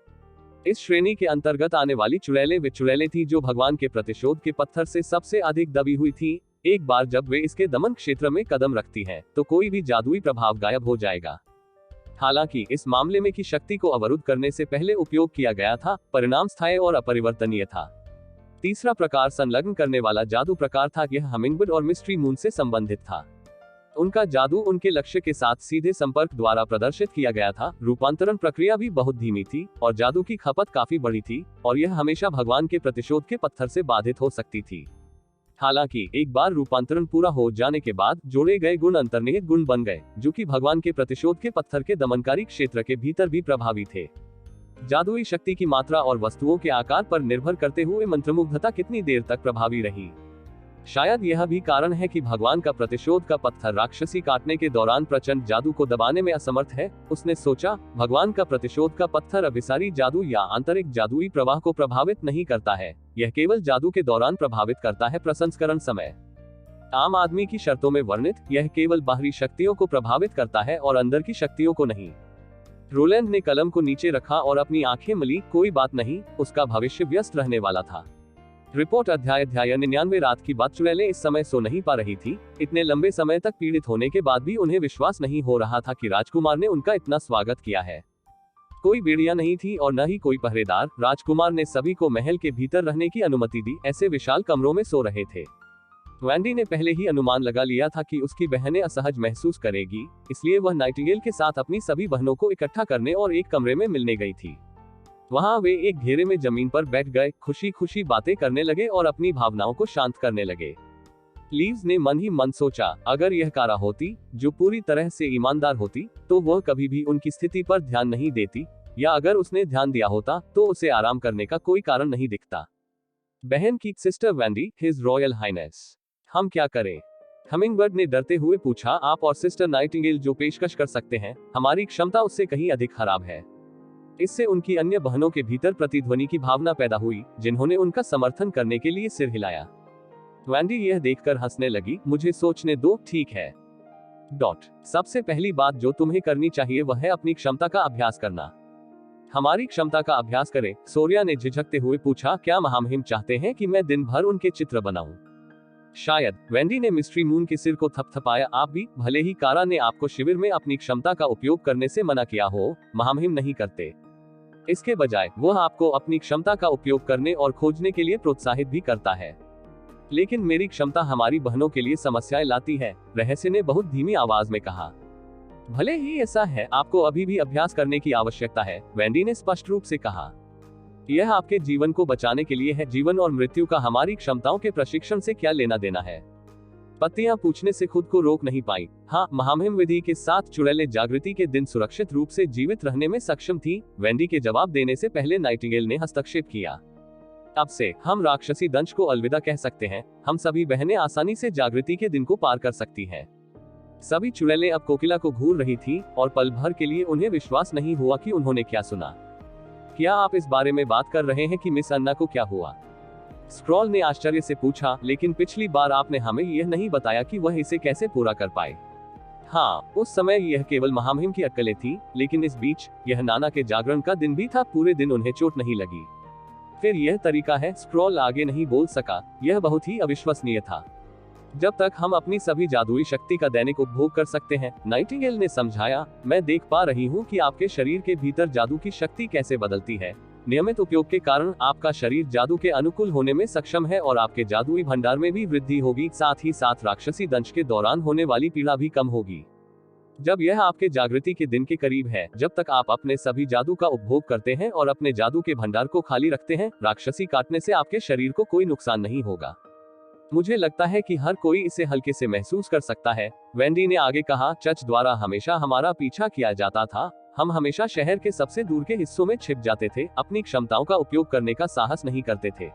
इस श्रेणी के अंतर्गत आने वाली चुड़ैलें वे चुड़ैलें थी जो भगवान के प्रतिशोध के पत्थर से सबसे अधिक दबी हुई थी। एक बार जब वे इसके दमन क्षेत्र में कदम रखती हैं, तो कोई भी जादुई प्रभाव गायब हो जाएगा। हालांकि इस मामले में की शक्ति को अवरुद्ध करने से पहले उपयोग किया गया था, परिणाम स्थायी और अपरिवर्तनीय था। तीसरा प्रकार संलग्न करने वाला जादू प्रकार था। यह हमिंगबर्ड और मिस्ट्री मून से संबंधित था। उनका जादू उनके लक्ष्य के साथ सीधे संपर्क द्वारा प्रदर्शित किया गया था। रूपांतरण प्रक्रिया भी बहुत धीमी थी और जादू की खपत काफी बड़ी थी, और यह हमेशा भगवान के प्रतिशोध के पत्थर से बाधित हो सकती थी। हालांकि एक बार रूपांतरण पूरा हो जाने के बाद जोड़े गए गुण अंतर्निहित गुण बन गए, जो कि भगवान के प्रतिशोध के पत्थर के दमनकारी क्षेत्र के भीतर भी प्रभावी थे। जादुई शक्ति की मात्रा और वस्तुओं के आकार पर निर्भर करते हुए मंत्रमुग्धता कितनी देर तक प्रभावी रही। शायद यह भी कारण है कि भगवान का प्रतिशोध का पत्थर राक्षसी काटने के दौरान प्रचंड जादू को दबाने में असमर्थ है। उसने सोचा, भगवान का प्रतिशोध का पत्थर अभिसारी जादू या आंतरिक जादुई प्रवाह को प्रभावित नहीं करता है, यह केवल जादू के दौरान प्रभावित करता है। प्रसंस्करण समय आम आदमी की शर्तों में वर्णित, यह केवल बाहरी शक्तियों को प्रभावित करता है और अंदर की शक्तियों को नहीं। रोलैंड ने कलम को नीचे रखा और अपनी आंखें मली। कोई बात नहीं, उसका भविष्य व्यस्त रहने वाला था। रिपोर्ट अध्याय 99 रात की बात। चुड़ैलें इस समय सो नहीं पा रही थी। इतने लंबे समय तक पीड़ित होने के बाद भी उन्हें विश्वास नहीं हो रहा था कि राजकुमार ने उनका इतना स्वागत किया है। कोई बेड़िया नहीं थी और न ही कोई पहरेदार। राजकुमार ने सभी को महल के भीतर रहने की अनुमति दी। ऐसे विशाल कमरों में सो रहे थे। वैंडी ने पहले ही अनुमान लगा लिया था कि उसकी बहनें असहज महसूस करेगी, इसलिए वह नाइटिंगेल के साथ अपनी सभी बहनों को इकट्ठा करने और एक कमरे में मिलने गई थी। वहां वे एक घेरे में जमीन पर बैठ गए, खुशी खुशी बातें करने लगे और अपनी भावनाओं को शांत करने लगे। लीव्स ने मन ही मन सोचा, अगर यह कारा होती, जो पूरी तरह से ईमानदार होती, तो वह कभी भी उनकी स्थिति पर ध्यान नहीं देती, या अगर उसने ध्यान दिया होता तो उसे आराम करने का कोई कारण नहीं दिखता। बहन की sister Wendy, his royal highness, हम क्या करें? हमिंगबर्ड ने डरते हुए पूछा। आप और सिस्टर नाइटिंगेल जो पेशकश कर सकते हैं, हमारी क्षमता उससे कहीं अधिक खराब है। इससे उनकी अन्य बहनों के भीतर प्रतिध्वनि की भावना पैदा हुई, जिन्होंने उनका समर्थन करने के लिए सिर हिलाया। वैंडी यह देखकर हंसने लगी। मुझे सोचने दो, ठीक है। सबसे पहली बात जो तुम्हें करनी चाहिए वह है अपनी क्षमता का अभ्यास करना। हमारी क्षमता का अभ्यास करें? सोरिया ने झिझकते हुए पूछा। क्या महामहिम चाहते हैं कि मैं दिन भर उनके चित्र बनाऊं? शायद। वैंडी ने मिस्ट्री मून के सिर को थपथपाया। आप भी, भले ही कारा ने आपको शिविर में अपनी क्षमता का उपयोग करने से मना किया हो, महामहिम नहीं करते। इसके बजाय वह आपको अपनी क्षमता का उपयोग करने और खोजने के लिए प्रोत्साहित भी करता है। लेकिन मेरी क्षमता हमारी बहनों के लिए समस्याएं लाती है, रहस्य ने बहुत धीमी आवाज में कहा। भले ही ऐसा है, आपको अभी भी अभ्यास करने की आवश्यकता है, वैंडी ने स्पष्ट रूप से कहा। यह आपके जीवन को बचाने के लिए है। जीवन और मृत्यु का हमारी क्षमताओं के प्रशिक्षण से क्या लेना देना है? पत्तियां पूछने से खुद को रोक नहीं पाई। हाँ, महामहिम, विधि के साथ चुड़ैलें जागृति के दिन सुरक्षित रूप से जीवित रहने में सक्षम थी। वैंडी के जवाब देने से पहले नाइटिंगेल ने हस्तक्षेप किया। अब से हम राक्षसी दंश को अलविदा कह सकते हैं। हम सभी बहनें आसानी से जागृति के दिन को पार कर सकती हैं। सभी चुड़ैलें अब कोकिला को घूर रही थी और पल भर के लिए उन्हें विश्वास नहीं हुआ कि उन्होंने क्या सुना। क्या आप इस बारे में बात कर रहे हैं कि मिस अन्ना को क्या हुआ? स्क्रॉल ने आश्चर्य से पूछा, लेकिन पिछली बार आपने हमें यह नहीं बताया कि वह इसे कैसे पूरा कर पाए। हाँ, उस समय यह केवल महामहिम की अक्कलें थी, लेकिन इस बीच यह नाना के जागरण का दिन भी था। पूरे दिन उन्हें चोट नहीं लगी। फिर यह तरीका है। स्क्रॉल आगे नहीं बोल सका। यह बहुत ही अविश्वसनीय था। जब तक हम अपनी सभी जादुई शक्ति का दैनिक उपभोग कर सकते हैं, नाइटिंगेल ने समझाया, मैं देख पा रही हूँ कि आपके शरीर के भीतर जादू की शक्ति कैसे बदलती है। नियमित उपयोग के कारण आपका शरीर जादू के अनुकूल होने में सक्षम है और आपके जादुई भंडार में भी वृद्धि होगी। साथ ही साथ राक्षसी दंश के दौरान होने वाली पीड़ा भी कम होगी। जब यह आपके जागृति के दिन के करीब है, जब तक आप अपने सभी जादू का उपभोग करते हैं और अपने जादू के भंडार को खाली रखते हैं, राक्षसी काटने से आपके शरीर को कोई नुकसान नहीं होगा। मुझे लगता है कि हर कोई इसे हल्के से महसूस कर सकता है। वेंडी ने आगे कहा, चच द्वारा हमेशा हमारा पीछा किया जाता था। हम हमेशा शहर के सबसे दूर के हिस्सों में छिप जाते थे, अपनी क्षमताओं का उपयोग करने का साहस नहीं करते थे।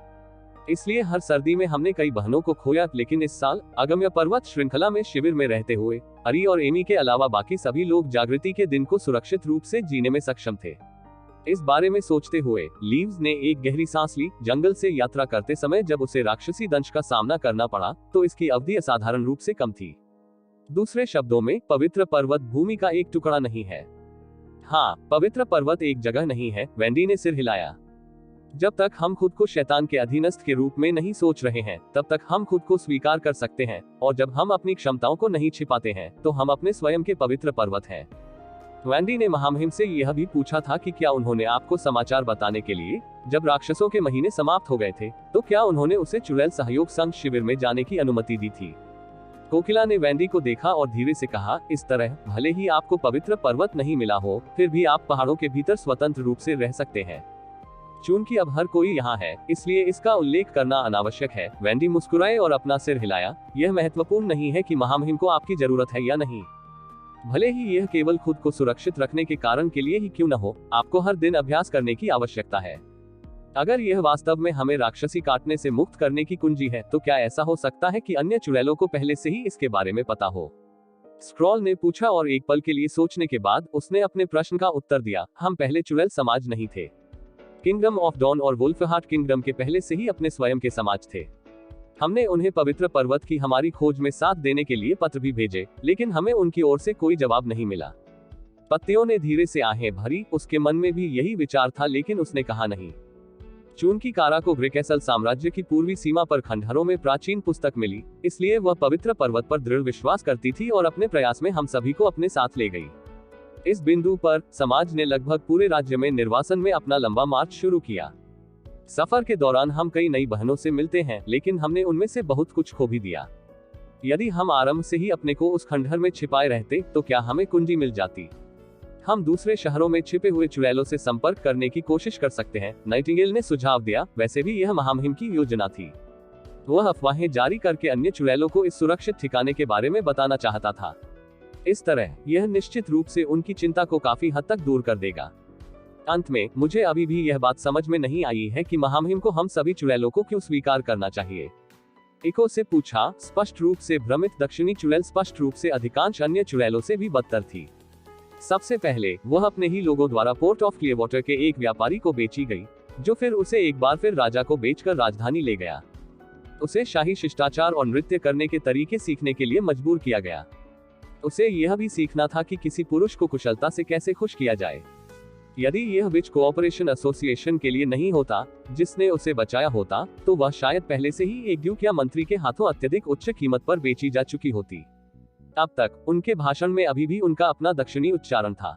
इसलिए हर सर्दी में हमने कई बहनों को खोया, लेकिन इस साल अगम्य पर्वत श्रृंखला में शिविर में रहते हुए अरी और एमी के अलावा बाकी सभी लोग जागृति के दिन को सुरक्षित रूप से जीने में सक्षम थे। इस बारे में सोचते हुए लीव्स ने एक गहरी सांस ली। जंगल से यात्रा करते समय जब उसे राक्षसी दंश का सामना करना पड़ा, तो इसकी अवधि असाधारण रूप से कम थी। दूसरे शब्दों में, पवित्र पर्वत भूमि का एक टुकड़ा नहीं है। हाँ, पवित्र पर्वत एक जगह नहीं है। वेंडी ने सिर हिलाया। जब तक हम खुद को शैतान के अधीनस्थ के रूप में नहीं सोच रहे हैं, तब तक हम खुद को स्वीकार कर सकते हैं, और जब हम अपनी क्षमताओं को नहीं छिपाते हैं, तो हम अपने स्वयं के पवित्र पर्वत हैं। वेंडी ने महामहिम से यह भी पूछा था कि क्या उन्होंने आपको समाचार बताने के लिए, जब राक्षसों के महीने समाप्त हो गए थे, तो क्या उन्होंने उसे चुड़ैल सहयोग संघ शिविर में जाने की अनुमति दी थी? कोकिला ने वेंडी को देखा और धीरे से कहा, इस तरह भले ही आपको पवित्र पर्वत नहीं मिला हो, फिर भी आप पहाड़ों के भीतर स्वतंत्र रूप से रह सकते हैं। चूंकि अब हर कोई यहाँ है, इसलिए इसका उल्लेख करना अनावश्यक है। वेंडी मुस्कुराए और अपना सिर हिलाया। यह महत्वपूर्ण नहीं है कि महामहिम को आपकी जरूरत है या नहीं। भले ही यह केवल खुद को सुरक्षित रखने के कारण के लिए ही क्यों न हो, आपको हर दिन अभ्यास करने की आवश्यकता है। अगर यह वास्तव में हमें राक्षसी काटने से मुक्त करने की कुंजी है, तो क्या ऐसा हो सकता है कि अन्य चुड़ैलों को पहले से ही इसके बारे में पता हो? स्क्रॉल ने पूछा और एक पल के लिए सोचने के बाद उसने अपने प्रश्न का उत्तर दिया, हम पहले चुड़ैल समाज नहीं थे। किंगडम ऑफ डॉन और वुल्फहार्ट किंगडम के पहले से ही अपने स्वयं के समाज थे। हमने उन्हें पवित्र पर्वत की हमारी खोज में साथ देने के लिए पत्र भी भेजे, लेकिन हमें उनकी ओर से कोई जवाब नहीं मिला। पत्तियों ने धीरे से आहें भरी। उसके मन में भी यही विचार था, लेकिन उसने कहा नहीं। चूंकि कारा को ग्रेकेसल साम्राज्य की पूर्वी सीमा पर खंडहरों में प्राचीन पुस्तक मिली, इसलिए वह पवित्र पर्वत पर दृढ़ विश्वास करती थी और अपने प्रयास में हम सभी को अपने साथ ले गई। इस बिंदु पर समाज ने लगभग पूरे राज्य में निर्वासन में अपना लंबा मार्च शुरू किया। सफर के दौरान हम कई नई बहनों से मिलते हैं, लेकिन हमने उनमें से बहुत कुछ खो भी दिया। यदि हम आरंभ से ही अपने को उस खंडहर में छिपाए रहते, तो क्या हमें कुंजी मिल जाती? हम दूसरे शहरों में छिपे हुए चुड़ैलों से संपर्क करने की कोशिश कर सकते हैं, नाइटिंगेल ने सुझाव दिया। वैसे भी यह महामहिम की योजना थी। वह अफवाहें जारी करके अन्य चुड़ैलों को इस सुरक्षित ठिकाने के बारे में बताना चाहता था। इस तरह यह निश्चित रूप से उनकी चिंता को काफी हद तक दूर कर देगा। अंत में, मुझे अभी भी यह बात समझ में नहीं आई है कि महामहिम को हम सभी चुड़ैलों को क्यों स्वीकार करना चाहिए। इको से पूछा। स्पष्ट रूप से भ्रमित दक्षिणी चुड़ैल स्पष्ट रूप से अधिकांश अन्य चुड़ैलों से भी बदतर थी। सबसे पहले वह अपने ही लोगों द्वारा पोर्ट ऑफ क्लियरवाटर के एक व्यापारी को बेची गई, जो फिर उसे एक बार फिर राजा को बेचकर राजधानी ले गया। उसे शाही शिष्टाचार और नृत्य करने के तरीके सीखने के लिए मजबूर किया गया। उसे यह भी सीखना था कि किसी पुरुष को कुशलता से कैसे खुश किया जाए। यदि यह विच कोऑपरेशन एसोसिएशन के लिए नहीं होता, जिसने उसे बचाया होता, तो वह शायद पहले से ही एक ड्यूक या मंत्री के हाथों अत्यधिक उच्च कीमत पर बेची जा चुकी होती। अब तक उनके भाषण में अभी भी उनका अपना दक्षिणी उच्चारण था।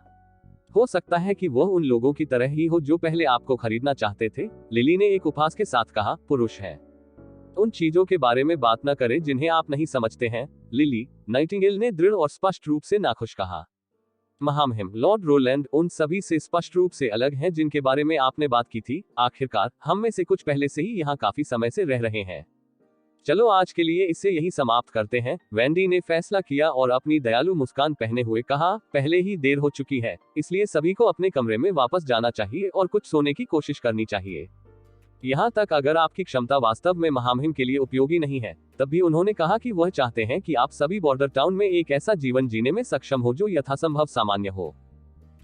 हो सकता है कि वह उन लोगों की तरह ही हो जो पहले आपको खरीदना चाहते थे, लिली ने एक उपहास के साथ कहा। पुरुष है। उन चीजों के बारे में बात न करें जिन्हें आप नहीं समझते हैं, लिली, नाइटिंगेल ने दृढ़ और स्पष्ट रूप से नाखुश कहा। महामहिम, लॉर्ड रोलैंड उन सभी से स्पष्ट रूप से अलग हैं जिनके बारे में आपने बात की थी। आखिरकार हम में से कुछ पहले से ही यहाँ काफी समय से रह रहे हैं। चलो आज के लिए इसे यही समाप्त करते हैं, वेंडी ने फैसला किया और अपनी दयालु मुस्कान पहने हुए कहा। पहले ही देर हो चुकी है, इसलिए सभी को अपने कमरे में वापस जाना चाहिए और कुछ सोने की कोशिश करनी चाहिए। यहाँ तक अगर आपकी क्षमता वास्तव में महामहिम के लिए उपयोगी नहीं है, तब भी उन्होंने कहा कि वह चाहते हैं कि आप सभी बॉर्डर टाउन में एक ऐसा जीवन जीने में सक्षम हो जो यथासंभव सामान्य हो।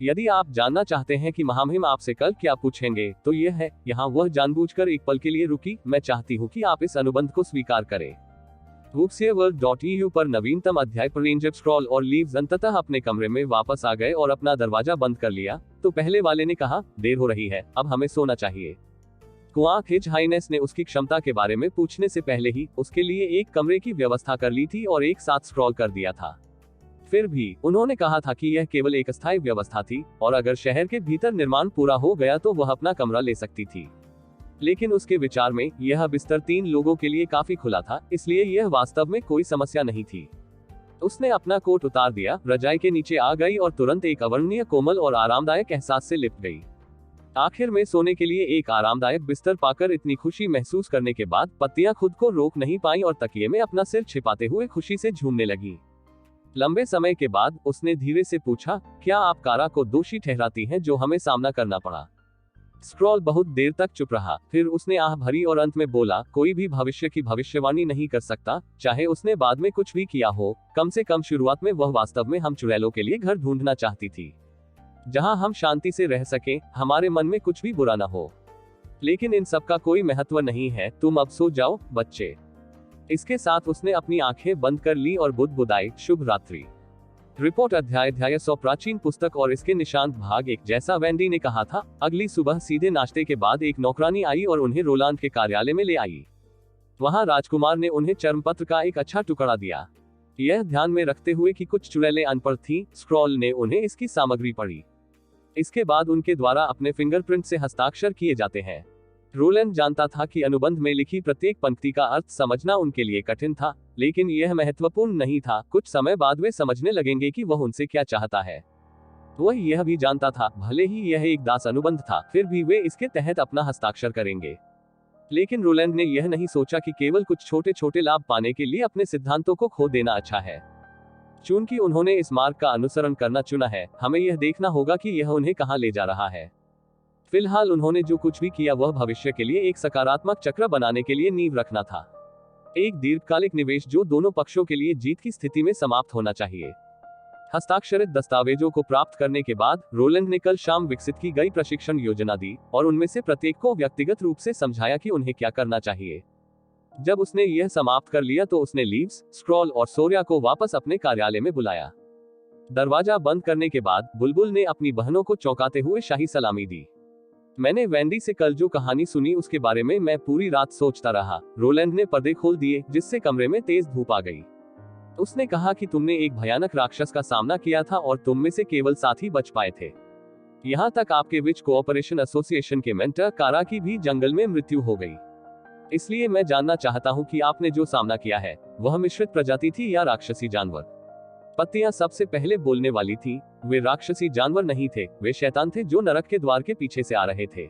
यदि आप जानना चाहते हैं कि महामहिम आपसे कल क्या पूछेंगे, तो यह है। यहाँ वह जानबूझकर एक पल के लिए रुकी। मैं चाहती हूँ कि आप इस अनुबंध को स्वीकार करें। bookseaworld.eu पर नवीनतम अध्याय पर रेंजर स्क्रॉल और लीव्स अंततः अपने कमरे में वापस आ गए और अपना दरवाजा बंद कर लिया। तो पहले वाले ने कहा, देर हो रही है, अब हमें सोना चाहिए। क्वाक हिज हाइनेस ने उसकी क्षमता के बारे में पूछने से पहले ही उसके लिए एक कमरे की व्यवस्था कर ली थी और एक साथ स्क्रॉल कर दिया था। फिर भी उन्होंने कहा था कि यह केवल एक अस्थायी व्यवस्था थी और अगर शहर के भीतर निर्माण पूरा हो गया तो वह अपना कमरा ले सकती थी। लेकिन उसके विचार में यह बिस्तर 3 लोगों के लिए काफी खुला था, इसलिए यह वास्तव में कोई समस्या नहीं थी। उसने अपना कोट उतार दिया, रजाई के नीचे आ गई और तुरंत एक अवर्णनीय कोमल और आरामदायक एहसास से लिपट गई। आखिर में सोने के लिए एक आरामदायक बिस्तर पाकर इतनी खुशी महसूस करने के बाद पत्तियां खुद को रोक नहीं पाईं और तकिए में अपना सिर छिपाते हुए खुशी से झूमने लगी। लंबे समय के बाद उसने धीरे से पूछा, क्या आप कारा को दोषी ठहराती हैं जो हमें सामना करना पड़ा? स्क्रॉल बहुत देर तक चुप रहा, फिर उसने आह भरी और अंत में बोला, कोई भी भविष्य की भविष्यवाणी नहीं कर सकता, चाहे उसने बाद में कुछ भी किया हो। कम से कम शुरुआत में वह वास्तव में हम चुड़ैलों के लिए घर ढूंढना चाहती थी, जहां हम शांति से रह सकें, हमारे मन में कुछ भी बुरा न हो। लेकिन इन सब का कोई महत्व नहीं है, तुम अब सो जाओ बच्चे। इसके साथ उसने अपनी आंखें बंद कर ली और बुदबुदाई, शुभ रात्रि। रिपोर्ट अध्याय 100 प्राचीन पुस्तक और इसके निशांत भाग 1। जैसा वेंडी ने कहा था, अगली सुबह सीधे नाश्ते के बाद एक नौकरानी आई और उन्हें रोलांड के कार्यालय में ले आई। वहां राजकुमार ने उन्हें चर्मपत्र का एक अच्छा टुकड़ा दिया। यह ध्यान में रखते हुए कि कुछ चुड़ैलें अनपढ़ थीं, स्क्रॉल ने उन्हें इसकी सामग्री पढ़ी। इसके बाद उनके द्वारा अपने फिंगरप्रिंट से हस्ताक्षर किए जाते हैं। रोलैंड जानता था कि अनुबंध में लिखी प्रत्येक पंक्ति का अर्थ समझना उनके लिए कठिन था, लेकिन यह महत्वपूर्ण नहीं था। कुछ समय बाद वे समझने लगेंगे कि वह उनसे क्या चाहता है। वह यह भी जानता था, भले ही यह एक दास अनुबंध था, फिर भी वे इसके तहत अपना हस्ताक्षर करेंगे। लेकिन रोलैंड ने यह नहीं सोचा कि केवल कुछ छोटे छोटे लाभ पाने के लिए अपने सिद्धांतों को खो देना अच्छा है। चूंकि उन्होंने इस मार्ग का अनुसरण करना चुना है, हमें यह देखना होगा कि यह उन्हें कहां ले जा रहा है। फिलहाल उन्होंने जो कुछ भी किया वह भविष्य के लिए एक सकारात्मक चक्र बनाने के लिए नींव रखना था। एक दीर्घकालिक निवेश जो दोनों पक्षों के लिए जीत की स्थिति में समाप्त होना चाहिए। हस्ताक्षरित दस्तावेजों को प्राप्त करने के बाद रोलैंड ने कल शाम विकसित की गई प्रशिक्षण योजना दी और उनमें से प्रत्येक को व्यक्तिगत रूप से समझाया कि उन्हें क्या करना चाहिए। जब उसने यह समाप्त कर लिया तो उसने लीव्स, स्क्रॉल और सोरिया को वापस अपने कार्यालय में बुलाया। दरवाजा बंद करने के बाद बुलबुल ने अपनी बहनों को चौंकाते हुए शाही सलामी दी। मैंने वेंडी से कल जो कहानी सुनी उसके बारे में मैं पूरी रात सोचता रहा। रोलैंड ने पर्दे खोल दिए, जिससे कमरे में तेज धूप आ गई। उसने कहा कि तुमने एक भयानक राक्षस का सामना किया था और तुम में से केवल 7 ही बच पाए थे। यहाँ तक आपके विच कोऑपरेशन एसोसिएशन के मेंटर कारा की भी जंगल में मृत्यु हो गई। इसलिए मैं जानना चाहता हूँ कि आपने जो सामना किया है वह मिश्रित प्रजाति थी या राक्षसी जानवर। पत्तियां सबसे पहले बोलने वाली थी। वे राक्षसी जानवर नहीं थे, वे शैतान थे जो नरक के द्वार के पीछे से आ रहे थे।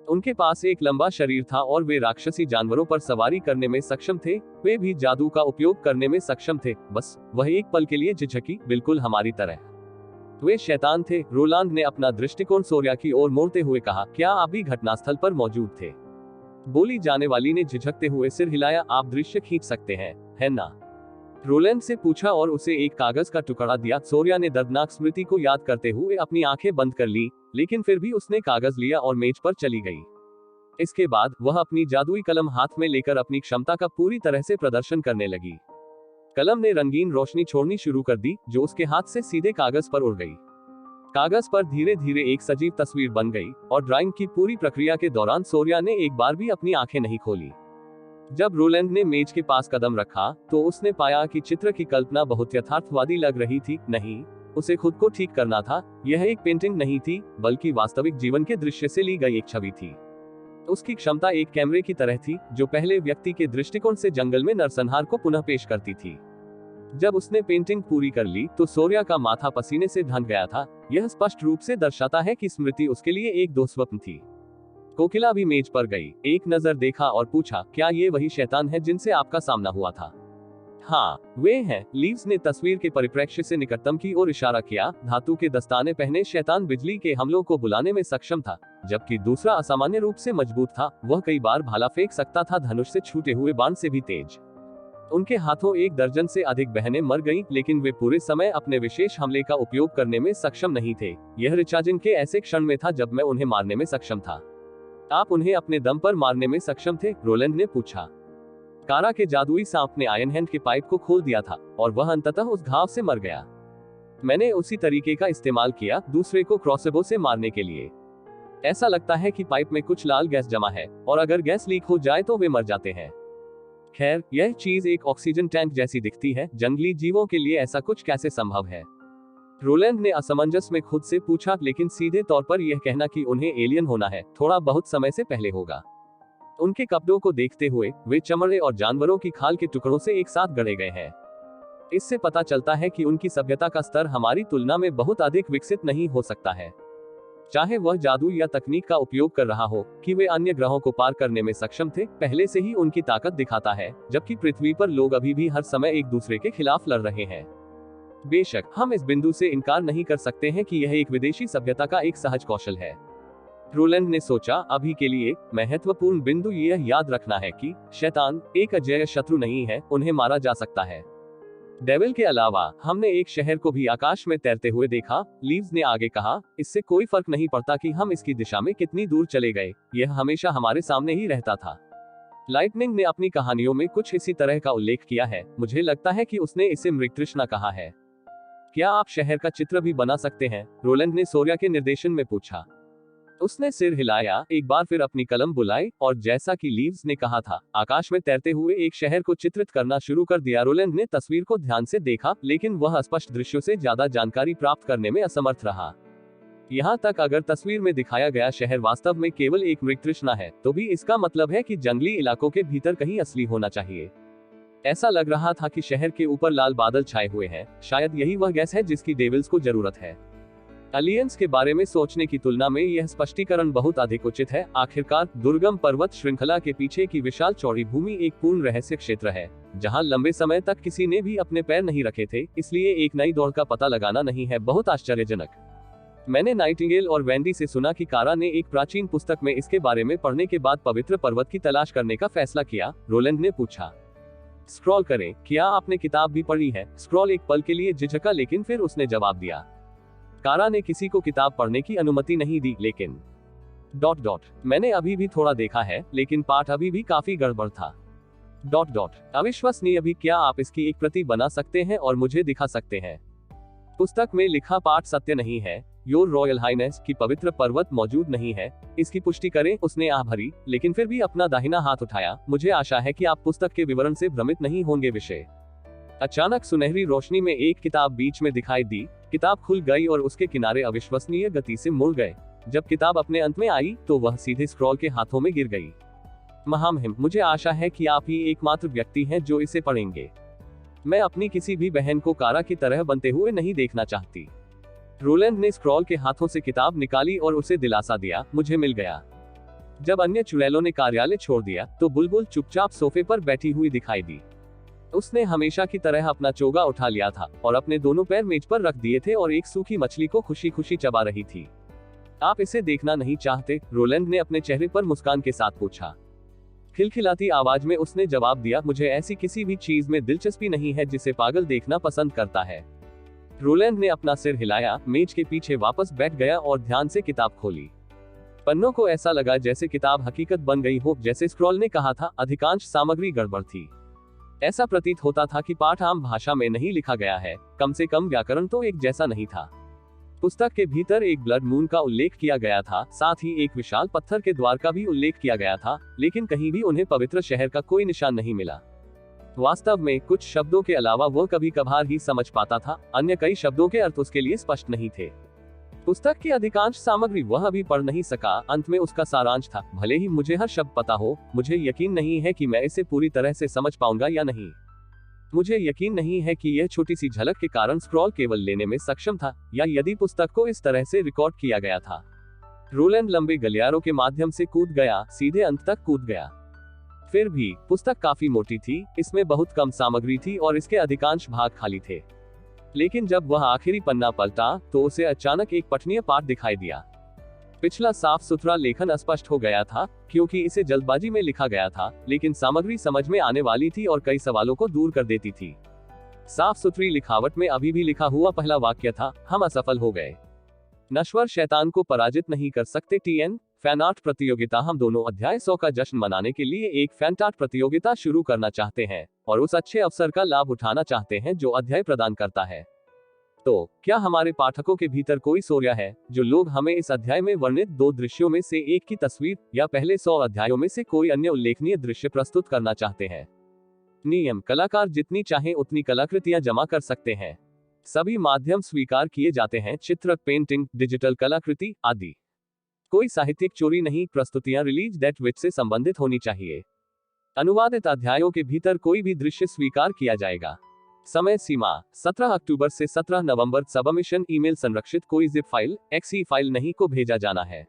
उनके पास एक लंबा शरीर था और वे राक्षसी जानवरों पर सवारी करने में सक्षम थे। वे भी जादू का उपयोग करने में सक्षम थे। बस वह एक पल के लिए झिझकी, बिल्कुल हमारी तरह। वे शैतान थे। रोलांड ने अपना दृष्टिकोण सोरिया की ओर मोड़ते हुए कहा, क्या आप भी घटनास्थल पर मौजूद थे? बोली जाने वाली ने झिझकते हुए सिर हिलाया। आप दृश्य खींच सकते हैं, है ना? रोलैंड से पूछा और उसे एक कागज का टुकड़ा दिया। सोरिया ने दर्दनाक स्मृति को याद करते हुए अपनी आंखें बंद कर ली, लेकिन फिर भी उसने कागज लिया और मेज पर चली गई। इसके बाद वह अपनी जादुई कलम हाथ में लेकर अपनी क्षमता का पूरी तरह से प्रदर्शन करने लगी। कलम ने रंगीन रोशनी छोड़नी शुरू कर दी, जो उसके हाथ से सीधे कागज पर उड़ गई। कागज पर धीरे धीरे एक सजीव तस्वीर बन गई और ड्राइंग की पूरी प्रक्रिया के दौरान सोरिया ने एक बार भी अपनी आंखें नहीं खोली। जब रोलैंड ने मेज के पास कदम रखा तो उसने पाया कि चित्र की कल्पना बहुत यथार्थवादी लग रही थी। नहीं, उसे खुद को ठीक करना था। यह एक पेंटिंग नहीं थी, बल्कि वास्तविक जीवन के दृश्य से ली गई एक छवि थी। उसकी क्षमता एक कैमरे की तरह थी, जो पहले व्यक्ति के दृष्टिकोण से जंगल में नरसंहार को पुनः पेश करती थी। जब उसने पेंटिंग पूरी कर ली तो सोरिया का माथा पसीने से ढंक गया था। यह स्पष्ट रूप से दर्शाता है कि स्मृति उसके लिए एक दुस्वप्न थी। कोकिला भी मेज पर गई, एक नजर देखा और पूछा, क्या ये वही शैतान है जिनसे आपका सामना हुआ था? हाँ वे हैं। लीव्स ने तस्वीर के परिप्रेक्ष्य से निकटतम की ओर इशारा किया। धातु के दस्ताने पहने शैतान बिजली के हमलों को बुलाने में सक्षम था, जबकि दूसरा असामान्य रूप से मजबूत था। वह कई बार भाला फेंक सकता था, धनुष से छूटे हुए बाण से भी तेज। उनके हाथों 1 दर्जन से अधिक बहनें मर गईं, लेकिन वे पूरे समय अपने विशेष हमले का उपयोग करने में सक्षम नहीं थे। यह रिचार्जिंग के ऐसे क्षण में था जब मैं उन्हें मारने में सक्षम था। आप उन्हें अपने दम पर मारने में सक्षम थे? रोलैंड ने पूछा। कारा के जादुई सांप ने आयन हैंड के पाइप को खोल दिया था और वह अंततः उस घाव से मर गया। मैंने उसी तरीके का इस्तेमाल किया, दूसरे को क्रॉसबो से मारने के लिए। ऐसा लगता है कि पाइप में कुछ लाल गैस जमा है और अगर गैस लीक हो जाए तो वे मर जाते हैं। खैर, यह चीज एक ऑक्सीजन टैंक जैसी दिखती है। जंगली जीवों के लिए ऐसा कुछ कैसे संभव है? रोलैंड ने असमंजस में खुद से पूछा, लेकिन सीधे तौर पर यह कहना कि उन्हें एलियन होना है थोड़ा बहुत समय से पहले होगा। उनके कपड़ों को देखते हुए वे चमड़े और जानवरों की खाल के टुकड़ों से एक साथ गढ़े गए हैं। इससे पता चलता है कि उनकी सभ्यता का स्तर हमारी तुलना में बहुत अधिक विकसित नहीं हो सकता है। चाहे वह जादू या तकनीक का उपयोग कर रहा हो कि वे अन्य ग्रहों को पार करने में सक्षम थे, पहले से ही उनकी ताकत दिखाता है, जबकि पृथ्वी पर लोग अभी भी हर समय एक दूसरे के खिलाफ लड़ रहे हैं। बेशक हम इस बिंदु से इनकार नहीं कर सकते हैं कि यह एक विदेशी सभ्यता का एक सहज कौशल है। रोलैंड ने सोचा, अभी के लिए महत्वपूर्ण बिंदु यह याद रखना है कि शैतान एक अजेय शत्रु नहीं है, उन्हें मारा जा सकता है। डेविल के अलावा हमने एक शहर को भी आकाश में तैरते हुए देखा, लीव्स ने आगे कहा। इससे कोई फर्क नहीं पड़ता कि हम इसकी दिशा में कितनी दूर चले गए, यह हमेशा हमारे सामने ही रहता था। लाइटनिंग ने अपनी कहानियों में कुछ इसी तरह का उल्लेख किया है। मुझे लगता है कि उसने इसे मृगतृष्णा कहा है। क्या आप शहर का चित्र भी बना सकते हैं? रोलैंड ने सोरिया के निर्देशन में पूछा। उसने सिर हिलाया, एक बार फिर अपनी कलम बुलाई और जैसा कि लीव्स ने कहा था, आकाश में तैरते हुए एक शहर को चित्रित करना शुरू कर दिया। रोलैंड ने तस्वीर को ध्यान से देखा, लेकिन वह स्पष्ट दृश्यों से ज्यादा जानकारी प्राप्त करने में असमर्थ रहा। यहाँ तक अगर तस्वीर में दिखाया गया शहर वास्तव में केवल एक मृगतृष्णा है, तो भी इसका मतलब है कि जंगली इलाकों के भीतर कहीं असली होना चाहिए। ऐसा लग रहा था कि शहर के ऊपर लाल बादल छाए हुए हैं। शायद यही वह गैस है जिसकी डेविल्स को जरूरत है। एलियंस के बारे में सोचने की तुलना में यह स्पष्टीकरण बहुत अधिक उचित है। आखिरकार दुर्गम पर्वत श्रृंखला के पीछे की विशाल चौड़ी भूमि एक पूर्ण रहस्य क्षेत्र है, जहां लंबे समय तक किसी ने भी अपने पैर नहीं रखे थे। इसलिए एक नई दौड़ का पता लगाना नहीं है बहुत आश्चर्यजनक। मैंने नाइटिंगेल और वेंडी से सुना कि कारा ने एक प्राचीन पुस्तक में इसके बारे में पढ़ने के बाद पवित्र पर्वत की तलाश करने का फैसला किया। रोलैंड ने पूछा। स्क्रॉल करें, क्या आपने किताब भी पढ़ी है? स्क्रॉल एक पल के लिए झिझका, लेकिन फिर उसने जवाब दिया। कारा ने किसी को किताब पढ़ने की अनुमति नहीं दी, लेकिन ... मैंने अभी भी थोड़ा देखा है, लेकिन पाठ अभी भी काफी गड़बड़ था। अविश्वसनीय भी। क्या आप इसकी एक प्रति बना सकते हैं और मुझे दिखा सकते हैं? पुस्तक में लिखा पाठ सत्य नहीं है। योर रॉयल हाइनेस की पवित्र पर्वत मौजूद नहीं है, इसकी पुष्टि करें। उसने आह भरी, लेकिन फिर भी अपना दाहिना हाथ उठाया। मुझे आशा है कि आप पुस्तक के विवरण से भ्रमित नहीं होंगे। विषय। अचानक सुनहरी रोशनी में एक किताब बीच में दिखाई दी। किताब खुल गई और उसके किनारे अविश्वसनीय गति से मुड़ गए। जब किताब अपने अंत में आई तो वह सीधे स्क्रॉल के हाथों में गिर गई। महामहिम, मुझे आशा है कि आप ही एकमात्र व्यक्ति हैं जो इसे पढ़ेंगे। मैं अपनी किसी भी बहन को कारा की तरह बनते हुए नहीं देखना चाहती। रोलैंड ने स्क्रॉल के हाथों से किताब निकाली और उसे दिलासा दिया, मुझे मिल गया। जब अन्य चुड़ैलों ने कार्यालय छोड़ दिया तो बुलबुल चुपचाप सोफे पर बैठी हुई दिखाई दी। उसने हमेशा की तरह अपना चोगा उठा लिया था और अपने दोनों पैर मेज पर रख दिए थे और एक सूखी मछली को खुशी खुशी चबा रही थी। आप इसे देखना नहीं चाहते? रोलैंड ने अपने चेहरे पर मुस्कान के साथ पूछा। खिलखिलाती आवाज में उसने जवाब दिया, मुझे ऐसी किसी भी चीज में दिलचस्पी नहीं है जिसे पागल देखना पसंद करता है। रोलैंड ने अपना सिर हिलाया, मेज के पीछे वापस बैठ गया और ध्यान से किताब खोली। पन्नों को ऐसा लगा जैसे किताब हकीकत बन गई हो। जैसे स्क्रॉल ने कहा था, अधिकांश सामग्री गड़बड़ थी। ऐसा प्रतीत होता था कि पाठ आम भाषा में नहीं लिखा गया है, कम से कम व्याकरण तो एक जैसा नहीं था। पुस्तक के भीतर एक ब्लड मून का उल्लेख किया गया था, साथ ही एक विशाल पत्थर के द्वार का भी उल्लेख किया गया था, लेकिन कहीं भी उन्हें पवित्र शहर का कोई निशान नहीं मिला। वास्तव में कुछ शब्दों के अलावा वह कभी कभार ही समझ पाता था, अन्य कई शब्दों के अर्थ उसके लिए स्पष्ट नहीं थे। पुस्तक की अधिकांश सामग्री वह अभी पढ़ नहीं सका। अंत में उसका सारांश था, भले ही मुझे हर शब्द पता हो, मुझे यकीन नहीं है कि मैं इसे पूरी तरह से समझ पाऊंगा या नहीं। मुझे यकीन नहीं है कि यह छोटी सी झलक के कारण स्क्रॉल केवल लेने में सक्षम था, या यदि पुस्तक को इस तरह से रिकॉर्ड किया गया था। रोलैंड लंबे गलियारों के माध्यम से कूद गया, सीधे अंत तक कूद गया। फिर भी पुस्तक काफी मोटी थी, इसमें बहुत कम सामग्री थी और इसके अधिकांश भाग खाली थे। लेकिन जब वह आखिरी पन्ना पलटा तो उसे अचानक एक पठनीय पाठ दिखाई दिया। पिछला साफ सुथरा लेखन अस्पष्ट हो गया था, क्योंकि इसे जल्दबाजी में लिखा गया था, लेकिन सामग्री समझ में आने वाली थी और कई सवालों को दूर कर देती थी। साफ सुथरी लिखावट में अभी भी लिखा हुआ पहला वाक्य था, हम असफल हो गए। नश्वर शैतान को पराजित नहीं कर सकते। TN फैन आर्ट प्रतियोगिता। हम दोनों अध्याय 100 का जश्न मनाने के लिए एक फैन आर्ट प्रतियोगिता शुरू करना चाहते हैं और उस अच्छे अवसर का लाभ उठाना चाहते हैं जो अध्याय प्रदान करता है। तो क्या हमारे पाठकों के भीतर कोई सोर्या है जो लोग हमें इस अध्याय में वर्णित 2 दृश्यों में से एक की तस्वीर या पहले 100 अध्यायों में से कोई अन्य उल्लेखनीय दृश्य प्रस्तुत करना चाहते हैं? नियम: कलाकार जितनी चाहे उतनी कलाकृतियां जमा कर सकते हैं। सभी माध्यम स्वीकार किए जाते हैं, चित्र, पेंटिंग, डिजिटल कलाकृति आदि। कोई साहित्यिक चोरी नहीं। प्रस्तुतियां रिलीज डेट विच से संबंधित होनी चाहिए। अनुवादित अध्यायों के भीतर कोई भी दृश्य स्वीकार किया जाएगा। समय सीमा 17 अक्टूबर से 17 नवंबर। सबमिशन ईमेल संरक्षित कोई जिप फाइल, XE फाइल नहीं को भेजा जाना है।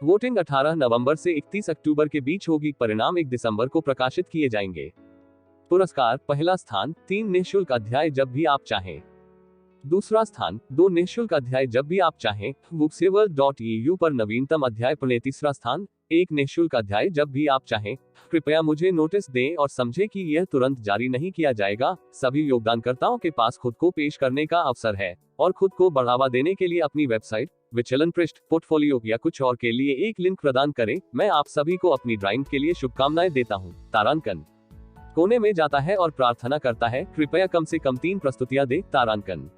वोटिंग 18 नवंबर से 31 अक्टूबर के बीच होगी। परिणाम 1 दिसंबर को प्रकाशित किए जाएंगे। पुरस्कार: पहला स्थान 3 निःशुल्क अध्याय जब भी आप चाहें। दूसरा स्थान 2 निःशुल्क अध्याय जब भी आप चाहें, booksaver.eu पर नवीनतम अध्याय पढ़ें। तीसरा स्थान 1 निःशुल्क अध्याय जब भी आप चाहें। कृपया मुझे नोटिस दें और समझें कि यह तुरंत जारी नहीं किया जाएगा। सभी योगदानकर्ताओं के पास खुद को पेश करने का अवसर है और खुद को बढ़ावा देने के लिए अपनी वेबसाइट, विचलन पृष्ठ, पोर्टफोलियो या कुछ और के लिए एक लिंक प्रदान करें। मैं आप सभी को अपनी ड्राइंग के लिए शुभकामनाएं देता हूं। तारांकन कोने में जाता है और प्रार्थना करता है, कृपया कम से कम 3 प्रस्तुतियां दें। तारांकन।